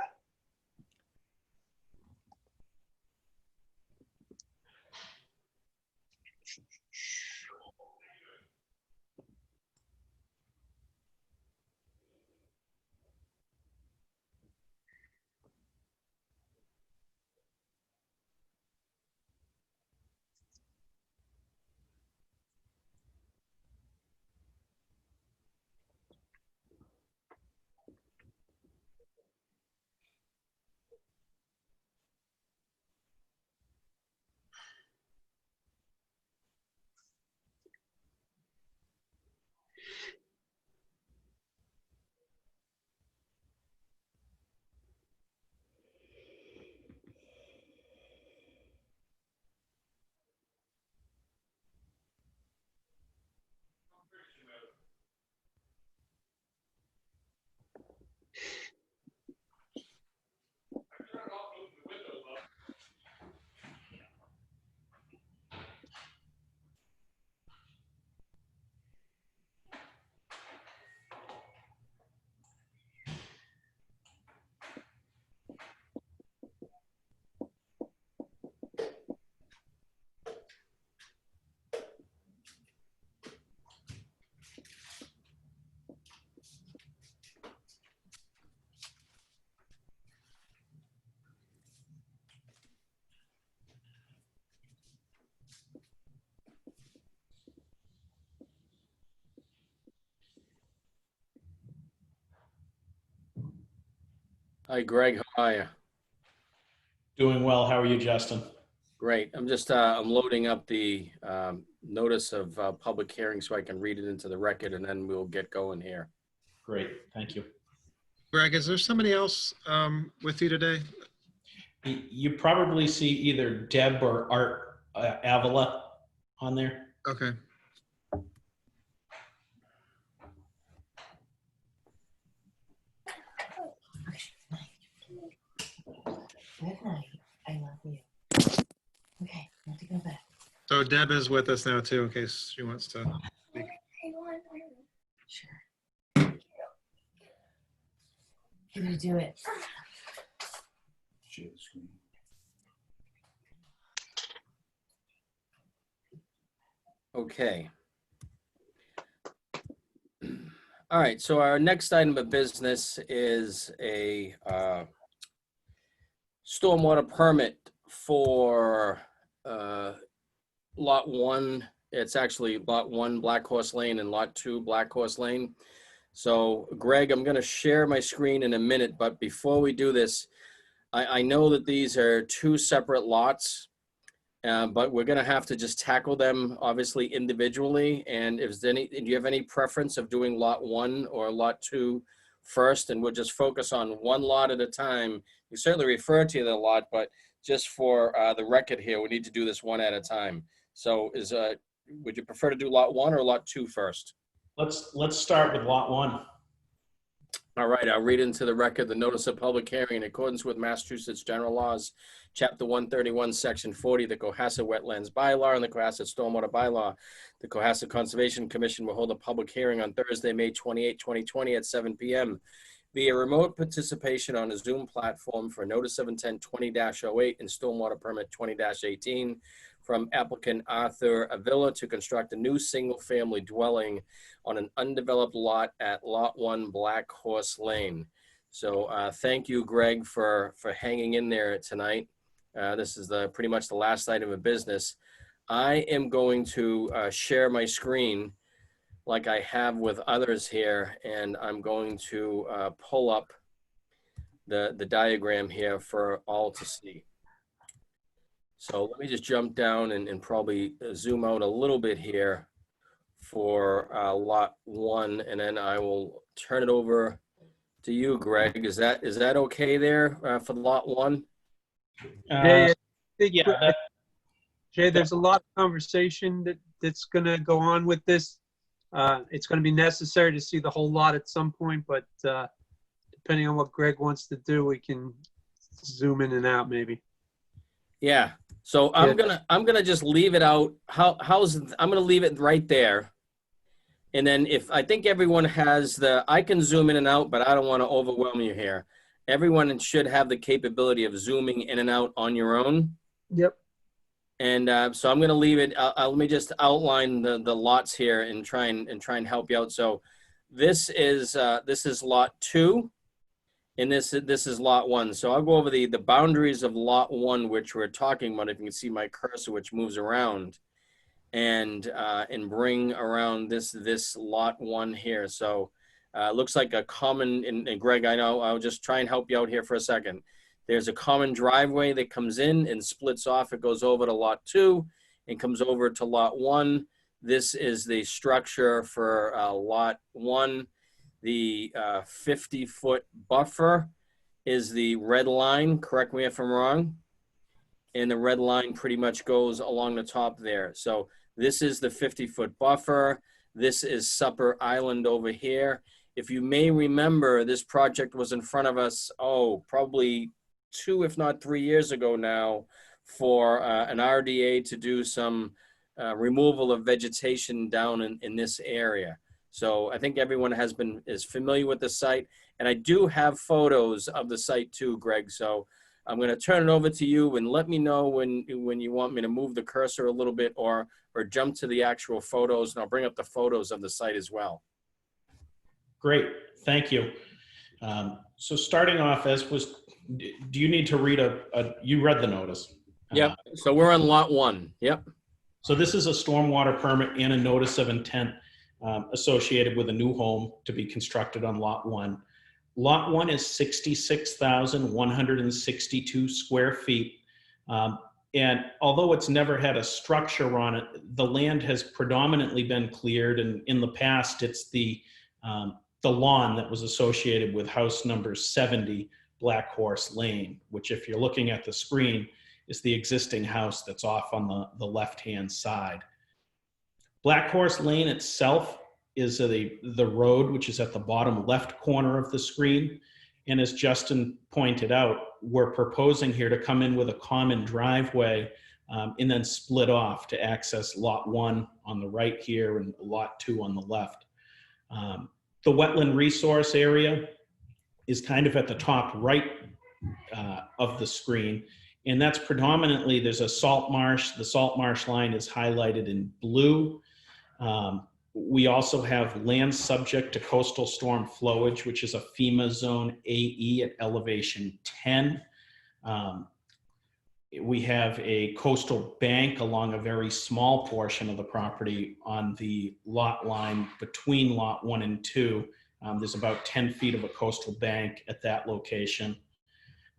Hi, Greg. How are you? Doing well. How are you, Justin? Great. I'm just I'm loading up the notice of public hearing so I can read it into the record, and then we'll get going here. Great. Thank you. Greg, is there somebody else with you today? You probably see either Deb or Art Avila on there. Okay. Good night. I love you. Okay, I have to go back. So Deb is with us now too, in case she wants to speak. Sure. You're gonna do it. Share the screen. Okay. All right, so our next item of business is a stormwater permit for Lot 1. It's actually Lot 1, Black Horse Lane, and Lot 2, Black Horse Lane. So Greg, I'm gonna share my screen in a minute, but before we do this, I know that these are two separate lots. But we're gonna have to just tackle them obviously individually. And if there's do you have any preference of doing Lot 1 or Lot 2 first? And we'll just focus on one lot at a time. You certainly refer to the lot, but just for the record here, we need to do this one at a time. So would you prefer to do Lot 1 or Lot 2 first? Let's start with Lot 1. All right, I'll read into the record the notice of public hearing in accordance with Massachusetts General Laws, Chapter 131, Section 40, the Cohasset Wetlands Bylaw and the Cohasset Stormwater Bylaw. The Cohasset Conservation Commission will hold a public hearing on Thursday, May 28, 2020 at 7 p.m. via remote participation on a Zoom platform for Notice of Intent 20-08 and Stormwater Permit 20-18 from applicant Arthur Avila to construct a new single-family dwelling on an undeveloped lot at Lot 1 Black Horse Lane. So thank you, Greg, for hanging in there tonight. This is pretty much the last item of business. I am going to share my screen like I have with others here, and I'm going to pull up the diagram here for all to see. So let me just jump down and probably zoom out a little bit here for Lot 1, and then I will turn it over to you, Greg. Is that okay there for Lot 1? Jay, Yeah. Jay, there's a lot of conversation that's going to go on with this. It's going to be necessary to see the whole lot at some point, but depending on what Greg wants to do, we can zoom in and out maybe. Yeah. So I'm gonna just leave it out. I'm gonna leave it right there. And then if I think everyone has I can zoom in and out, but I don't want to overwhelm you here. Everyone should have the capability of zooming in and out on your own. Yep. And so I'm going to leave it. Let me just outline the lots here and try and help you out. So this is Lot 2, and this is Lot 1. So I'll go over the boundaries of Lot 1, which we're talking about. If you can see my cursor, which moves around, and bring around this Lot 1 here. So looks like a common. And Greg, I know I'll just try and help you out here for a second. There's a common driveway that comes in and splits off. It goes over to Lot 2 and comes over to Lot 1. This is the structure for Lot 1. The 50-foot buffer is the red line. Correct me if I'm wrong. And the red line pretty much goes along the top there. So this is the 50-foot buffer. This is Supper Island over here. If you may remember, this project was in front of us, probably 2, if not 3 years ago now, for an RDA to do some removal of vegetation down in this area. So I think everyone is familiar with the site, and I do have photos of the site too, Greg. So I'm going to turn it over to you and let me know when you want me to move the cursor a little bit or jump to the actual photos, and I'll bring up the photos of the site as well. Great, thank you. So starting off, do you need to read you read the notice? Yep, so we're on Lot 1, yep. So this is a stormwater permit and a notice of intent associated with a new home to be constructed on Lot 1. Lot 1 is 66,162 square feet. And although it's never had a structure on it, the land has predominantly been cleared. And in the past, it's the lawn that was associated with house number 70, Black Horse Lane, which if you're looking at the screen, is the existing house that's off on the left-hand side. Black Horse Lane itself is the road, which is at the bottom left corner of the screen. And as Justin pointed out, we're proposing here to come in with a common driveway and then split off to access lot 1 on the right here and lot 2 on the left. The wetland resource area is kind of at the top right of the screen. And that's predominantly, there's a salt marsh. The salt marsh line is highlighted in blue. We also have land subject to coastal storm flowage, which is a FEMA zone AE at elevation 10. We have a coastal bank along a very small portion of the property on the lot line between lot 1 and 2. There's about 10 feet of a coastal bank at that location.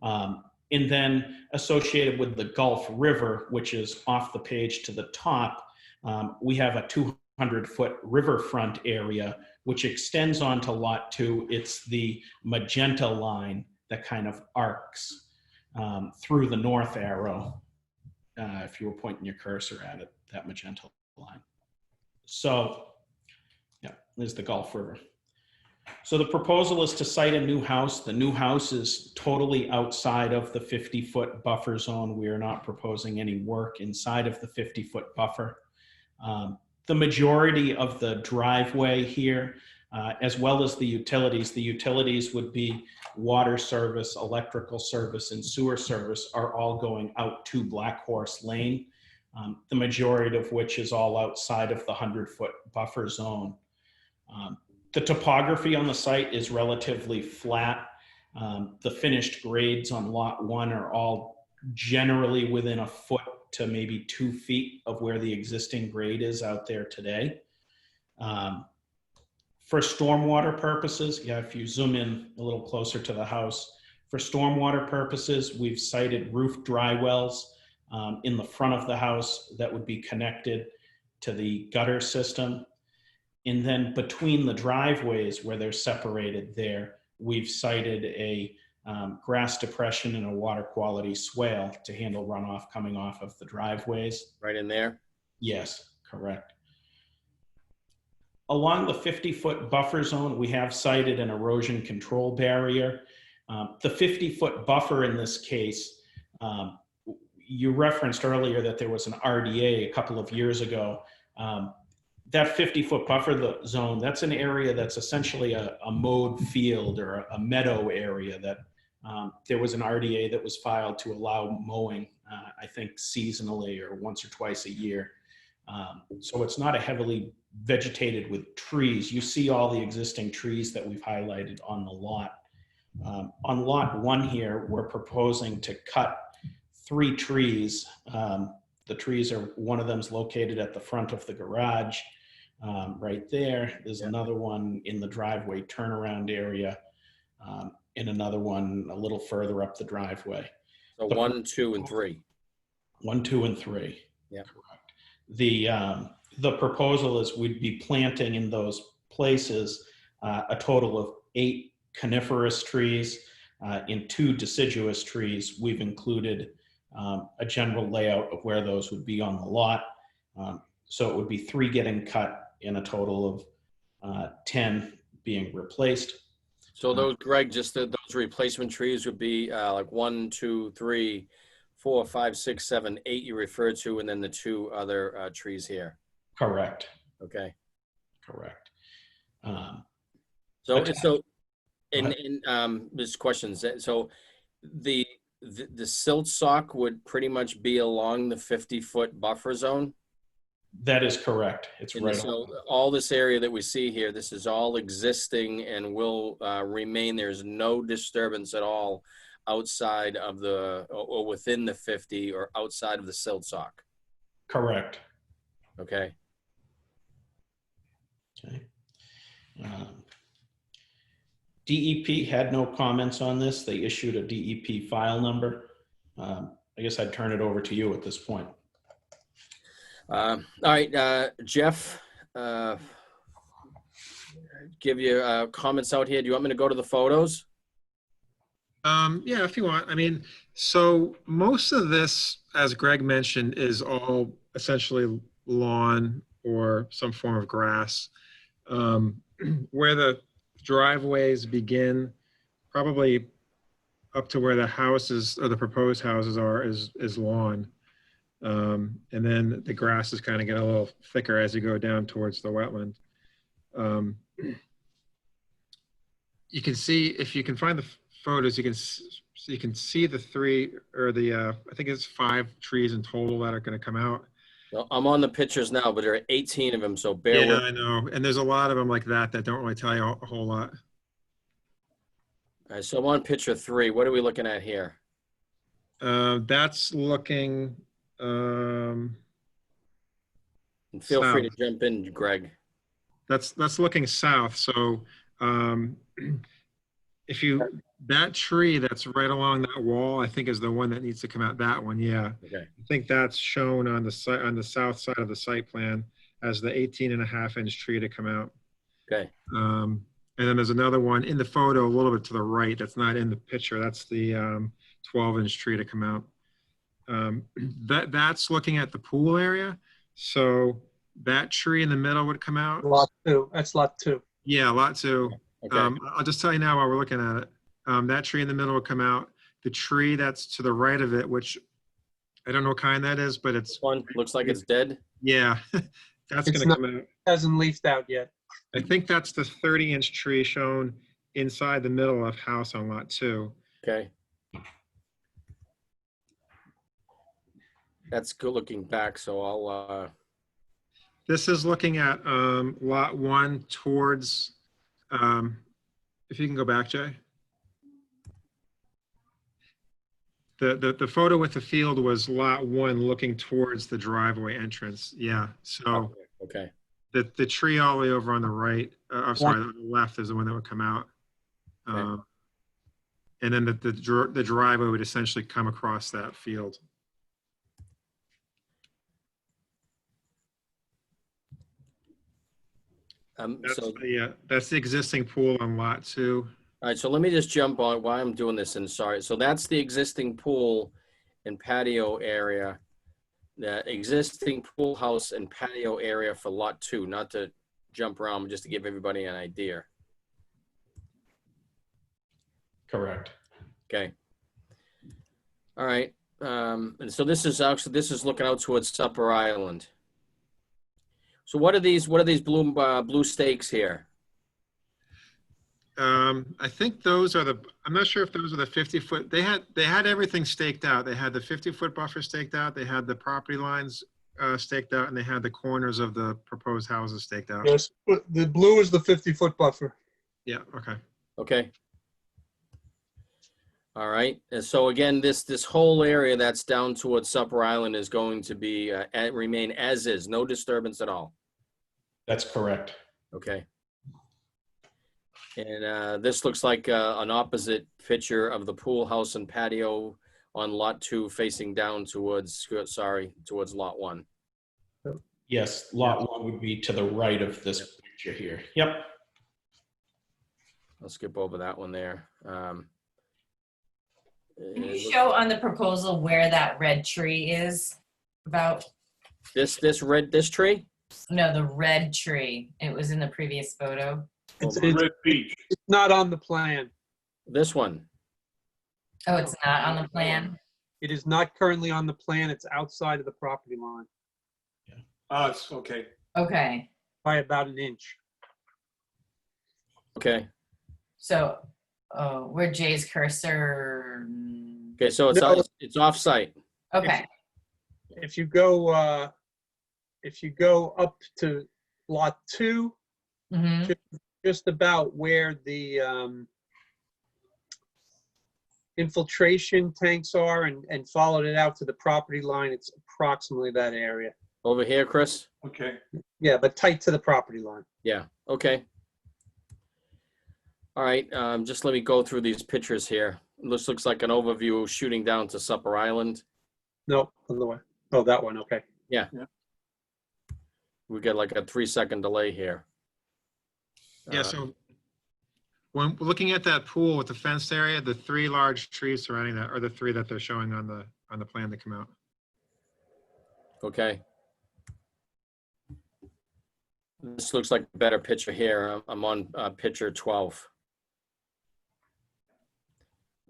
And then associated with the Gulf River, which is off the page to the top, we have a 200-foot riverfront area, which extends onto lot 2. It's the magenta line that kind of arcs through the north arrow, if you were pointing your cursor at it, that magenta line. So, yeah, there's the Gulf River. So the proposal is to site a new house. The new house is totally outside of the 50-foot buffer zone. We are not proposing any work inside of the 50-foot buffer. The majority of the driveway here, as well as the utilities would be water service, electrical service, and sewer service are all going out to Black Horse Lane, the majority of which is all outside of the 100-foot buffer zone. The topography on the site is relatively flat. The finished grades on lot 1 are all generally within a foot to maybe 2 feet of where the existing grade is out there today. For stormwater purposes, yeah, if you zoom in a little closer to the house, for stormwater purposes, we've cited roof dry wells in the front of the house that would be connected to the gutter system. And then between the driveways where they're separated there, we've cited a grass depression and a water quality swale to handle runoff coming off of the driveways. Right in there? Yes, correct. Along the 50-foot buffer zone, we have cited an erosion control barrier. The 50-foot buffer in this case, you referenced earlier that there was an RDA a couple of years ago. That 50-foot buffer zone, that's an area that's essentially a mowed field or a meadow area that there was an RDA that was filed to allow mowing, I think seasonally or once or twice a year. So it's not a heavily vegetated with trees. You see all the existing trees that we've highlighted on the lot. On lot 1 here, we're proposing to cut 3 trees. The trees are, one of them's located at the front of the garage. Right there. There's another one in the driveway turnaround area, and another one a little further up the driveway. So 1, 2, and 3. 1, 2, and 3. Yeah. Correct. The proposal is we'd be planting in those places a total of 8 coniferous trees and 2 deciduous trees. We've included a general layout of where those would be on the lot. So it would be 3 getting cut in a total of 10 being replaced. So those, Greg, just those replacement trees would be like 1, 2, 3, 4, 5, 6, 7, 8 you referred to, and then the 2 other trees here. Correct. Okay. Correct. There's questions. So the silt sock would pretty much be along the 50-foot buffer zone? That is correct. It's right. So all this area that we see here, this is all existing and will remain. There's no disturbance at all outside of the, or within the 50 or outside of the silt sock. Correct. Okay. Okay. DEP had no comments on this. They issued a DEP file number. I guess I'd turn it over to you at this point. All right, Jeff, give you comments out here. Do you want me to go to the photos? Yeah, if you want. I mean, so most of this, as Greg mentioned, is all essentially lawn or some form of grass. Where the driveways begin probably up to where the houses or the proposed houses are is lawn. And then the grass is kind of getting a little thicker as you go down towards the wetland. You can see, if you can find the photos, you can see the three or the I think it's 5 trees in total that are going to come out. Well, I'm on the pictures now, but there are 18 of them, so bear Yeah, with. I know, and there's a lot of them like that that don't really tell you a whole lot. All right, so I'm on picture 3. What are we looking at here? That's looking. And feel free to South. jump in, Greg. That's looking south. So if you, that tree that's right along that wall, I think is the one that needs to come out. That one, yeah. Okay. I think that's shown on the site, on the south side of the site plan as the 18.5-inch tree to come out. Okay. And then there's another one in the photo a little bit to the right that's not in the picture. That's the 12-inch tree to come out. That's looking at the pool area. So that tree in the middle would come out. Lot 2. That's lot 2. Yeah, lot 2. Okay. I'll just tell you now while we're looking at it. That tree in the middle will come out. The tree that's to the right of it, which I don't know what kind that is, but it's One looks like it's dead. yeah, that's It's going to not- come out. Hasn't leafed out yet. I think that's the 30-inch tree shown inside the middle of house on lot 2. Okay. That's good looking back, so I'll This is looking at lot 1 towards, if you can go back, Jay. The photo with the field was lot 1 looking towards the driveway entrance. Yeah, so okay. the tree all the way over on the right, I'm sorry, on the left is the one that would come out. Okay. And then the driveway would essentially come across that field. That's the existing pool on lot 2. All right, so let me just jump on why I'm doing this, and sorry. So that's the existing pool and patio area, the existing pool house and patio area for lot 2, not to jump around, but just to give everybody an idea. Correct. Okay. All right. And so this is looking out towards Supper Island. So what are these blue stakes here? I think those are I'm not sure if those are the 50-foot. They had everything staked out. They had the 50-foot buffer staked out. They had the property lines staked out, and they had the corners of the proposed houses staked out. Yes, but the blue is the 50-foot buffer. Yeah, okay. Okay. All right. And so again, this whole area that's down towards Supper Island is going to be remain as is, no disturbance at all. That's correct. Okay. And this looks like an opposite picture of the pool house and patio on lot 2 facing down towards lot 1. Yes, lot 1 would be to the right of this picture here. Yep. I'll skip over that one there. Can you show on the proposal where that red tree is about? This tree? No, the red tree. It was in the previous photo. It's not on the plan. This one. Oh, it's not on the plan? It is not currently on the plan. It's outside of the property line. It's okay. Okay. By about an inch. Okay. So, where Jay's cursor? Okay, so it's off site. Okay. If you go up to lot 2, Mm-hmm. just about where the infiltration tanks are and followed it out to the property line, it's approximately that area. Over here, Chris? Okay. Yeah, but tight to the property line. Yeah, okay. All right, just let me go through these pictures here. This looks like an overview shooting down to Supper Island. No, other way. Oh, that one, okay. Yeah. We get like a 3-second delay here. Yeah, so when we're looking at that pool with the fenced area, the 3 large trees surrounding that are the 3 that they're showing on the plan to come out. Okay. This looks like a better picture here. I'm on picture 12.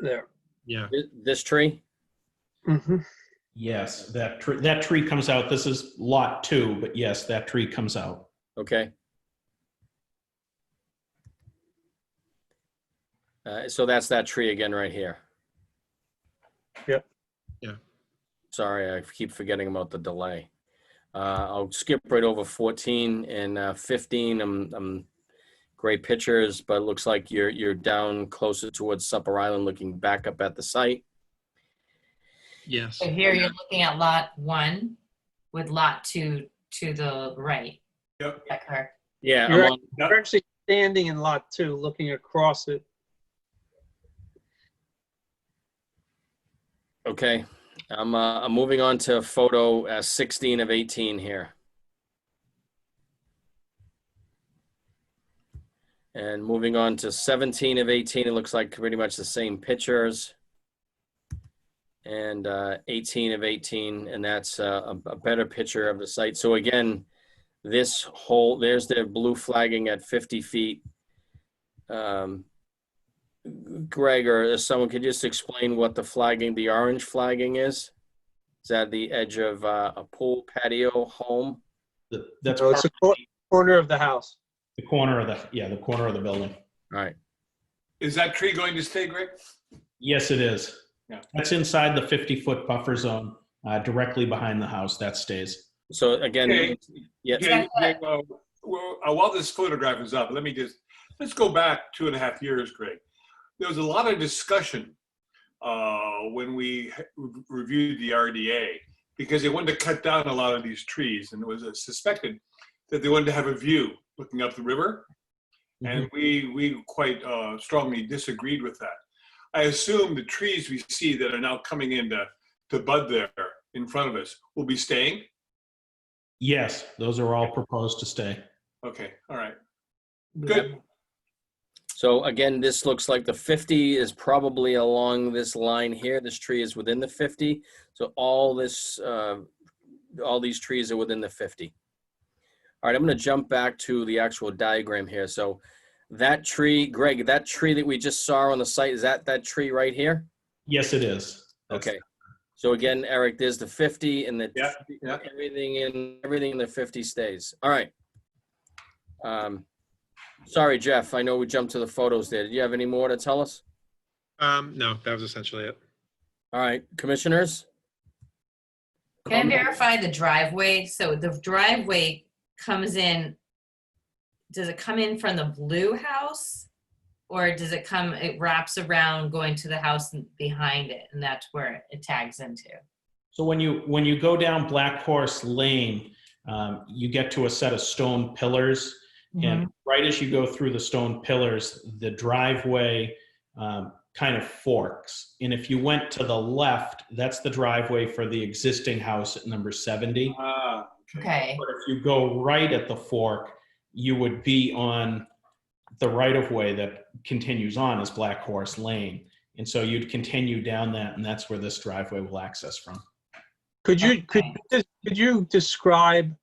There. Yeah. This tree? Mm-hmm. Yes, that tree comes out. This is lot 2, but yes, that tree comes out. Okay. So that's that tree again right here. Yep. Yeah. Sorry, I keep forgetting about the delay. I'll skip right over 14 and 15. I'm great pictures, but it looks like you're down closer towards Supper Island, looking back up at the site. Yes. So here you're looking at lot 1 with lot 2 to the right. Yep. Is that correct? Yeah, You're actually standing in lot 2, looking across it. okay. I'm moving on to photo 16 of 18 here. And moving on to 17 of 18, it looks like pretty much the same pictures. And 18 of 18, and that's a better picture of the site. So again, this whole, there's the blue flagging at 50 feet. Greg, or someone could just explain what the flagging, the orange flagging is? Is that the edge of a pool, patio, home? That's So it's a corner of the house. the corner of the corner of the building. All right. Is that tree going to stay, Greg? Yes, it is. Yeah. That's inside the 50-foot buffer zone, directly behind the house. That stays. So again, Okay. yeah. Okay, while this photograph is up, let's go back 2.5 years, Greg. There was a lot of discussion when we reviewed the RDA because they wanted to cut down a lot of these trees, and it was suspected that they wanted to have a view looking up the river, and we quite strongly disagreed with that. I assume the trees we see that are now coming in to bud there in front of us will be staying? Yes, those are all proposed to stay. Okay, all right. Good. So again, this looks like the 50 is probably along this line here. This tree is within the 50. So all these trees are within the 50. All right, I'm going to jump back to the actual diagram here. So that tree, Greg, that tree that we just saw on the site, is that tree right here? Yes, it is. Okay. So again, Eric, there's the 50 and the Yeah. everything in the 50 stays. All right. Sorry, Jeff. I know we jumped to the photos there. Did you have any more to tell us? No, that was essentially it. All right, commissioners. Can I verify the driveway? So the driveway comes in, does it come in from the blue house? Or does it wraps around going to the house behind it, and that's where it tags into? So when you go down Black Horse Lane, you get to a set of stone pillars, and right as you go through the stone pillars, the driveway kind of forks. And if you went to the left, that's the driveway for the existing house at number 70. Okay. But if you go right at the fork, you would be on the right-of-way that continues on as Black Horse Lane. And so you'd continue down that, and that's where this driveway will access from. Could you describe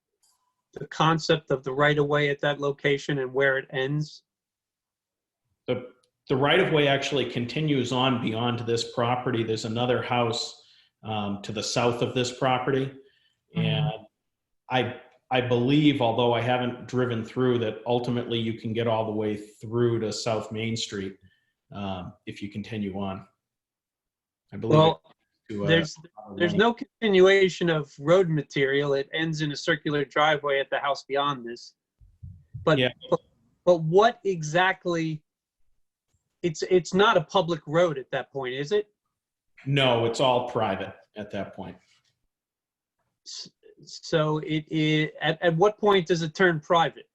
the concept of the right-of-way at that location and where it ends? The right-of-way actually continues on beyond this property. There's another house to the south of this property. And I believe, although I haven't driven through, that ultimately you can get all the way through to South Main Street if you continue on. I believe. Well, there's no continuation of road material. It ends in a circular driveway at the house beyond this. But yeah. but what exactly? It's not a public road at that point, is it? No, it's all private at that point. So at what point does it turn private?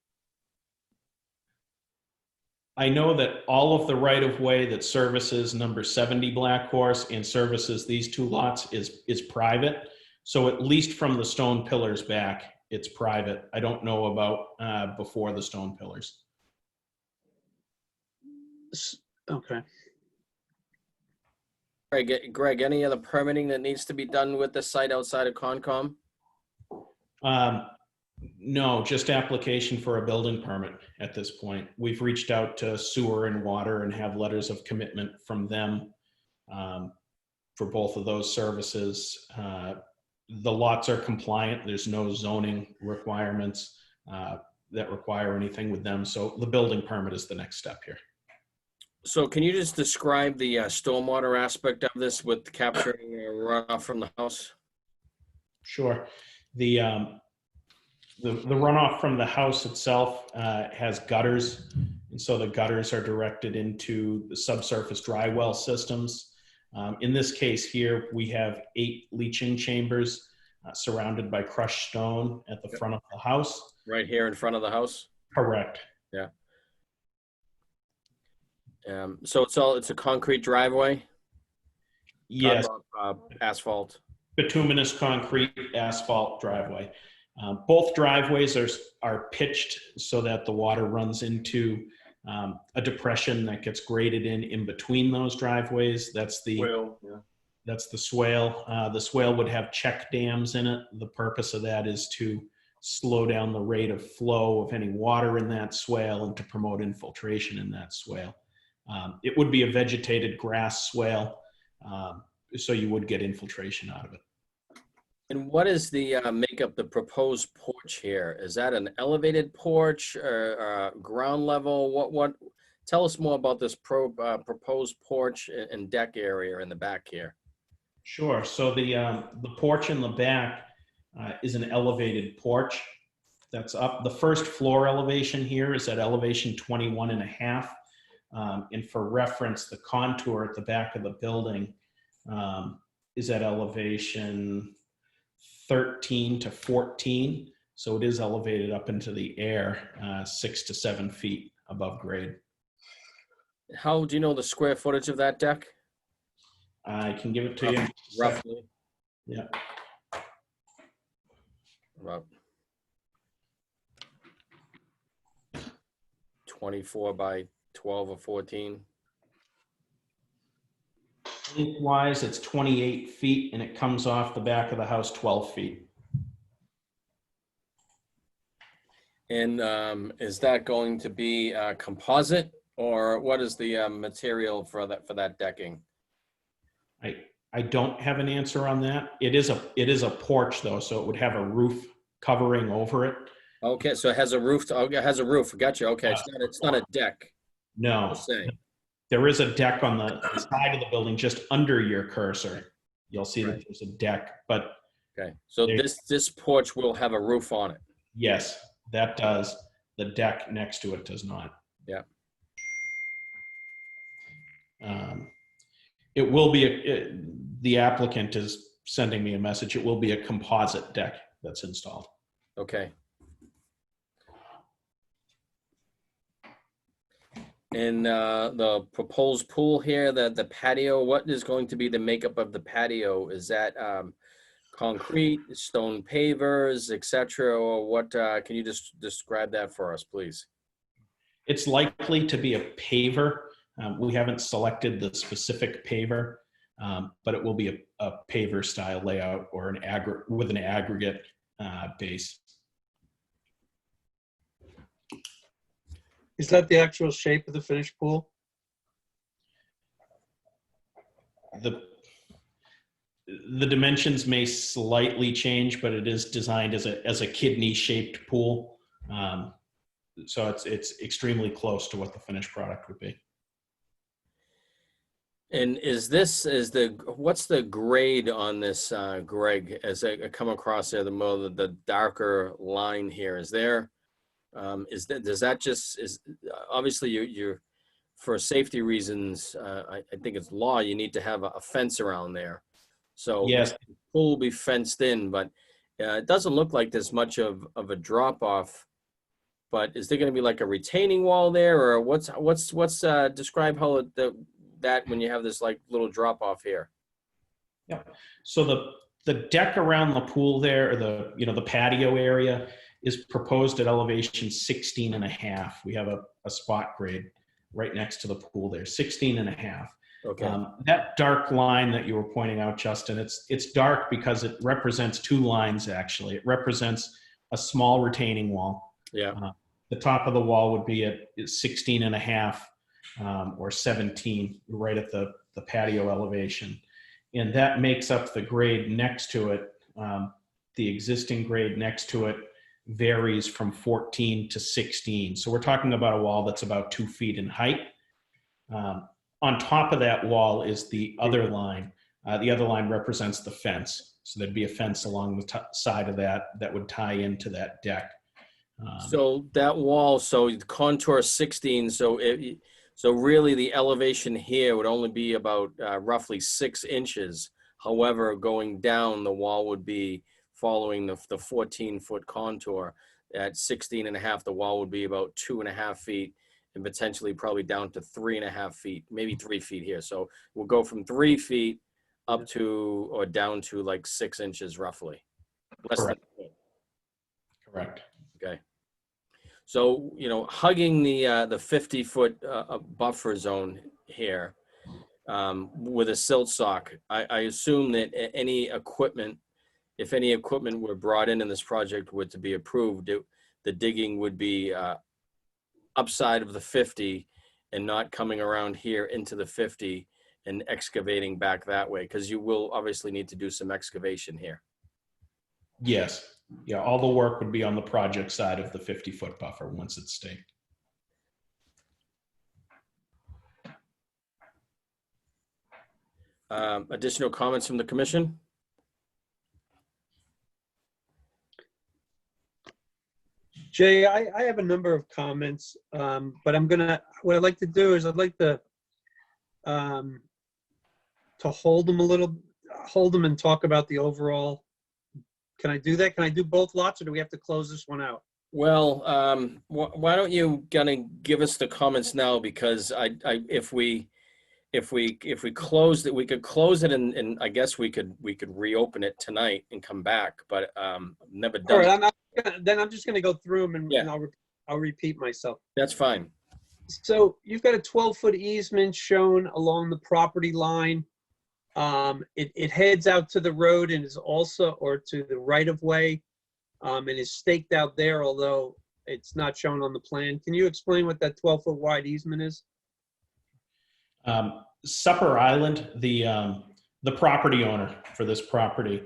I know that all of the right-of-way that services number 70 Black Horse and services these two lots is private. So at least from the stone pillars back, it's private. I don't know about before the stone pillars. Okay. Greg, any other permitting that needs to be done with the site outside of Concom? No, just application for a building permit at this point. We've reached out to sewer and water and have letters of commitment from them for both of those services. The lots are compliant. There's no zoning requirements that require anything with them. So the building permit is the next step here. So can you just describe the stormwater aspect of this with capturing runoff from the house? Sure. The runoff from the house itself has gutters, and so the gutters are directed into the subsurface dry well systems. In this case here, we have 8 leaching chambers surrounded by crushed stone at the front of the house. Right here in front of the house? Correct. Yeah. So it's a concrete driveway? Yes. Asphalt. Bituminous concrete asphalt driveway. Both driveways are pitched so that the water runs into a depression that gets graded in between those driveways. That's the swale. Yeah. That's the swale. The swale would have check dams in it. The purpose of that is to slow down the rate of flow of any water in that swale and to promote infiltration in that swale. It would be a vegetated grass swale, so you would get infiltration out of it. And what is the makeup, the proposed porch here? Is that an elevated porch or ground level? What? Tell us more about this proposed porch and deck area in the back here. Sure. So the porch in the back is an elevated porch that's up. The first floor elevation here is at elevation 21.5. And for reference, the contour at the back of the building is at elevation 13 to 14. So it is elevated up into the air 6 to 7 feet above grade. How do you know the square footage of that deck? I can give it to you. Roughly. Yeah. About 24 by 12 or 14. Lengthwise, it's 28 feet, and it comes off the back of the house 12 feet. And is that going to be composite, or what is the material for that decking? I don't have an answer on that. It is a porch though, so it would have a roof covering over it. Okay, so it has a roof. It has a roof. Gotcha. Okay, it's not a deck. No, there is a deck on the side of the building just under your cursor. You'll see that there's a deck, but okay. So this porch will have a roof on it. Yes, that does. The deck next to it does not. Yeah. It will be the applicant is sending me a message. It will be a composite deck that's installed. Okay. And the proposed pool here, the patio, what is going to be the makeup of the patio? Is that concrete, stone pavers, etc., or what? Can you just describe that for us, please? It's likely to be a paver. We haven't selected the specific paver, but it will be a paver style layout or with an aggregate base. Is that the actual shape of the finished pool? The dimensions may slightly change, but it is designed as a kidney-shaped pool. So it's extremely close to what the finished product would be. And what's the grade on this, Greg? As I come across there, the darker line here, obviously you're for safety reasons, I think it's law, you need to have a fence around there. So yes, the pool will be fenced in, but it doesn't look like there's much of a drop off. But is there going to be like a retaining wall there, or what's describe how that when you have this like little drop off here? Yeah. So the deck around the pool there, or the patio area, is proposed at elevation 16.5. We have a spot grade right next to the pool there, 16.5. Okay. That dark line that you were pointing out, Justin, it's dark because it represents two lines actually. It represents a small retaining wall. Yeah. The top of the wall would be at 16.5, or 17 right at the patio elevation. And that makes up the grade next to it. The existing grade next to it varies from 14 to 16. So we're talking about a wall that's about 2 feet in height. On top of that wall is the other line. The other line represents the fence. So there'd be a fence along the side of that would tie into that deck. So that wall, so the contour 16, so really the elevation here would only be about roughly 6 inches. However, going down, the wall would be following the 14-foot contour. At 16 and a half, the wall would be about 2.5 feet and potentially probably down to 3.5 feet, maybe 3 feet here. So we'll go from 3 feet up to or down to like 6 inches roughly. Correct. Correct. Okay. So, you know, hugging the 50-foot buffer zone here with a silt sock, I assume that any equipment, if any equipment were brought in this project were to be approved, the digging would be upside of the 50 and not coming around here into the 50 and excavating back that way, because you will obviously need to do some excavation here. Yes. Yeah, all the work would be on the project side of the 50-foot buffer once it's staked. Additional comments from the commission? Jay, I have a number of comments, but what I'd like to do is I'd like to hold them and talk about the overall. Can I do that? Can I do both lots, or do we have to close this one out? Well, why don't you gonna give us the comments now? Because if we closed it, we could close it and I guess we could reopen it tonight and come back, but never done. All right, I'm just gonna go through them and I'll repeat myself. That's fine. So you've got a 12-foot easement shown along the property line. It heads out to the road and is also, or to the right of way, and is staked out there, although it's not shown on the plan. Can you explain what that 12-foot wide easement is? Supper Island, the property owner for this property,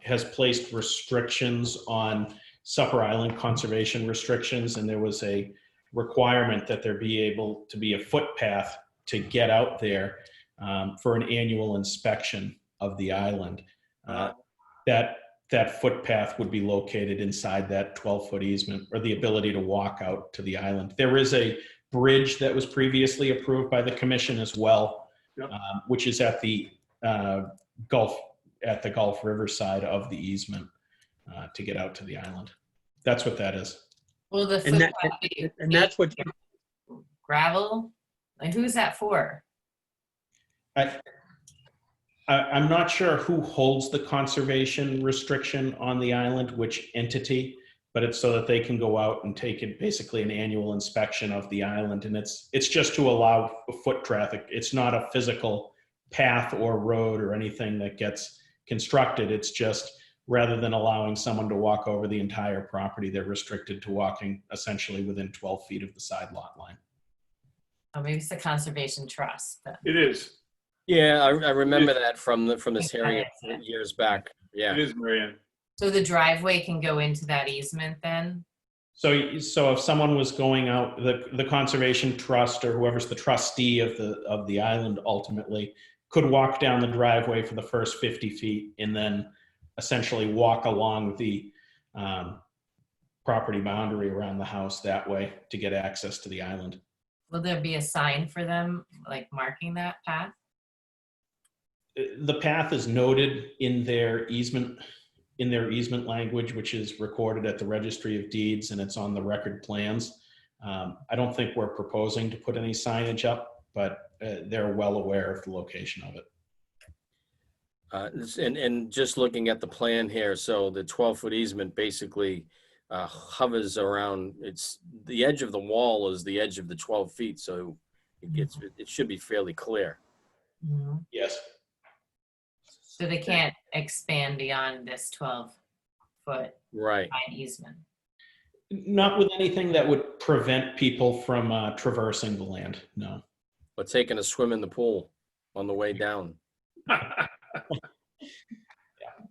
has placed restrictions on Supper Island, conservation restrictions, and there was a requirement that there be able to be a footpath to get out there for an annual inspection of the island. That footpath would be located inside that 12-foot easement, or the ability to walk out to the island. There is a bridge that was previously approved by the commission as well, which is at the Gulf River side of the easement to get out to the island. That's what that is. Will the footpath be that's what gravel? Like, who's that for? I'm not sure who holds the conservation restriction on the island, which entity, but it's so that they can go out and take it, basically an annual inspection of the island. And it's just to allow foot traffic. It's not a physical path or road or anything that gets constructed. It's just, rather than allowing someone to walk over the entire property, they're restricted to walking essentially within 12 feet of the side lot line. Oh, maybe it's the Conservation Trust. Then. It is. Yeah, I remember that from this hearing years back. Yeah. It is, Marianne. So the driveway can go into that easement then? So if someone was going out, the Conservation Trust or whoever's the trustee of the island ultimately could walk down the driveway for the first 50 feet and then essentially walk along the property boundary around the house that way to get access to the island. Will there be a sign for them, like marking that path? The path is noted in their easement language, which is recorded at the Registry of Deeds, and it's on the record plans. I don't think we're proposing to put any signage up, but they're well aware of the location of it. And just looking at the plan here, so the 12-foot easement basically hovers around, it's the edge of the wall is the edge of the 12 feet, so it should be fairly clear. Mm-hmm. Yes. So they can't expand beyond this 12-foot right easement. Not with anything that would prevent people from traversing the land, no. Or taking a swim in the pool on the way down.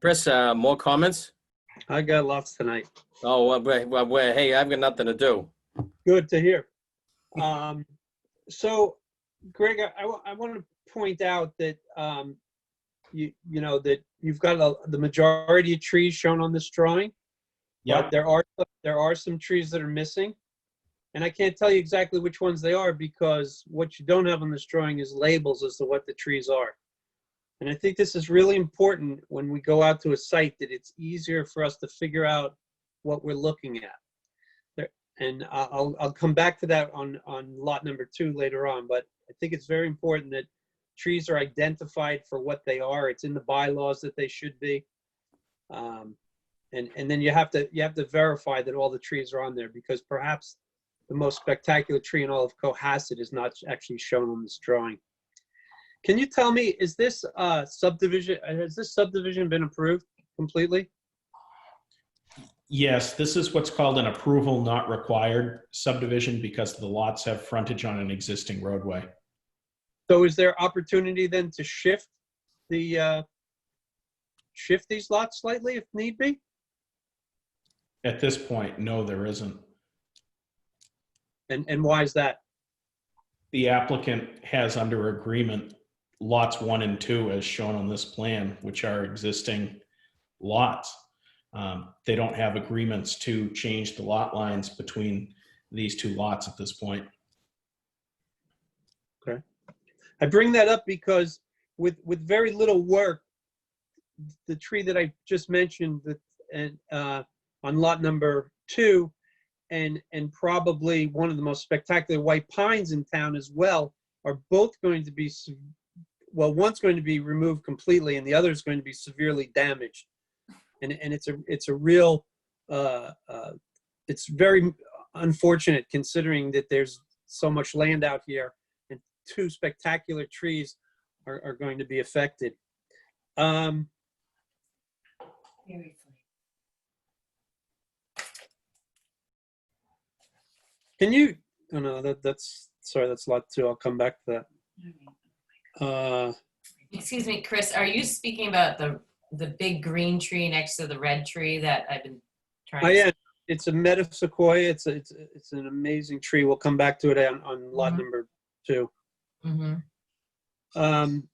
Chris, more comments? I got lots tonight. Oh, well, hey, I've got nothing to do. Good to hear. So, Greg, I want to point out that you know that you've got the majority of trees shown on this drawing. Yeah. But there are some trees that are missing, and I can't tell you exactly which ones they are because what you don't have on this drawing is labels as to what the trees are. And I think this is really important when we go out to a site, that it's easier for us to figure out what we're looking at. And I'll come back to that on lot number 2 later on, but I think it's very important that trees are identified for what they are. It's in the bylaws that they should be. And then you have to verify that all the trees are on there, because perhaps the most spectacular tree in all of Cohasset is not actually shown on this drawing. Can you tell me, is this subdivision, has this subdivision been approved completely? Yes, this is what's called an approval not required subdivision because the lots have frontage on an existing roadway. So is there opportunity then to shift these lots slightly if need be? At this point, no, there isn't. And why is that? The applicant has under agreement lots 1 and 2 as shown on this plan, which are existing lots. They don't have agreements to change the lot lines between these 2 lots at this point. Okay. I bring that up because with very little work, the tree that I just mentioned on lot number 2, and probably one of the most spectacular white pines in town as well, are both going to be, well, one's going to be removed completely and the other is going to be severely damaged. And it's a real, it's very unfortunate considering that there's so much land out here and 2 spectacular trees are going to be affected. Can you, oh no, that's, sorry, that's lot 2. I'll come back to that. Excuse me, Chris, are you speaking about the big green tree next to the red tree that I've been trying to? Yeah, it's a metasequoia. It's an amazing tree. We'll come back to it on lot number 2. Mm-hmm. I'm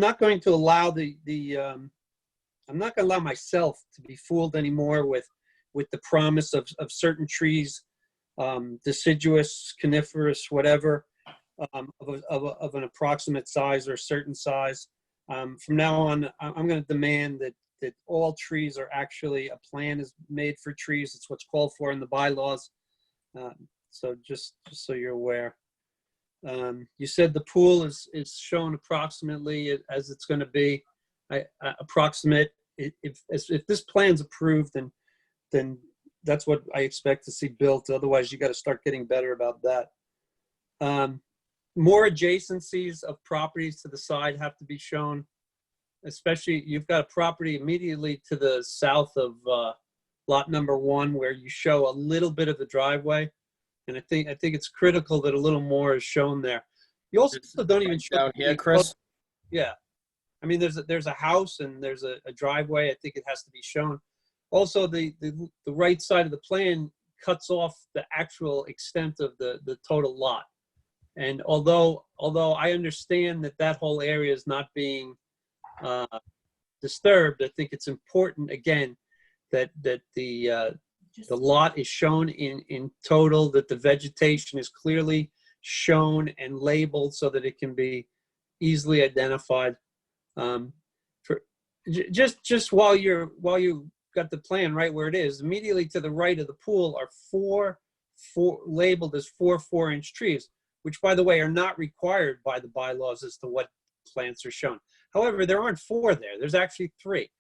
not going to allow I'm not going to allow myself to be fooled anymore with the promise of certain trees, deciduous, coniferous, whatever, of an approximate size or a certain size. From now on, I'm going to demand that all trees are actually, a plan is made for trees. It's what's called for in the bylaws. So just so you're aware. You said the pool is shown approximately as it's going to be. Approximate. If this plan's approved, then that's what I expect to see built. Otherwise, you got to start getting better about that. More adjacencies of properties to the side have to be shown. Especially, you've got a property immediately to the south of lot number 1 where you show a little bit of the driveway, and I think it's critical that a little more is shown there. You also don't even show down here, Chris. Yeah, I mean there's a house and there's a driveway. I think it has to be shown. Also, the right side of the plan cuts off the actual extent of the total lot. And although I understand that whole area is not being disturbed, I think it's important again that the lot is shown in total, that the vegetation is clearly shown and labeled so that it can be easily identified. Just while you got the plan right where it is, immediately to the right of the pool are four labeled as 4 4-inch trees, which by the way are not required by the bylaws as to what plants are shown. However, there aren't 4 there. There's actually 3.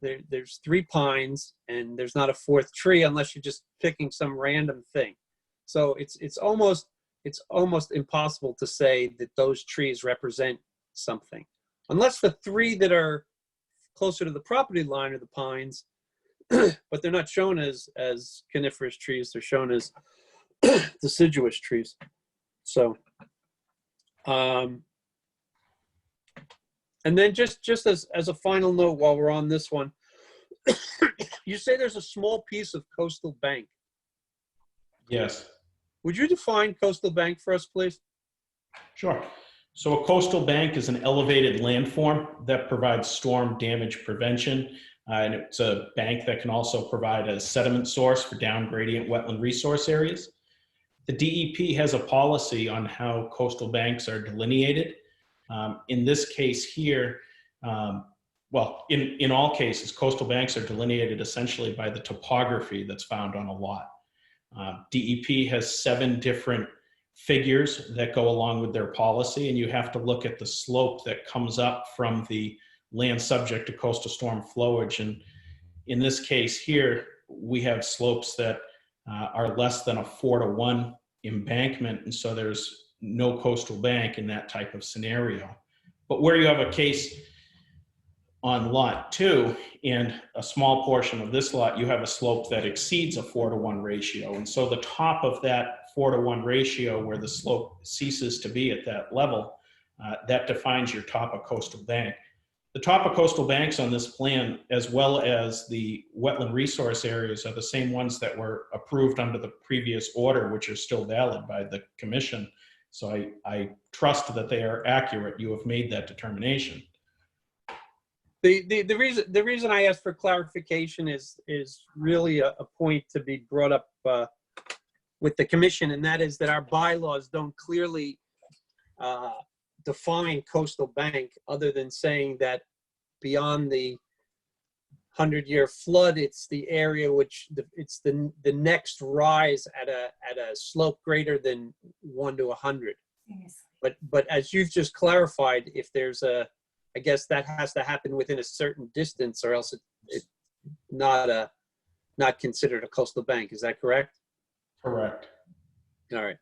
There's 3 pines and there's not a 4th tree unless you're just picking some random thing. So it's almost impossible to say that those trees represent something, unless the 3 that are closer to the property line are the pines, but they're not shown as coniferous trees. They're shown as deciduous trees. So, and then just as a final note while we're on this one, you say there's a small piece of coastal bank. Yes. Would you define coastal bank for us, please? Sure. So a coastal bank is an elevated landform that provides storm damage prevention. And it's a bank that can also provide a sediment source for down gradient wetland resource areas. The DEP has a policy on how coastal banks are delineated. In this case here, well, in all cases, coastal banks are delineated essentially by the topography that's found on a lot. DEP has 7 different figures that go along with their policy, and you have to look at the slope that comes up from the land subject to coastal storm flowage. And in this case here, we have slopes that are less than a 4-to-1 embankment, and so there's no coastal bank in that type of scenario. But where you have a case on lot 2 and a small portion of this lot, you have a slope that exceeds a 4-to-1 ratio. And so the top of that 4-to-1 ratio, where the slope ceases to be at that level, that defines your top of coastal bank. The top of coastal banks on this plan, as well as the wetland resource areas, are the same ones that were approved under the previous order, which are still valid by the commission. So I trust that they are accurate. You have made that determination. The reason I asked for clarification is really a point to be brought up with the commission, and that is that our bylaws don't clearly define coastal bank, other than saying that beyond the 100-year flood, it's the area it's the next rise at a slope greater than 1 to 100. But as you've just clarified, if there's I guess that has to happen within a certain distance, or else it's not considered a coastal bank. Is that correct? Correct. All right.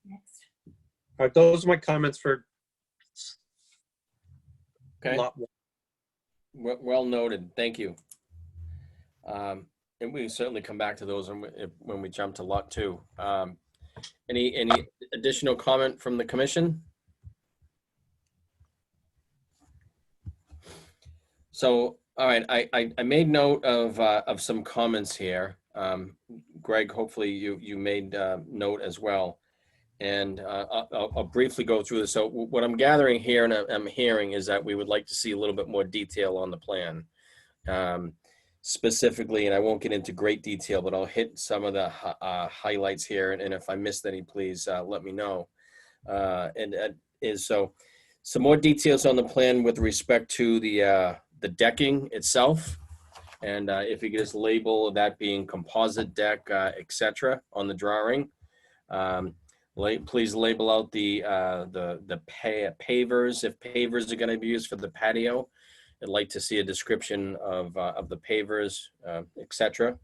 Next. All right, those are my comments for Okay. lot 1. Well noted. Thank you. And we can certainly come back to those when we jump to lot 2. Any additional comment from the commission? So, all right, I made note of some comments here. Greg, hopefully you made note as well. And I'll briefly go through this. So what I'm gathering here and I'm hearing is that we would like to see a little bit more detail on the plan. Specifically, and I won't get into great detail, but I'll hit some of the highlights here. And if I missed any, please let me know. So some more details on the plan with respect to the decking itself. And if you could just label that being composite deck, etc. on the drawing. Please label out the pavers, if pavers are going to be used for the patio. I'd like to see a description of the pavers, etc.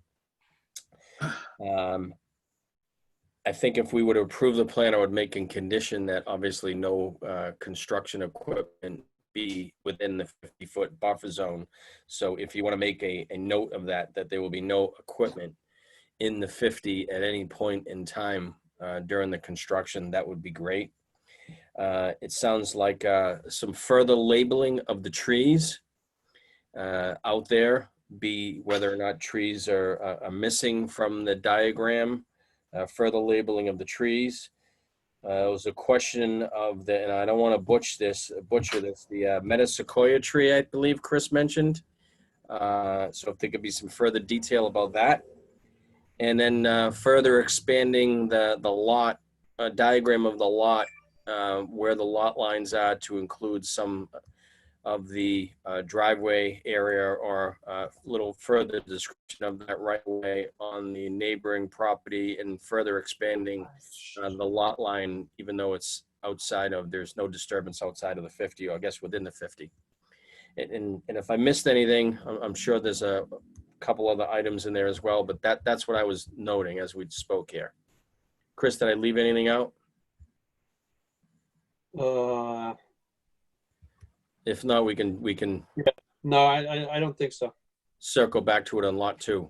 I think if we were to approve the plan, I would make a condition that obviously no construction equipment be within the 50-foot buffer zone. So if you want to make a note of that there will be no equipment in the 50 at any point in time during the construction, that would be great. It sounds like some further labeling of the trees out there, whether or not trees are missing from the diagram, further labeling of the trees. It was a question of and I don't want to butcher this, the metasequoia tree, I believe Chris mentioned. So if there could be some further detail about that. And then further expanding the lot, diagram of the lot, where the lot lines are, to include some of the driveway area, or a little further description of that right of way on the neighboring property, and further expanding the lot line, even though it's outside of, there's no disturbance outside of the 50, or I guess within the 50. And if I missed anything, I'm sure there's a couple other items in there as well, but that's what I was noting as we spoke here. Chris, did I leave anything out? If not, we can No, I don't think so. circle back to it on lot 2.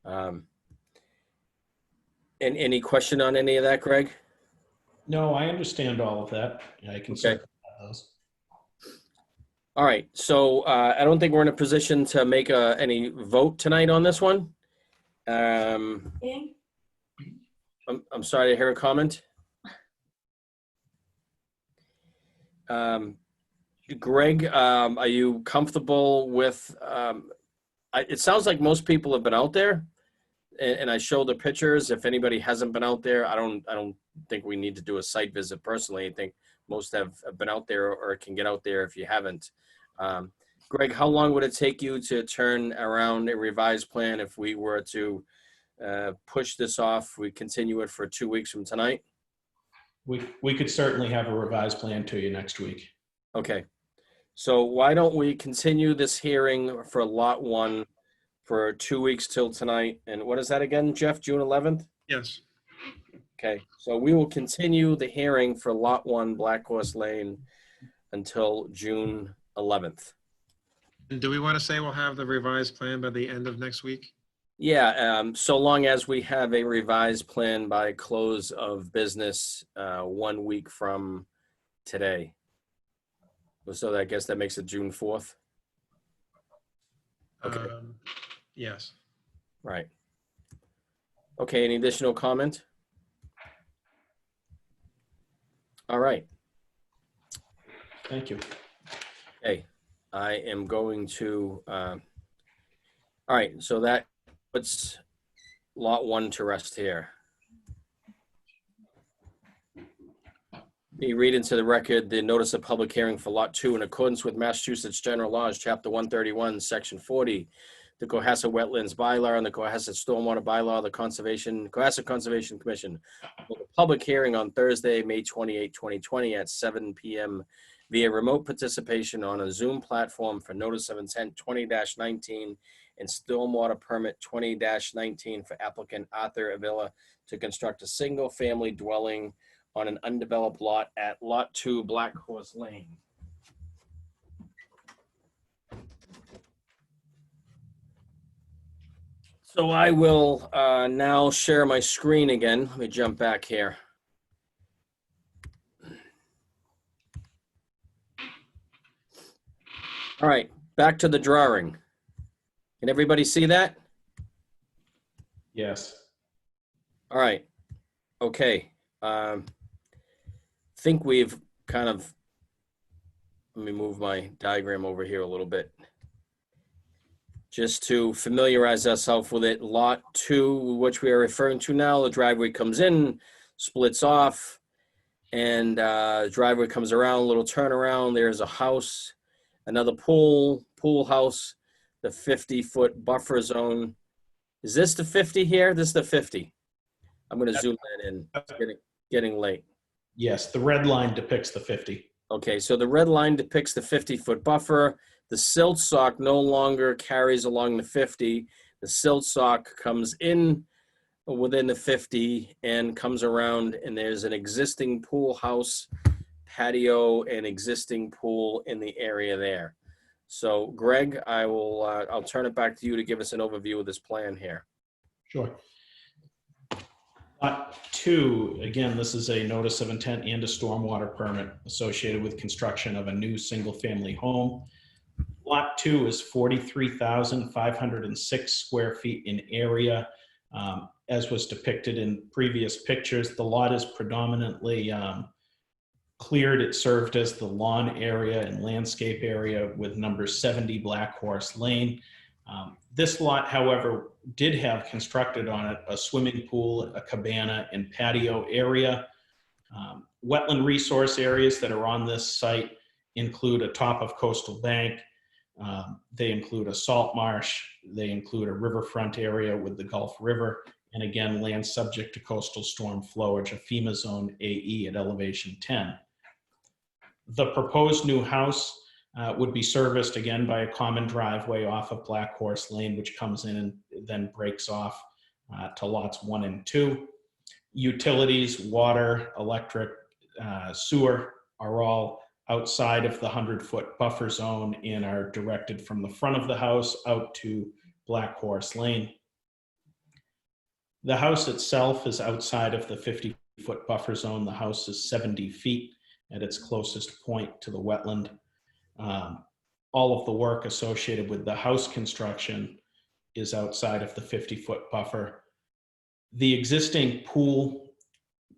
And any question on any of that, Greg? No, I understand all of that. I can Okay. certainly have those. All right, so I don't think we're in a position to make any vote tonight on this one. I'm sorry to hear a comment. Greg, are you comfortable with, it sounds like most people have been out there, and I showed the pictures. If anybody hasn't been out there, I don't think we need to do a site visit personally. I think most have been out there or can get out there if you haven't. Greg, how long would it take you to turn around a revised plan if we were to push this off? We continue it for 2 weeks from tonight? We could certainly have a revised plan to you next week. Okay. So why don't we continue this hearing for lot 1 for 2 weeks till tonight? And what is that again, Jeff? June 11th? Yes. Okay. So we will continue the hearing for lot 1, Black Horse Lane, until June 11th. And do we want to say we'll have the revised plan by the end of next week? Yeah, so long as we have a revised plan by close of business 1 week from today. So I guess that makes it June 4th. Okay. Yes. Right. Okay, any additional comment? All right. Thank you. Okay, I am going to, all right, so that puts lot 1 to rest here. Me read into the record the notice of public hearing for lot 2 in accordance with Massachusetts General Laws, Chapter 131, Section 40, the Cohasset Wetlands Bylaw and the Cohasset Stormwater Bylaw, the Cohasset Conservation Commission. Hold a public hearing on Thursday, May 28, 2020 at 7 p.m. via remote participation on a Zoom platform for notice of intent 20-19 and stormwater permit 20-19 for applicant Arthur Avila to construct a single-family dwelling on an undeveloped lot at Lot 2, Black Horse Lane. So I will now share my screen again. Let me jump back here. All right, back to the drawing. Can everybody see that? Yes. All right. Okay. Think we've kind of, let me move my diagram over here a little bit. Just to familiarize ourselves with it, lot 2, which we are referring to now, the driveway comes in, splits off, and driveway comes around, a little turnaround. There's a house, another pool house, the 50-foot buffer zone. Is this the 50 here? This is the 50. I'm going to zoom that in. It's getting late. Yes, the red line depicts the 50. Okay, so the red line depicts the 50-foot buffer. The silt sock no longer carries along the 50. The silt sock comes in within the 50 and comes around, and there's an existing pool house, patio, and existing pool in the area there. So Greg, I'll turn it back to you to give us an overview of this plan here. Sure. Lot 2, again, this is a notice of intent and a stormwater permit associated with construction of a new single-family home. Lot 2 is 43,506 square feet in area. As was depicted in previous pictures, the lot is predominantly cleared. It served as the lawn area and landscape area with number 70 Black Horse Lane. This lot, however, did have constructed on it a swimming pool, a cabana, and patio area. Wetland resource areas that are on this site include a top of coastal bank. They include a salt marsh. They include a riverfront area with the Gulf River. And again, land subject to coastal storm flowage, a FEMA zone AE at elevation 10. The proposed new house would be serviced again by a common driveway off of Black Horse Lane, which comes in and then breaks off to lots 1 and 2. Utilities, water, electric, sewer are all outside of the 100-foot buffer zone and are directed from the front of the house out to Black Horse Lane. The house itself is outside of the 50-foot buffer zone. The house is 70 feet at its closest point to the wetland. All of the work associated with the house construction is outside of the 50-foot buffer. The existing pool,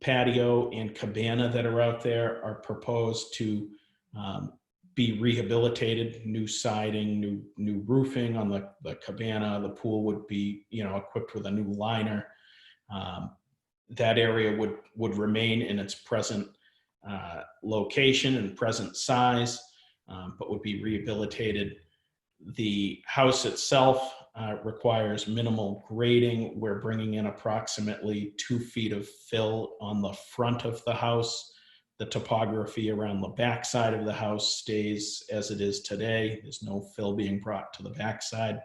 patio, and cabana that are out there are proposed to be rehabilitated, new siding, new roofing on the cabana. The pool would be, equipped with a new liner. That area would remain in its present location and present size, but would be rehabilitated. The house itself requires minimal grading. We're bringing in approximately 2 feet of fill on the front of the house. The topography around the back side of the house stays as it is today. There's no fill being brought to the backside.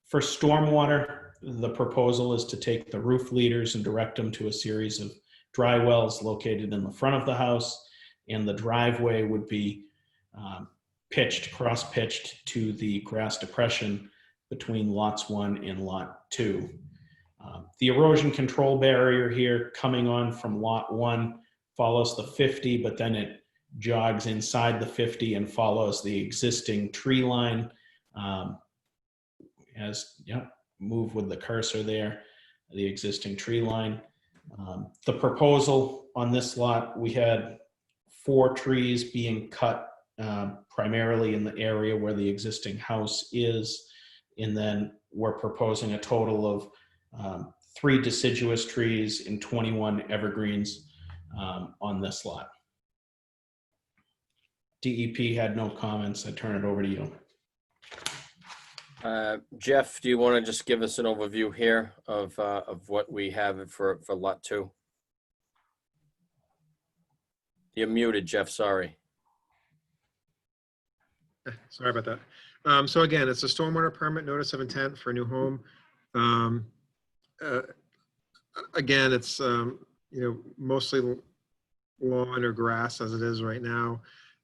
For stormwater, the proposal is to take the roof leaders and direct them to a series of dry wells located in the front of the house, and the driveway would be cross-pitched to the grass depression between lots 1 and lot 2. The erosion control barrier here coming on from lot 1 follows the 50, but then it jogs inside the 50 and follows the existing tree line. Move with the cursor there, the existing tree line. The proposal on this lot, we had 4 trees being cut primarily in the area where the existing house is. And then we're proposing a total of 3 deciduous trees and 21 evergreens on this lot. DEP had no comments. I turn it over to you. Jeff, do you want to just give us an overview here of what we have for lot 2? You're muted, Jeff, sorry. Sorry about that. So again, it's a stormwater permit notice of intent for a new home. Again, it's mostly lawn or grass as it is right now.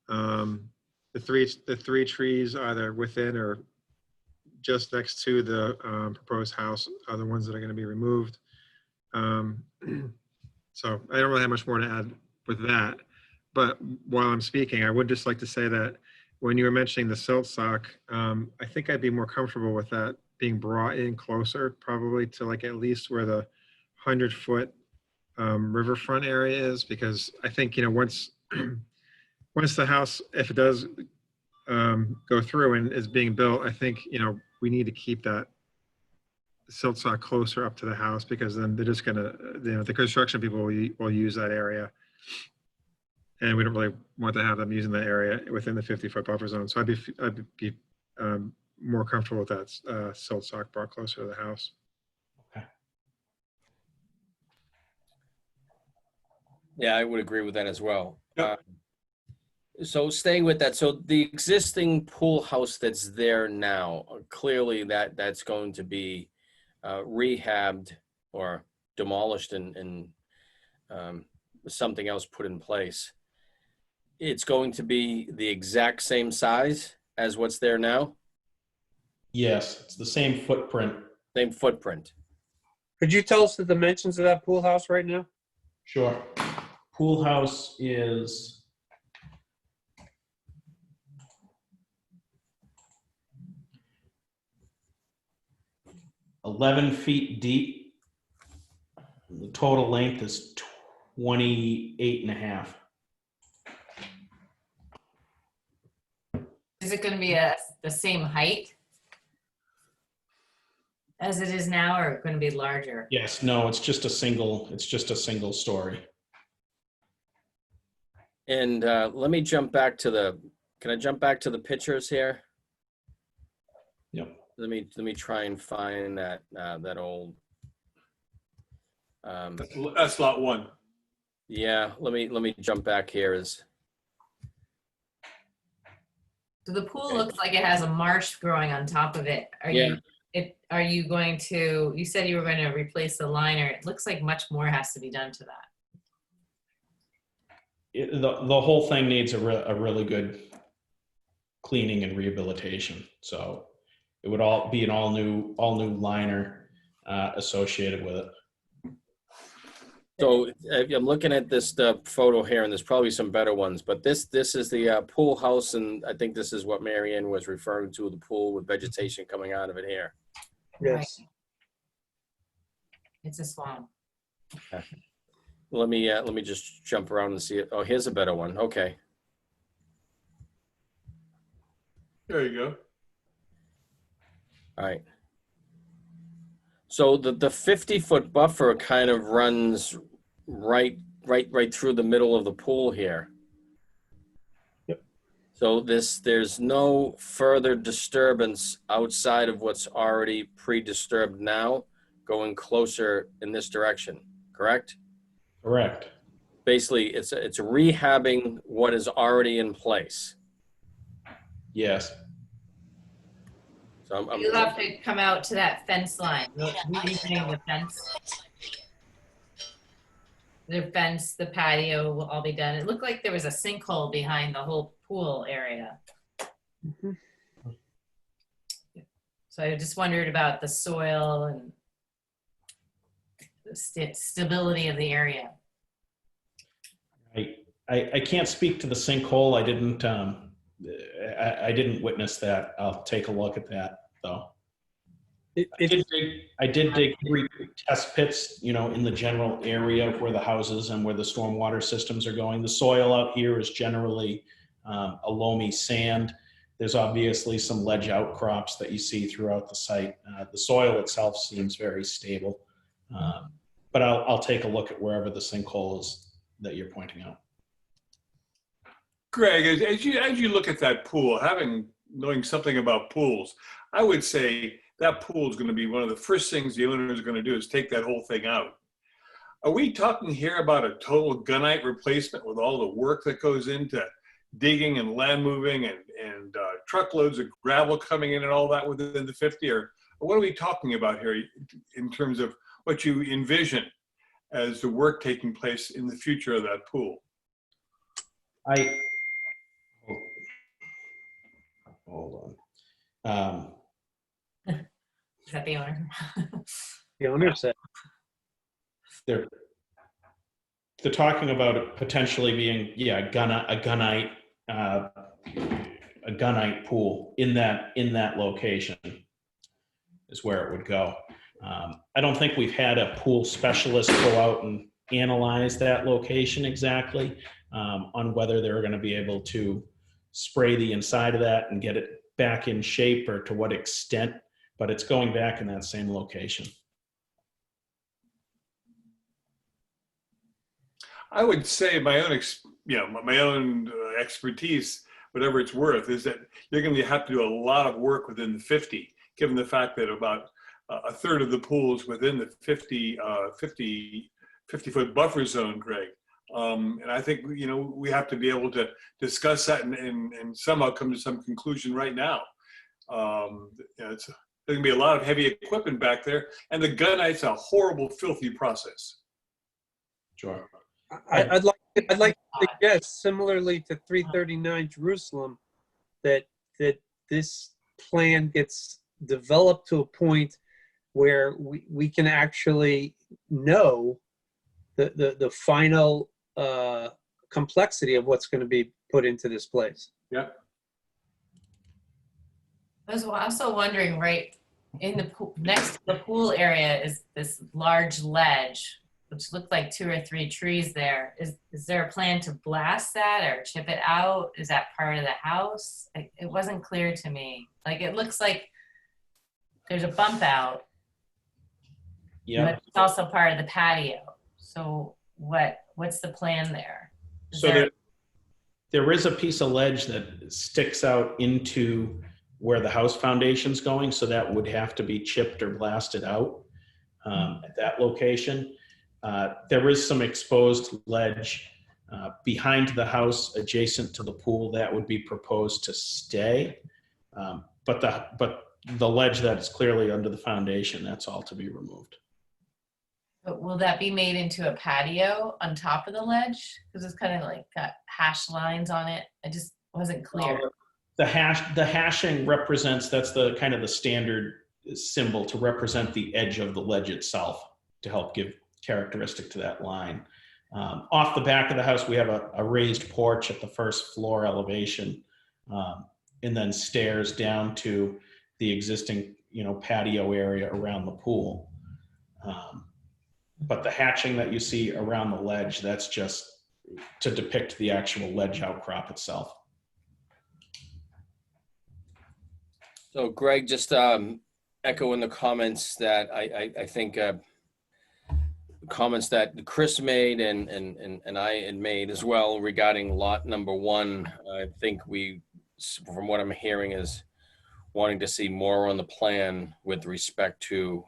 The three trees either within or just next to the proposed house are the ones that are going to be removed. So I don't really have much more to add with that. But while I'm speaking, I would just like to say that when you were mentioning the silt sock, I think I'd be more comfortable with that being brought in closer, probably to like at least where the 100-foot riverfront area is, because I think, once the house, if it does go through and is being built, I think, we need to keep that silt sock closer up to the house, because then they're just gonna, the construction people will use that area. And we don't really want to have them using that area within the 50-foot buffer zone. So I'd be more comfortable with that silt sock brought closer to the house. Okay. Yeah, I would agree with that as well. Yep. So staying with that, so the existing pool house that's there now, clearly that's going to be rehabbed or demolished and something else put in place. It's going to be the exact same size as what's there now? Yes, it's the same footprint. Same footprint. Could you tell us the dimensions of that pool house right now? Sure. Pool house is 11 feet deep. The total length is 28.5. Is it going to be the same height as it is now, or going to be larger? Yes, no, it's just a single story. And let me jump back to can I jump back to the pictures here? Yep. Let me try and find that old. That's lot 1. Yeah, let me jump back here. So the pool looks like it has a marsh growing on top of it. Are you going to, you said you were going to replace the liner. It looks like much more has to be done to that. the whole thing needs a really good cleaning and rehabilitation. So it would all be an all new liner associated with it. So I'm looking at this photo here, and there's probably some better ones, but this is the pool house, and I think this is what Marianne was referring to, the pool with vegetation coming out of it here. Yes. It's a swamp. Okay. Let me just jump around and see it. Oh, here's a better one. Okay. There you go. All right. So the 50-foot buffer kind of runs right through the middle of the pool here. Yep. So there's no further disturbance outside of what's already pre-disturbed now, going closer in this direction, correct? Correct. Basically, it's rehabbing what is already in place. Yes. So You'll have to come out to that fence line. Reopening the fence. The fence, the patio will all be done. It looked like there was a sinkhole behind the whole pool area. So I just wondered about the soil and the stability of the area. I can't speak to the sinkhole. I didn't witness that. I'll take a look at that though. I did dig 3 test pits, in the general area of where the houses and where the stormwater systems are going. The soil out here is generally a loamy sand. There's obviously some ledge outcrops that you see throughout the site. The soil itself seems very stable, but I'll take a look at wherever the sinkhole is that you're pointing out. Greg, as you look at that pool, knowing something about pools, I would say that pool is going to be one of the first things the owner is going to do is take that whole thing out. Are we talking here about a total gunite replacement with all the work that goes into digging and land moving and truckloads of gravel coming in and all that within the 50? Or what are we talking about here in terms of what you envision as the work taking place in the future of that pool? Hold on. Is that the owner? The owner said They're talking about it potentially being, a gunite pool in that location is where it would go. I don't think we've had a pool specialist go out and analyze that location exactly on whether they're going to be able to spray the inside of that and get it back in shape, or to what extent, but it's going back in that same location. I would say my own expertise, whatever it's worth, is that you're going to have to do a lot of work within the 50, given the fact that about a third of the pools within the 50-foot buffer zone, Greg. And I think, we have to be able to discuss that and somehow come to some conclusion right now. There's going to be a lot of heavy equipment back there, and the gunite's a horrible, filthy process. Sure. I'd like to suggest, similarly to 339 Jerusalem, that this plan gets developed to a point where we can actually know the final complexity of what's going to be put into this place. Yep. I was also wondering, right in the pool, next to the pool area is this large ledge, which looked like 2 or 3 trees there. Is there a plan to blast that or chip it out? Is that part of the house? It wasn't clear to me. Like, it looks like there's a bump out. Yeah. But it's also part of the patio. So what's the plan there? There is a piece of ledge that sticks out into where the house foundation's going, so that would have to be chipped or blasted out at that location. There is some exposed ledge behind the house adjacent to the pool that would be proposed to stay. But the ledge that is clearly under the foundation, that's all to be removed. But will that be made into a patio on top of the ledge? Because it's kind of like got hash lines on it. I just wasn't clear. The hashing represents, that's the kind of the standard symbol to represent the edge of the ledge itself to help give characteristic to that line. Off the back of the house, we have a raised porch at the first floor elevation, and then stairs down to the existing, patio area around the pool. But the hatching that you see around the ledge, that's just to depict the actual ledge outcrop itself. So Greg, just echoing the comments that I think comments that Chris made and I had made as well regarding lot number 1. I think from what I'm hearing, is wanting to see more on the plan with respect to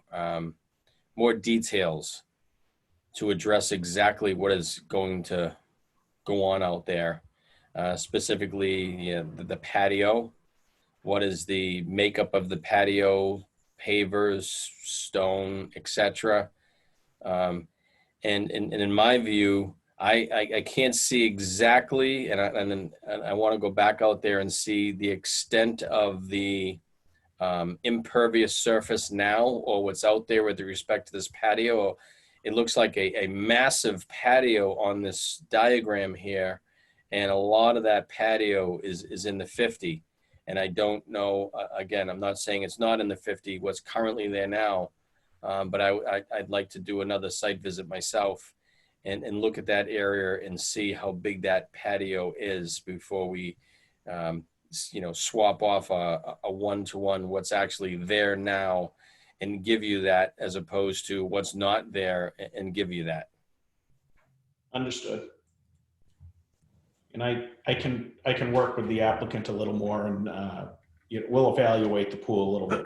more details to address exactly what is going to go on out there, specifically the patio. What is the makeup of the patio, pavers, stone, etc. And in my view, I can't see exactly, and I want to go back out there and see the extent of the impervious surface now, or what's out there with respect to this patio. It looks like a massive patio on this diagram here, and a lot of that patio is in the 50. And I don't know, again, I'm not saying it's not in the 50, what's currently there now, but I'd like to do another site visit myself and look at that area and see how big that patio is before we, swap off a one-to-one what's actually there now and give you that, as opposed to what's not there and give you that. Understood. And I can work with the applicant a little more, and we'll evaluate the pool a little bit,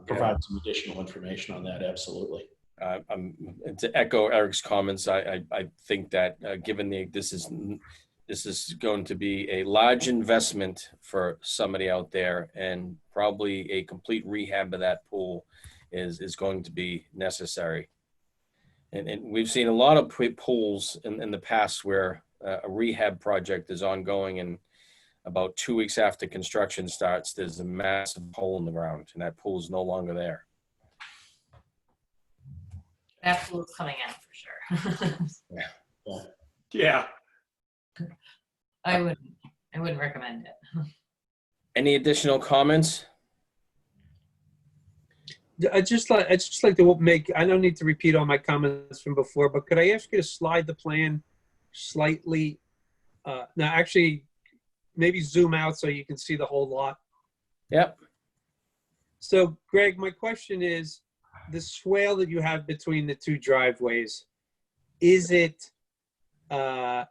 provide some additional information on that. Absolutely. To echo Eric's comments, I think that given this is going to be a large investment for somebody out there, and probably a complete rehab of that pool is going to be necessary. And we've seen a lot of pools in the past where a rehab project is ongoing, and about 2 weeks after construction starts, there's a massive hole in the ground, and that pool is no longer there. That pool's coming out for sure. Yeah. I wouldn't recommend it. Any additional comments? I just like to make, I don't need to repeat all my comments from before, but could I ask you to slide the plan slightly? Now actually, maybe zoom out so you can see the whole lot. Yep. So Greg, my question is, the swale that you have between the two driveways, is it at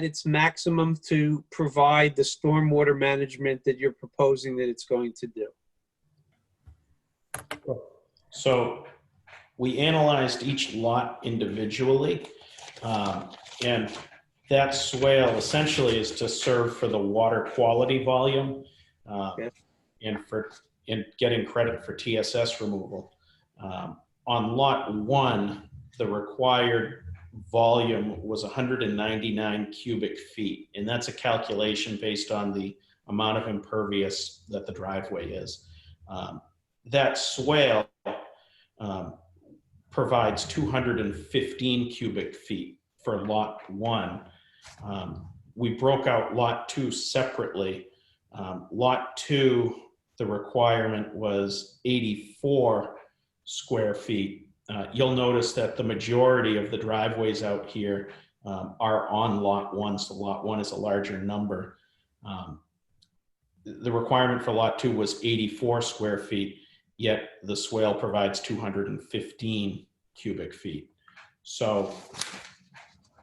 its maximum to provide the stormwater management that you're proposing that it's going to do? So we analyzed each lot individually, and that swale essentially is to serve for the water quality volume, and getting credit for TSS removal. On lot 1, the required volume was 199 cubic feet, and that's a calculation based on the amount of impervious that the driveway is. That swale provides 215 cubic feet for lot 1. We broke out lot 2 separately. Lot 2, the requirement was 84 square feet. You'll notice that the majority of the driveways out here are on lot 1, so lot 1 is a larger number. The requirement for lot 2 was 84 square feet, yet the swale provides 215 cubic feet. So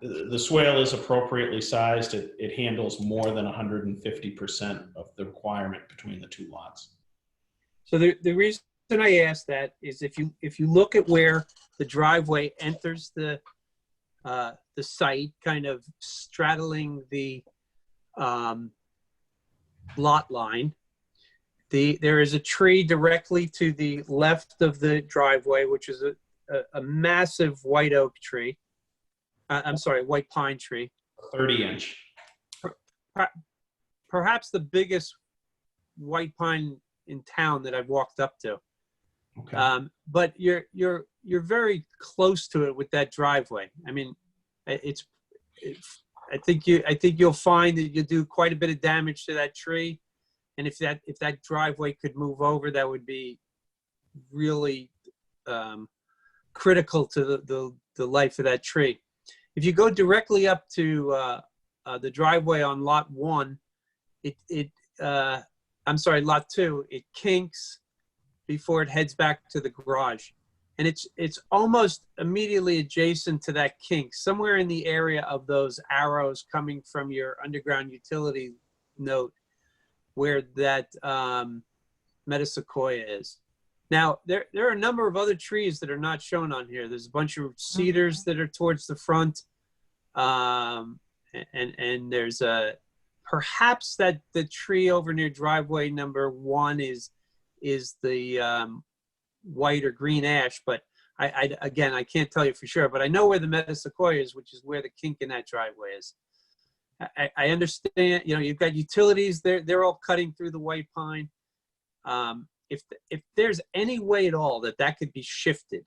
the swale is appropriately sized. It handles more than 150% of the requirement between the two lots. So the reason I ask that is if you look at where the driveway enters the site, kind of straddling the lot line, there is a tree directly to the left of the driveway, which is a massive white oak tree. I'm sorry, white pine tree. 30-inch. Perhaps the biggest white pine in town that I've walked up to. Okay. But you're very close to it with that driveway. I mean, I think you'll find that you do quite a bit of damage to that tree, and if that driveway could move over, that would be really critical to the life of that tree. If you go directly up to the driveway on lot 1, lot 2, it kinks before it heads back to the garage. And it's almost immediately adjacent to that kink, somewhere in the area of those arrows coming from your underground utility note where that metasequoia is. Now, there are a number of other trees that are not shown on here. There's a bunch of cedars that are towards the front. And there's perhaps that the tree over near driveway number 1 is the white or green ash, but again, I can't tell you for sure, but I know where the metasequoia is, which is where the kink in that driveway is. I understand, you've got utilities, they're all cutting through the white pine. If there's any way at all that could be shifted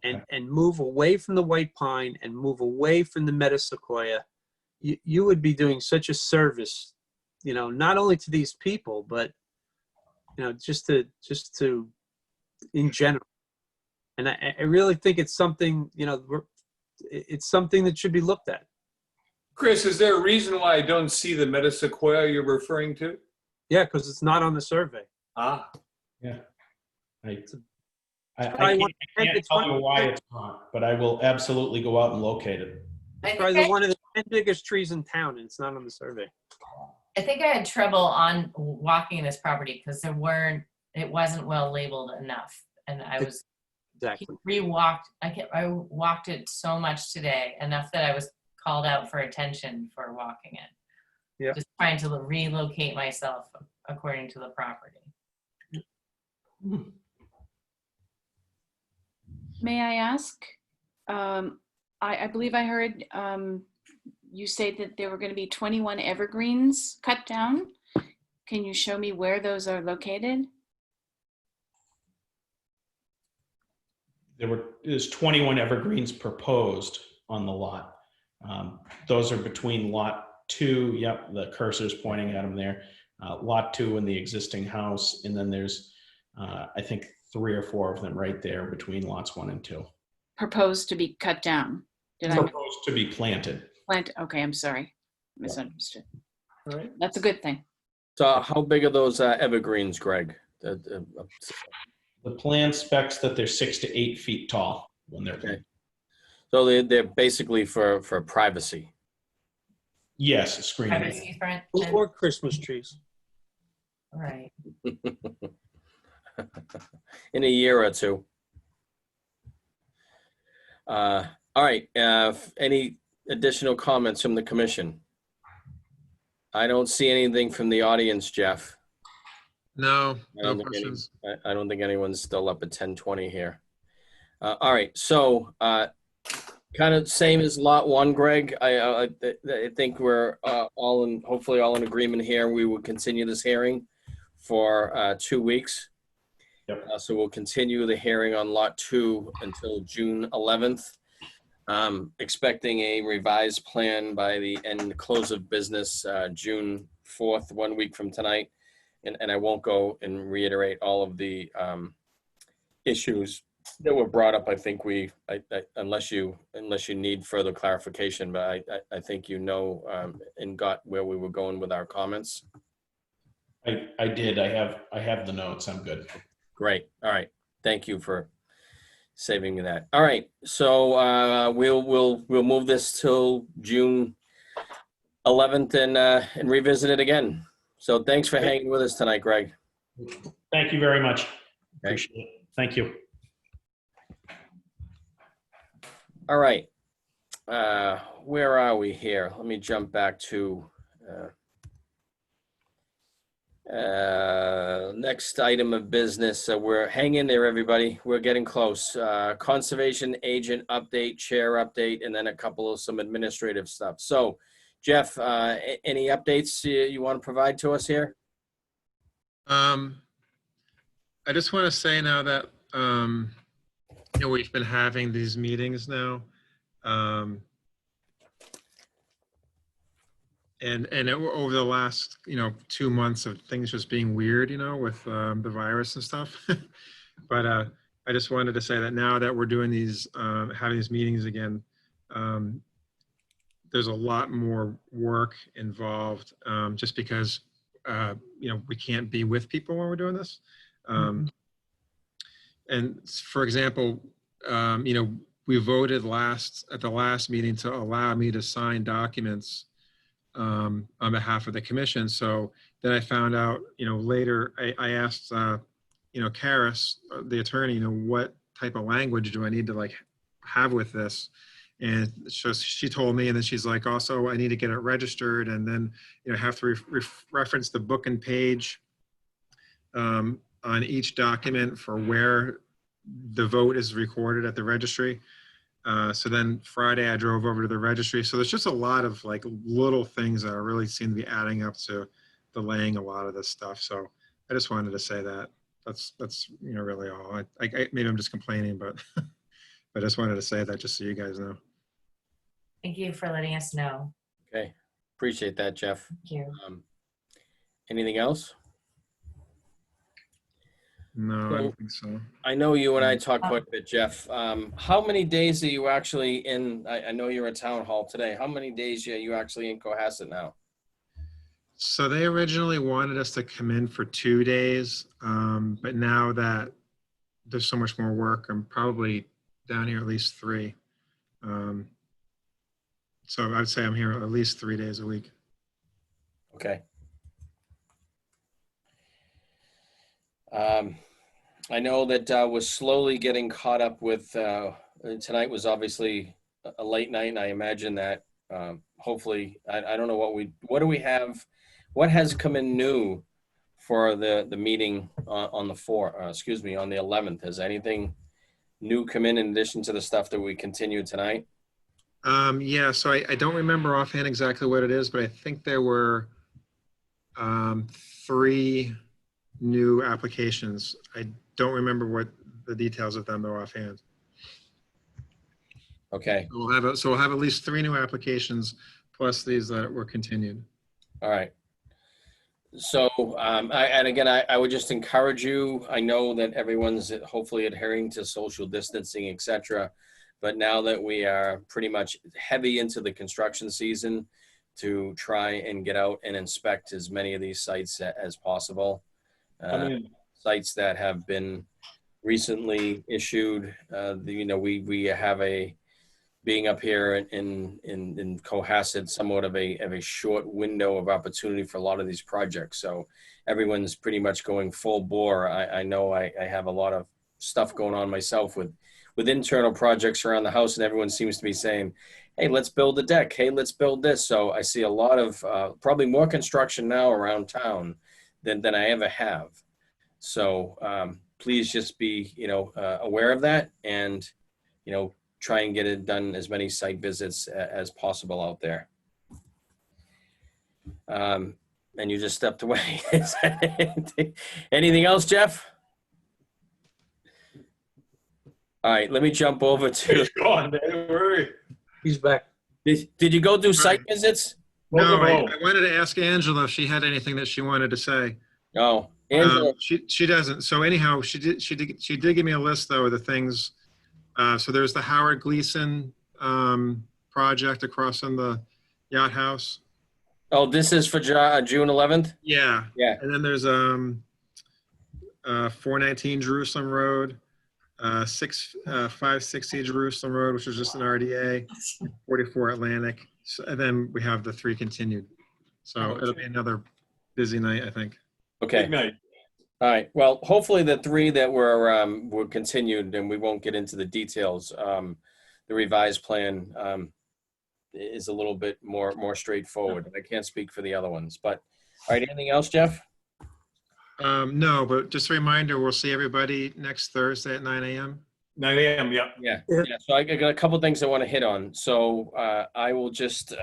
and move away from the white pine and move away from the metasequoia, you would be doing such a service, not only to these people, but just to in general. And I really think it's something, it's something that should be looked at. Chris, is there a reason why I don't see the metasequoia you're referring to? Yeah, because it's not on the survey. Ah. Yeah. I Probably can't tell you why it's not, but I will absolutely go out and locate it. It's probably one of the 10 biggest trees in town, and it's not on the survey. I think I had trouble on walking this property because it wasn't well labeled enough. And I was exactly I walked it so much today, enough that I was called out for attention for walking it. Yeah. Just trying to relocate myself according to the property. May I ask? I believe I heard you say that there were going to be 21 evergreens cut down. Can you show me where those are located? There's 21 evergreens proposed on the lot. Those are between lot 2, yep, the cursor's pointing at them there, lot 2 and the existing house, and then there's I think 3 or 4 of them right there between lots 1 and 2. Proposed to be cut down. Proposed to be planted. Okay, I'm sorry. Misunderstood. All right. That's a good thing. So how big are those evergreens, Greg? The plan specs that they're 6 to 8 feet tall when they're planted. So they're basically for privacy. Yes, screening. Privacy front. Or Christmas trees. Right. In a year or two. All right. Any additional comments from the commission? I don't see anything from the audience, Jeff. No, I no don't think questions. I don't think anyone's still up at 10:20 here. All right. So kind of same as lot 1, Greg. I think we're hopefully all in agreement here. We will continue this hearing for 2 weeks. Yep. So we'll continue the hearing on lot 2 until June 11th. Expecting a revised plan by the close of business June 4th, 1 week from tonight. And I won't go and reiterate all of the issues that were brought up. I think unless you need further clarification, but I think and got where we were going with our comments. I did. I have the notes. I'm good. Great. All right. Thank you for saving me that. All right. So we'll move this till June 11th and revisit it again. So thanks for hanging with us tonight, Greg. Thank you very much. Okay. Appreciate it. Thank you. All right. Where are we here? Let me jump back to Next item of business, we're hang in there, everybody. We're getting close. Conservation agent update, chair update, and then a couple of some administrative stuff. So, Jeff, any updates you want to provide to us here? I just want to say now that, we've been having these meetings now. Over the last, 2 months of things just being weird, with the virus and stuff. But I just wanted to say that now that we're doing these, having these meetings again, there's a lot more work involved, just because, we can't be with people when we're doing this. And for example, we voted at the last meeting to allow me to sign documents on behalf of the commission. So then I found out, later, I asked, Karis, the attorney, what type of language do I need to have with this? And so she told me, and then she's like, also, I need to get it registered, and then, have to reference the book and page on each document for where the vote is recorded at the registry. So then Friday I drove over to the registry. So there's just a lot of little things that really seem to be adding up to delaying a lot of this stuff. So I just wanted to say that. That's really all. I maybe I'm just complaining, but I just wanted to say that just so you guys know. Thank you for letting us know. Okay, appreciate that, Jeff. Thank you. Anything else? No, I don't think so. I know you and I talked quite a bit, Jeff. How many days are you actually in? I know you're at town hall today. How many days are you actually in Cohasset now? So they originally wanted us to come in for 2 days, but now that there's so much more work, I'm probably down here at least 3. So I'd say I'm here at least 3 days a week. Okay. I know that we're slowly getting caught up with, tonight was obviously a late night, and I imagine that hopefully, I don't know what do we have, what has come in new for the meeting on the 11th? Has anything new come in addition to the stuff that we continued tonight? Yeah, so I don't remember offhand exactly what it is, but I think there were 3 new applications. I don't remember what the details of them though offhand. Okay. So we'll have at least 3 new applications plus these that were continued. All right. So, I would just encourage you. I know that everyone's hopefully adhering to social distancing, etc. But now that we are pretty much heavy into the construction season, to try and get out and inspect as many of these sites as possible. Sites that have been recently issued. We have being up here in Cohasset, somewhat of a short window of opportunity for a lot of these projects. So everyone's pretty much going full bore. I know I have a lot of stuff going on myself with internal projects around the house, and everyone seems to be saying, hey, let's build a deck. Hey, let's build this. So I see a lot of probably more construction now around town than I ever have. So please just be, aware of that, and, try and get it done, as many site visits as possible out there. And you just stepped away. Anything else, Jeff? All right, let me jump over to. He's gone, man. Where are you? He's back. Did you go do site visits? No, I wanted to ask Angela if she had anything that she wanted to say. No, Angela. She doesn't. So anyhow, she did give me a list though of the things. So there's the Howard Gleason project across from the Yacht House. Oh, this is for June 11th? Yeah. Yeah. And then there's 419 Jerusalem Road, 560 Jerusalem Road, which is just an RDA, 44 Atlantic. So, and then we have the 3 continued. So it'll be another busy night, I think. Okay. Good night. All right. Well, hopefully the 3 that were continued, and we won't get into the details. The revised plan is a little bit more straightforward. I can't speak for the other ones, but all right. Anything else, Jeff? No, but just a reminder, we'll see everybody next Thursday at 9 a.m. 9 a.m. Yeah. Yeah, Yeah. yeah. So I got a couple things I want to hit on. So I will just,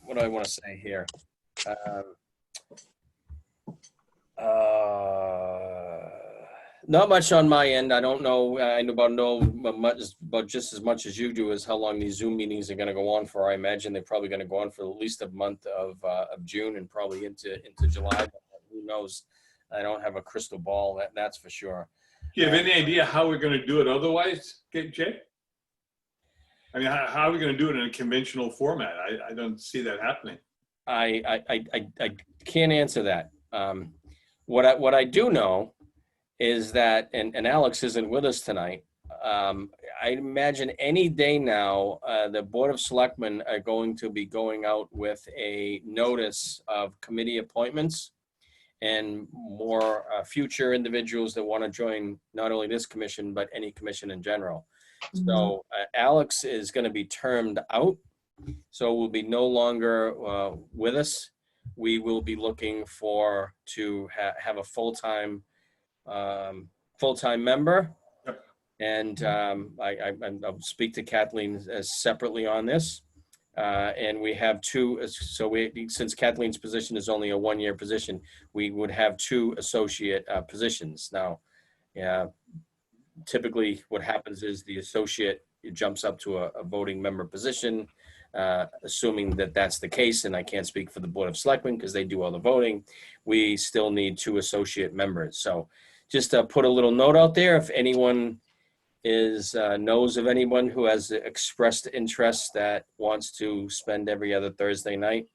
what do I want to say here? Not much on my end. I don't know. I know about just as much as you do as how long these Zoom meetings are going to go on for. I imagine they're probably going to go on for at least a month of June and probably into July. But who knows? I don't have a crystal ball. That's for sure. Do you have any idea how we're going to do it otherwise, Jay? I mean, how are we going to do it in a conventional format? I don't see that happening. I can't answer that. What I do know is that, and Alex isn't with us tonight. I imagine any day now, the Board of Selectmen are going to be going out with a notice of committee appointments and more future individuals that want to join not only this commission, but any commission in general. So Alex is going to be termed out, so will be no longer with us. We will be looking to have a full-time member, and I'll speak to Kathleen separately on this. And we have two. So since Kathleen's position is only a one-year position, we would have two associate positions. Now, typically what happens is the associate jumps up to a voting member position, assuming that that's the case, and I can't speak for the Board of Selectmen because they do all the voting. We still need two associate members. So just to put a little note out there, if anyone knows of anyone who has expressed interest that wants to spend every other Thursday night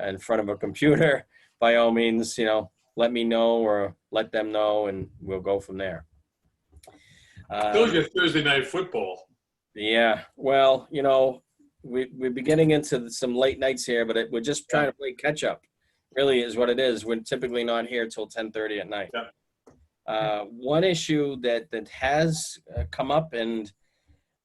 in front of a computer, by all means, let me know or let them know, and we'll go from there. Those are Thursday night football. Yeah, well, we're getting into some late nights here, but we're just trying to play catch up. Really is what it is. We're typically not here till 10:30 at night. Yeah. One issue that has come up, and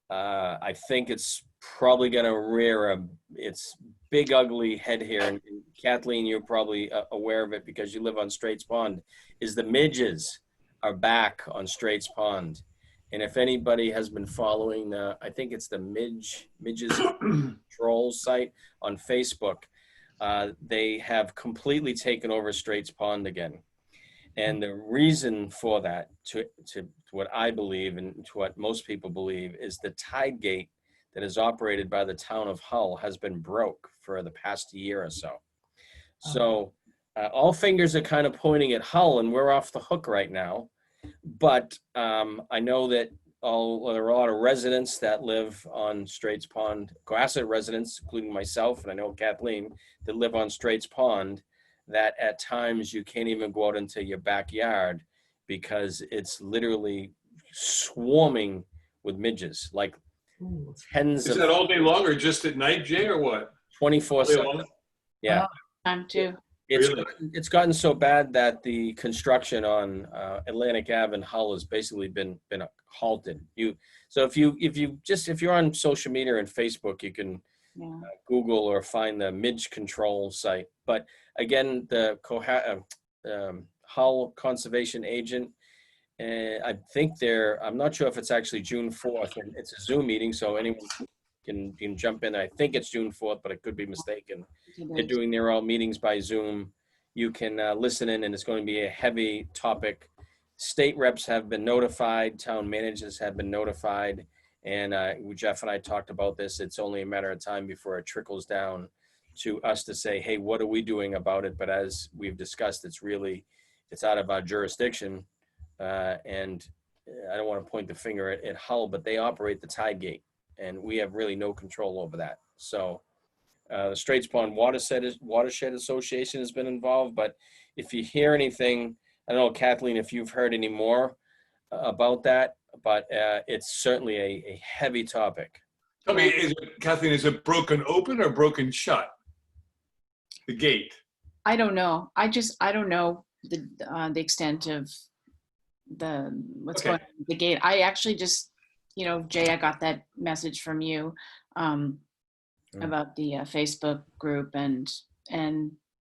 I think it's probably going to rear its big ugly head here. And Kathleen, you're probably aware of it because you live on Straits Pond. Is the midges are back on Straits Pond. And if anybody has been following, I think it's the Midges Trolls site on Facebook, they have completely taken over Straits Pond again. And the reason for that, to what I believe and to what most people believe, is the tide gate that is operated by the town of Hull has been broke for the past year or so. So all fingers are kind of pointing at Hull, and we're off the hook right now. But I know that there are a lot of residents that live on Straits Pond, Cohasset residents, including myself, and I know Kathleen, that live on Straits Pond, that at times you can't even go out into your backyard because it's literally swarming with midges, like tens of. Is that all day long or just at night, Jay, or what? 24/7. Yeah. Time too. It's gotten so bad that the construction on Atlantic Ave in Hull has basically been halted. So if you're on social media and Facebook, you can Google or find the Midge Control site. But again, the Hull conservation agent, I think I'm not sure if it's actually June 4th, and it's a Zoom meeting, so anyone can jump in. I think it's June 4th, but I could be mistaken. They're doing their own meetings by Zoom. You can listen in, and it's going to be a heavy topic. State reps have been notified, town managers have been notified, and Jeff and I talked about this. It's only a matter of time before it trickles down to us to say, hey, what are we doing about it? But as we've discussed, it's out of our jurisdiction, and I don't want to point the finger at Hull, but they operate the tide gate, and we have really no control over that. So the Straits Pond Watershed Association has been involved, but if you hear anything, I don't know, Kathleen, if you've heard any more about that, but it's certainly a heavy topic. Tell me, Kathleen, is it broken open or broken shut? The gate? I don't know. I don't know the extent of what's going on with the gate. I actually just, Jay, I got that message from you about the Facebook group, and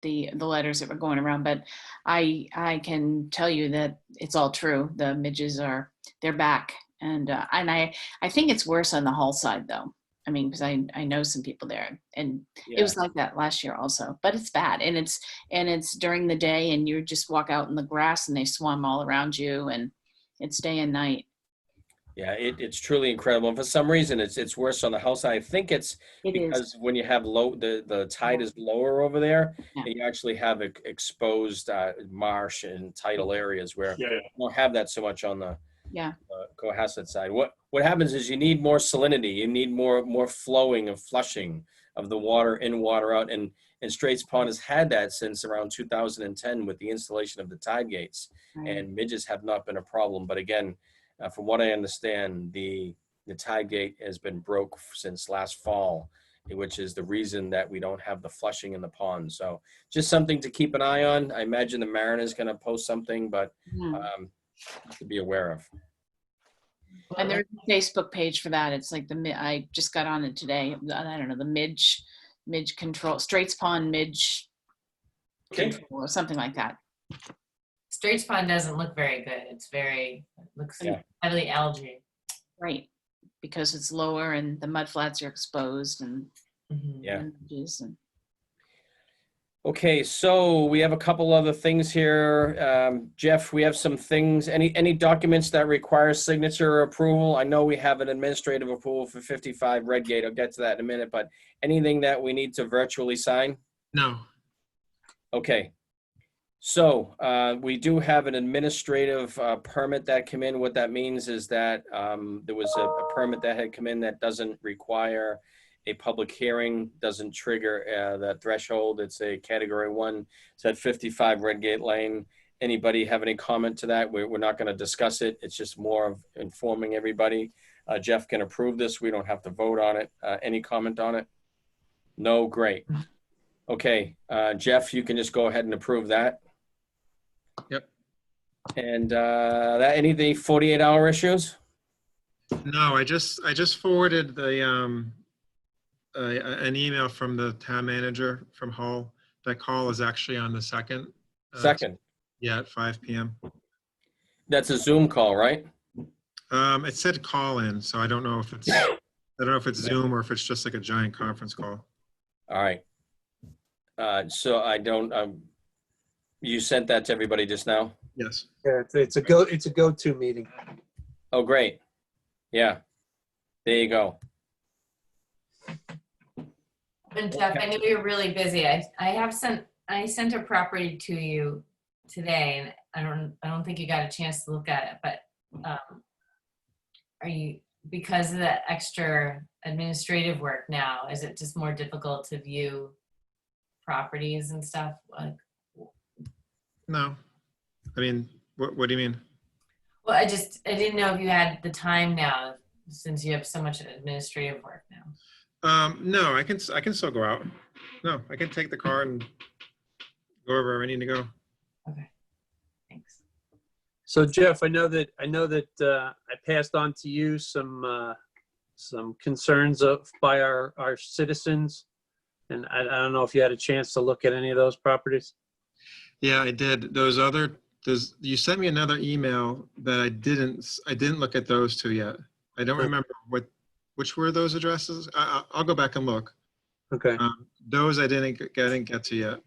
the letters that were going around, but I can tell you that it's all true. The midges they're back, and I think it's worse on the Hull side though. I mean, because I know some people there, and it was like that last year also. But it's bad, and it's during the day, and you just walk out in the grass, and they swarm all around you, and it's day and night. Yeah, it's truly incredible. And for some reason, it's worse on the house side. I think it's because when you have the tide is lower over there, and you actually have exposed marsh and tidal areas where you don't have that so much on the Cohasset side. What happens is you need more salinity. You need more flowing and flushing of the water in, water out. And Straits Pond has had that since around 2010 with the installation of the tide gates. And midges have not been a problem. But again, from what I understand, the tide gate has been broke since last fall, which is the reason that we don't have the flushing in the pond. So just something to keep an eye on. I imagine the Mariner's going to post something, but to be aware of. And there's a Facebook page for that. It's like I just got on it today. I don't know, the midge control, Straits Pond midge control or something like that. Straits Pond doesn't look very good. It looks heavily algae. Right, because it's lower and the mud flats are exposed and Okay, so we have a couple other things here. Jeff, we have some things, any documents that require signature or approval? I know we have an administrative approval for 55 Redgate. I'll get to that in a minute, but anything that we need to virtually sign? No. Okay. So we do have an administrative permit that came in. What that means is that there was a permit that had come in that doesn't require a public hearing, doesn't trigger that threshold. It's a category 1. It's at 55 Redgate Lane. Anybody have any comment to that? We're not going to discuss it. It's just more of informing everybody. Jeff can approve this. We don't have to vote on it. Any comment on it? No, great. Okay, Jeff, you can just go ahead and approve that. Yep. And anything 48-hour issues? No, I just forwarded the an email from the town manager from Hull. That call is actually on the 2nd. Yeah, at 5 p.m. That's a Zoom call, right? It said call in, so I don't know if it's Zoom or if it's just like a giant conference call. All right. So I don't. You sent that to everybody just now? Yes. Yeah, it's a go-to meeting. Oh, great. Yeah. There you go. And Jeff, I know you're really busy. I sent a property to you today, and I don't think you got a chance to look at it, but are you, because of the extra administrative work now, is it just more difficult to view properties and stuff? Like, No. I mean, what do you mean? well, I didn't know if you had the time now, since you have so much administrative work now. No, I can still go out. No, I can take the car and go wherever I need to go. Okay, thanks. So Jeff, I know that I passed on to you some concerns by our citizens, and I don't know if you had a chance to look at any of those properties. Yeah, I did. You sent me another email that I didn't look at those two yet. I don't remember which were those addresses. I'll go back and look. Okay. Those I didn't get to yet.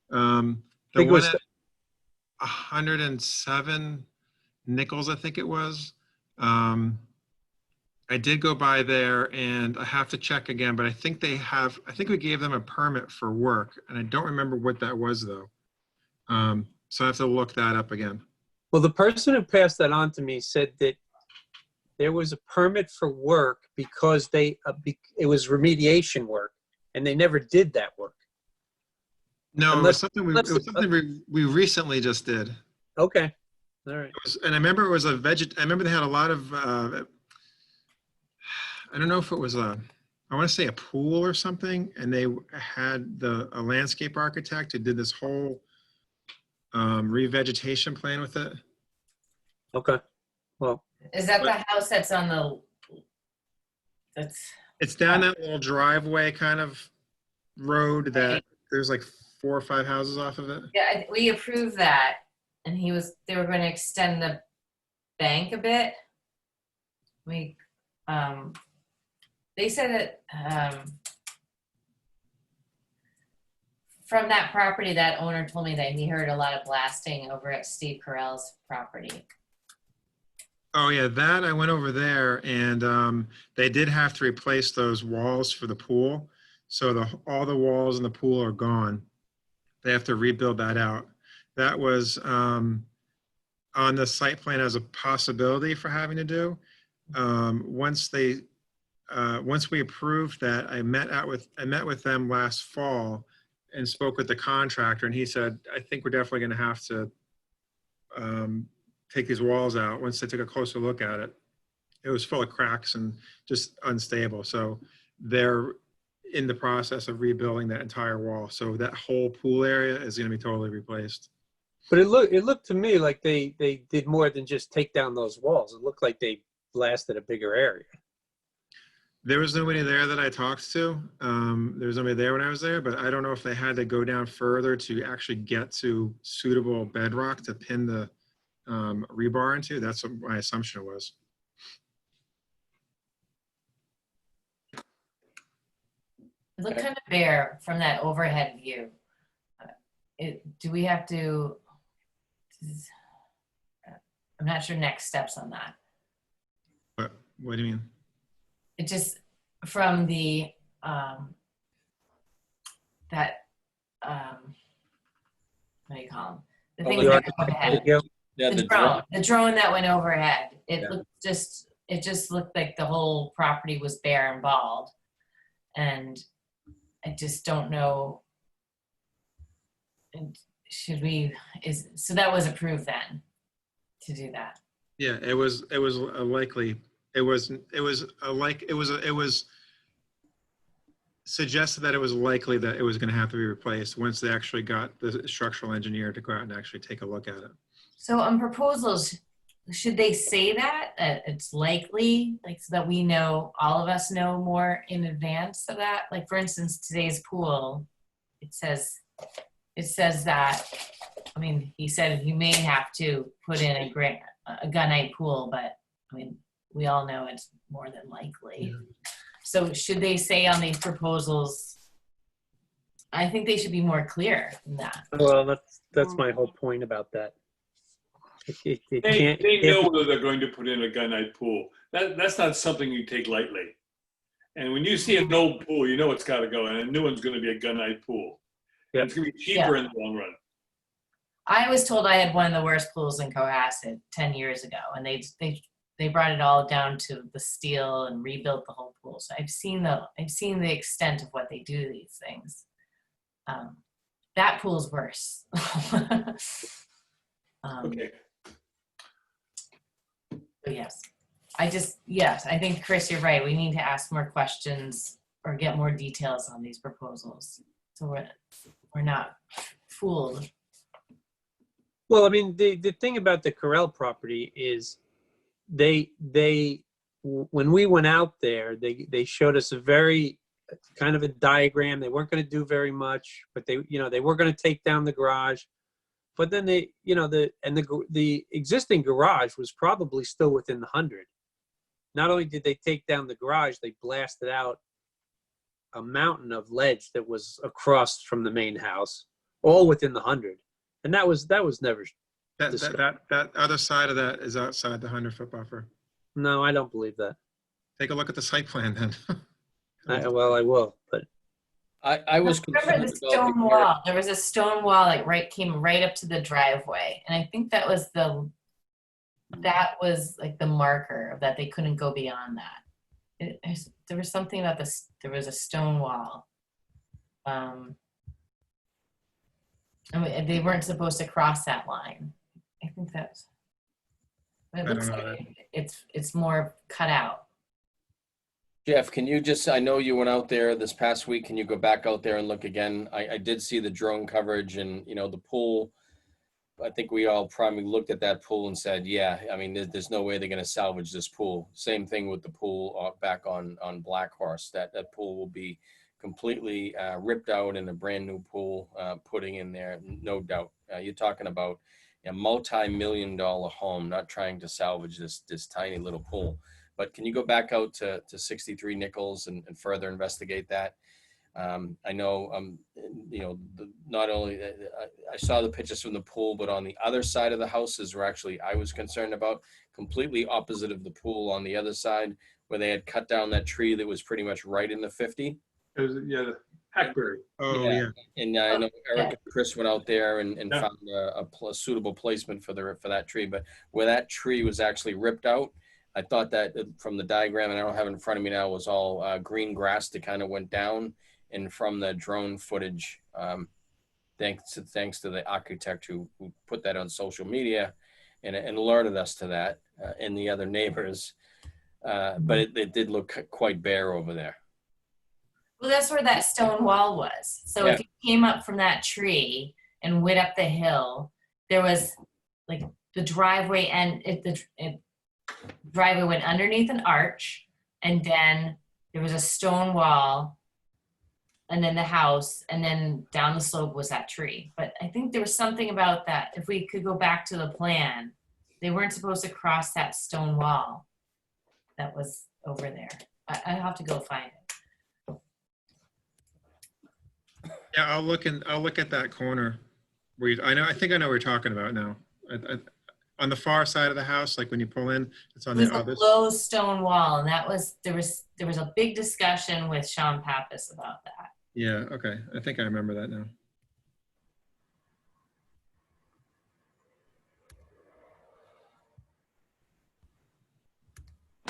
The think one at 107 Nichols, I think it was. I did go by there, and I have to check again, but I think we gave them a permit for work, and I don't remember what that was though. So I have to look that up again. Well, the person who passed that on to me said that there was a permit for work because it was remediation work, and they never did that work. No, it was something we recently just did. Okay, all right. And I remember it was I remember they had a lot of. I don't know if it was I want to say a pool or something, and they had a landscape architect who did this whole revegetation plan with it. Okay. Well, is that the house that's on the? It's down that little driveway kind of road that there's like 4 or 5 houses off of it. Yeah, we approved that, and they were going to extend the bank a bit. They said that from that property, that owner told me that he heard a lot of blasting over at Steve Carell's property. Oh yeah, that I went over there, and they did have to replace those walls for the pool. So all the walls in the pool are gone. They have to rebuild that out. That was on the site plan as a possibility for having to do. Once we approved that, I met with them last fall and spoke with the contractor, and he said, I think we're definitely going to have to take these walls out. Once they took a closer look at it, it was full of cracks and just unstable. So they're in the process of rebuilding that entire wall. So that whole pool area is going to be totally replaced. But it looked to me like they did more than just take down those walls. It looked like they blasted a bigger area. There was nobody there that I talked to. There was nobody there when I was there, but I don't know if they had to go down further to actually get to suitable bedrock to pin the rebar into. That's what my assumption was. It looked kind of bare from that overhead view. Do we have to? I'm not sure next steps on that. What do you mean? It just from the what do you call them? The thing that went overhead. The drone that went overhead. It just looked like the whole property was bare and bald, and I just don't know. So that was approved then to do that. Yeah, it was suggested that it was likely that it was going to have to be replaced once they actually got the structural engineer to go out and actually take a look at it. So on proposals, should they say that it's likely, like, so that we know, all of us know more in advance of that? Like, for instance, today's pool, it says that, I mean, he said you may have to put in a gunite pool, but I mean, we all know it's more than likely. Yeah. So should they say on these proposals, I think they should be more clear than that. Well, that's my whole point about that. They know whether they're going to put in a gunite pool. That's not something you take lightly. And when you see an old pool, you know it's got to go, and a new one's going to be a gunite pool. Yep. It's going to be cheaper in the long run. I was told I had one of the worst pools in Cohasset 10 years ago, and they brought it all down to the steel and rebuilt the whole pool. So I've seen the extent of what they do to these things. That pool's worse. Okay. But yes, I think, Chris, you're right. We need to ask more questions or get more details on these proposals, so we're not fooled. Well, I mean, the thing about the Carell property is they when we went out there, they showed us a very kind of a diagram. They weren't going to do very much, but they were going to take down the garage. But then the existing garage was probably still within the 100. Not only did they take down the garage, they blasted out a mountain of ledge that was across from the main house, all within the 100. And that was never. That other side of that is outside the 100-foot buffer. No, I don't believe that. Take a look at the site plan then. I will, but. I was concerned the stone wall. There was a stone wall came right up to the driveway, and I think that was like the marker that they couldn't go beyond that. There was something about this. There was a stone wall. I mean, they weren't supposed to cross that line. I think that's. It looks like it's more cut out. Jeff, can you just, I know you went out there this past week. Can you go back out there and look again? I did see the drone coverage and, the pool. I think we all probably looked at that pool and said, yeah, I mean, there's no way they're going to salvage this pool. Same thing with the pool back on Black Horse. That pool will be completely ripped out and a brand new pool putting in there, no doubt. You're talking about a multi-million-dollar home, not trying to salvage this tiny little pool. But can you go back out to 63 Nichols and further investigate that? I know, not only I saw the pictures from the pool, but on the other side of the houses were actually I was concerned about, completely opposite of the pool on the other side, where they had cut down that tree that was pretty much right in the 50. It was, yeah, the hackberry. Oh, yeah. And I know Eric Yeah. and Chris went out there and Yeah. found a suitable placement for that tree. But where that tree was actually ripped out, I thought that from the diagram, and I don't have it in front of me now, was all green grass that kind of went down. And from the drone footage, thanks to the architect who put that on social media and alerted us to that, and the other neighbors, but it did look quite bare over there. Well, that's where that stone wall was. So Yeah. if you came up from that tree and went up the hill, there was like the driveway, and the driveway went underneath an arch, and then there was a stone wall, and then the house, and then down the slope was that tree. But I think there was something about that. If we could go back to the plan, they weren't supposed to cross that stone wall that was over there. I have to go find it. Yeah, I'll look at that corner. I think I know what you're talking about now. On the far side of the house, like when you pull in, it's on It was the a other. low stone wall, and there was a big discussion with Sean Pappas about that. Yeah, okay. I think I remember that now.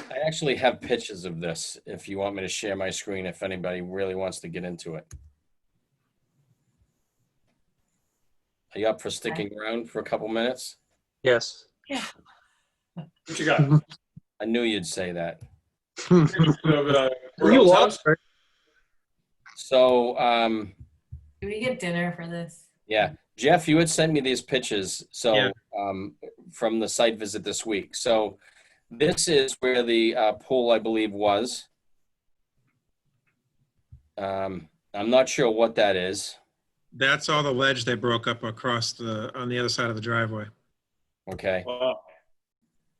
I actually have pictures of this if you want me to share my screen, if anybody really wants to get into it. Are you up for sticking around for a couple minutes? Yes. Yeah. What you got? I knew you'd say that. You house? are. So, Do we get dinner for this? yeah, Jeff, you had sent me these pictures. So, Yeah. from the site visit this week. So, this is where the pool, I believe, was. I'm not sure what that is. That's all the ledge they broke up on the other side of the driveway. Okay. Wow.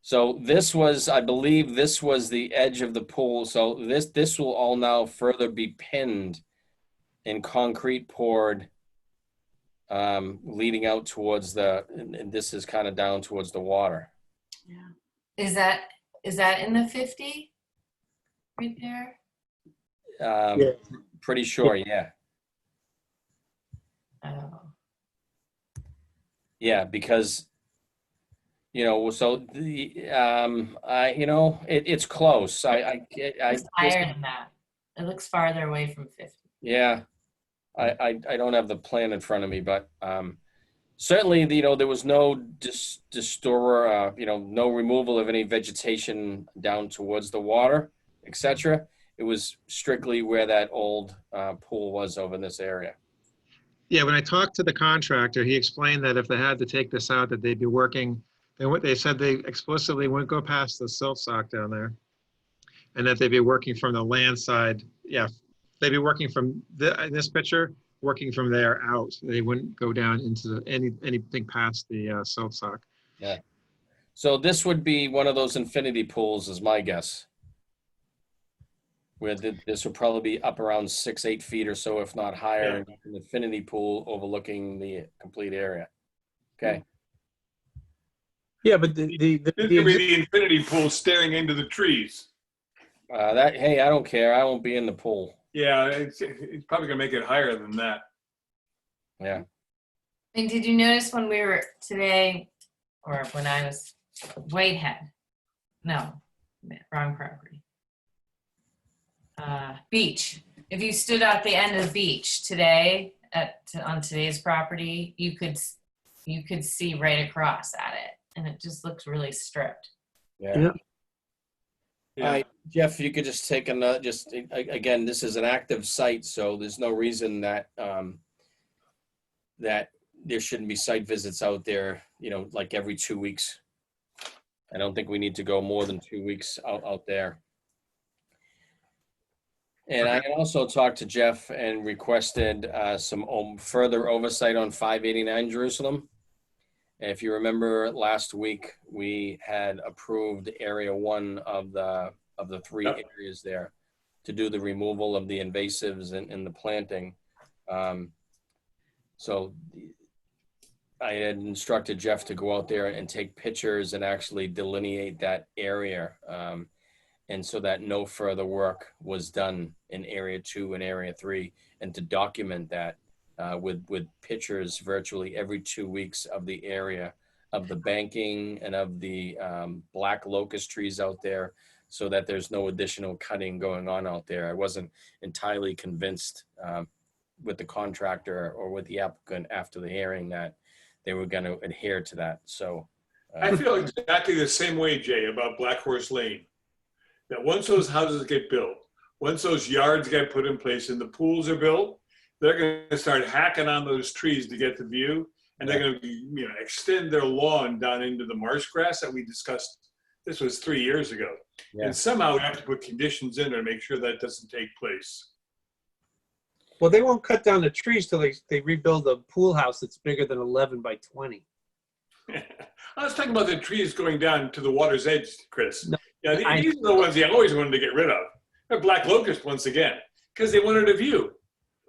So this was, I believe, this was the edge of the pool. So this will all now further be pinned and concrete poured, leading out towards and this is kind of down towards the water. Yeah. Is that in the 50 right there? Yeah. Pretty sure, yeah. Oh. Yeah, because, so it's close. It's higher than that. It looks farther away from 50. Yeah, I don't have the plan in front of me, but certainly, there was no no removal of any vegetation down towards the water, etc. It was strictly where that old pool was over in this area. Yeah, when I talked to the contractor, he explained that if they had to take this out, that they'd be working. They said they explicitly wouldn't go past the silt sock down there, and that they'd be working from the land side. Yeah, they'd be working from in this picture, working from there out. They wouldn't go down into anything past the silt sock. Yeah. So this would be one of those infinity pools, is my guess. Where this would probably be up around 6-8 feet or so, if not higher, Yeah. an infinity pool overlooking the complete area. Okay. Yeah, but This could be the infinity pool staring into the trees. Hey, I don't care. I won't be in the pool. Yeah, it's probably gonna make it higher than that. Yeah. And did you notice when we were today, or when I was Whitehead? No, wrong property. Beach. If you stood at the end of the beach today on today's property, you could see right across at it, and it just looks really stripped. Yeah. Yeah. All right, Jeff, you could just take another, again, this is an active site, so there's no reason that that there shouldn't be site visits out there, like every 2 weeks. I don't think we need to go more than 2 weeks out there. And I had also talked to Jeff and requested some further oversight on 589 Jerusalem. If you remember last week, we had approved area 1 of the 3 areas there to do the removal of the invasives and the planting. So I had instructed Jeff to go out there and take pictures and actually delineate that area. And so that no further work was done in area 2 and area 3, and to document that with pictures virtually every 2 weeks of the area of the banking and of the black locust trees out there, so that there's no additional cutting going on out there. I wasn't entirely convinced with the contractor or with the applicant after the hearing that they were going to adhere to that. So I feel exactly the same way, Jay, about Black Horse Lane. That once those houses get built, once those yards get put in place and the pools are built, they're going to start hacking on those trees to get the view, and they're going to extend their lawn down into the marsh grass that we discussed. This was 3 years ago. Yeah. And somehow we have to put conditions in there to make sure that doesn't take place. Well, they won't cut down the trees till they rebuild a pool house that's bigger than 11 by 20. I was talking about the trees going down to the water's edge, Chris. No, Yeah, these are the ones they always wanted to get rid of. They're black locust once again, because they wanted a view.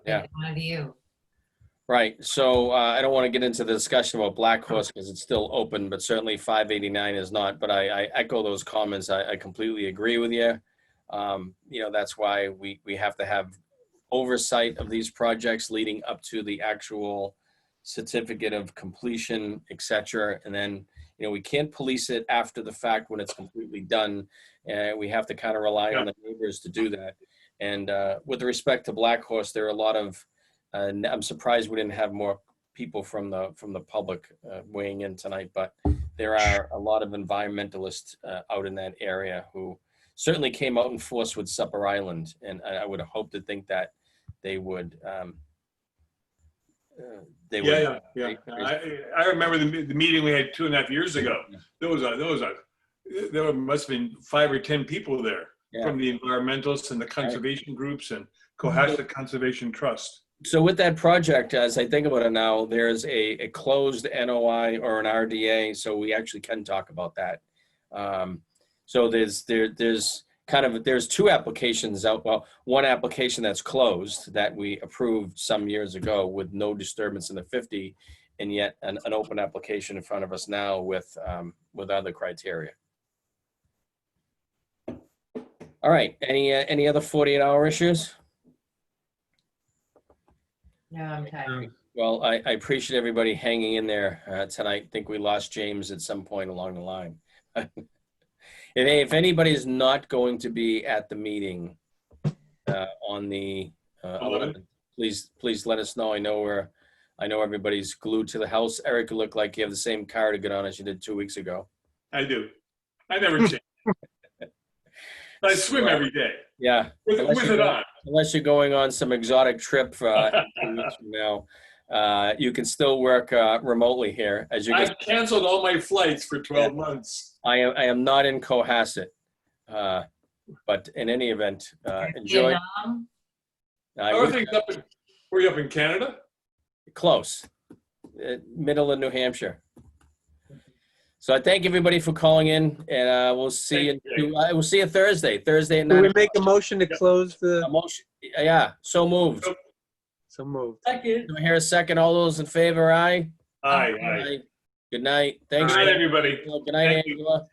Yeah. One of you. Right. So I don't want to get into the discussion about Black Horse because it's still open, but certainly 589 is not. But I echo those comments. I completely agree with you. That's why we have to have oversight of these projects leading up to the actual certificate of completion, etc. And then, we can't police it after the fact when it's completely done. And we have to kind of rely on the neighbors to do that. And with respect to Black Horse, there are a lot of, I'm surprised we didn't have more people from the public weighing in tonight, but there are a lot of environmentalists out in that area who certainly came out in force with Supper Island. And I would hope to think that they would, Yeah. I remember the meeting we had 2.5 years ago. There must have been 5 or 10 people there from the environmentalists and the conservation groups and Cohasset Conservation Trust. So with that project, as I think about it now, there's a closed NOI or an RDA, so we actually can talk about that. So there's 2 applications out. Well, one application that's closed that we approved some years ago with no disturbance in the 50, and yet an open application in front of us now with other criteria. All right. Any other 48-hour issues? No, I'm tired. Well, I appreciate everybody hanging in there tonight. I think we lost James at some point along the line. If anybody is not going to be at the meeting on the 11th, please let us know. I know everybody's glued to the house. Eric, you look like you have the same car to get on as you did 2 weeks ago. I do. I never change. I swim every day. Yeah. With it on. Unless you're going on some exotic trip 2 weeks from now, you can still work remotely here. I've canceled all my flights for 12 months. I am not in Cohasset, but in any event, enjoy. Vietnam? Were you up in Canada? Close, middle of New Hampshire. So I thank everybody for calling in, and we'll see you. We'll see you Thursday at 9. Can we make a motion to close the motion? Yeah, so moved. So moved. Second. Do I hear a second? All those in favor, aye? Aye. Good night. Thanks. Good night, everybody. Good night, Angela.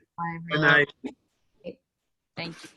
Good night. Thank you.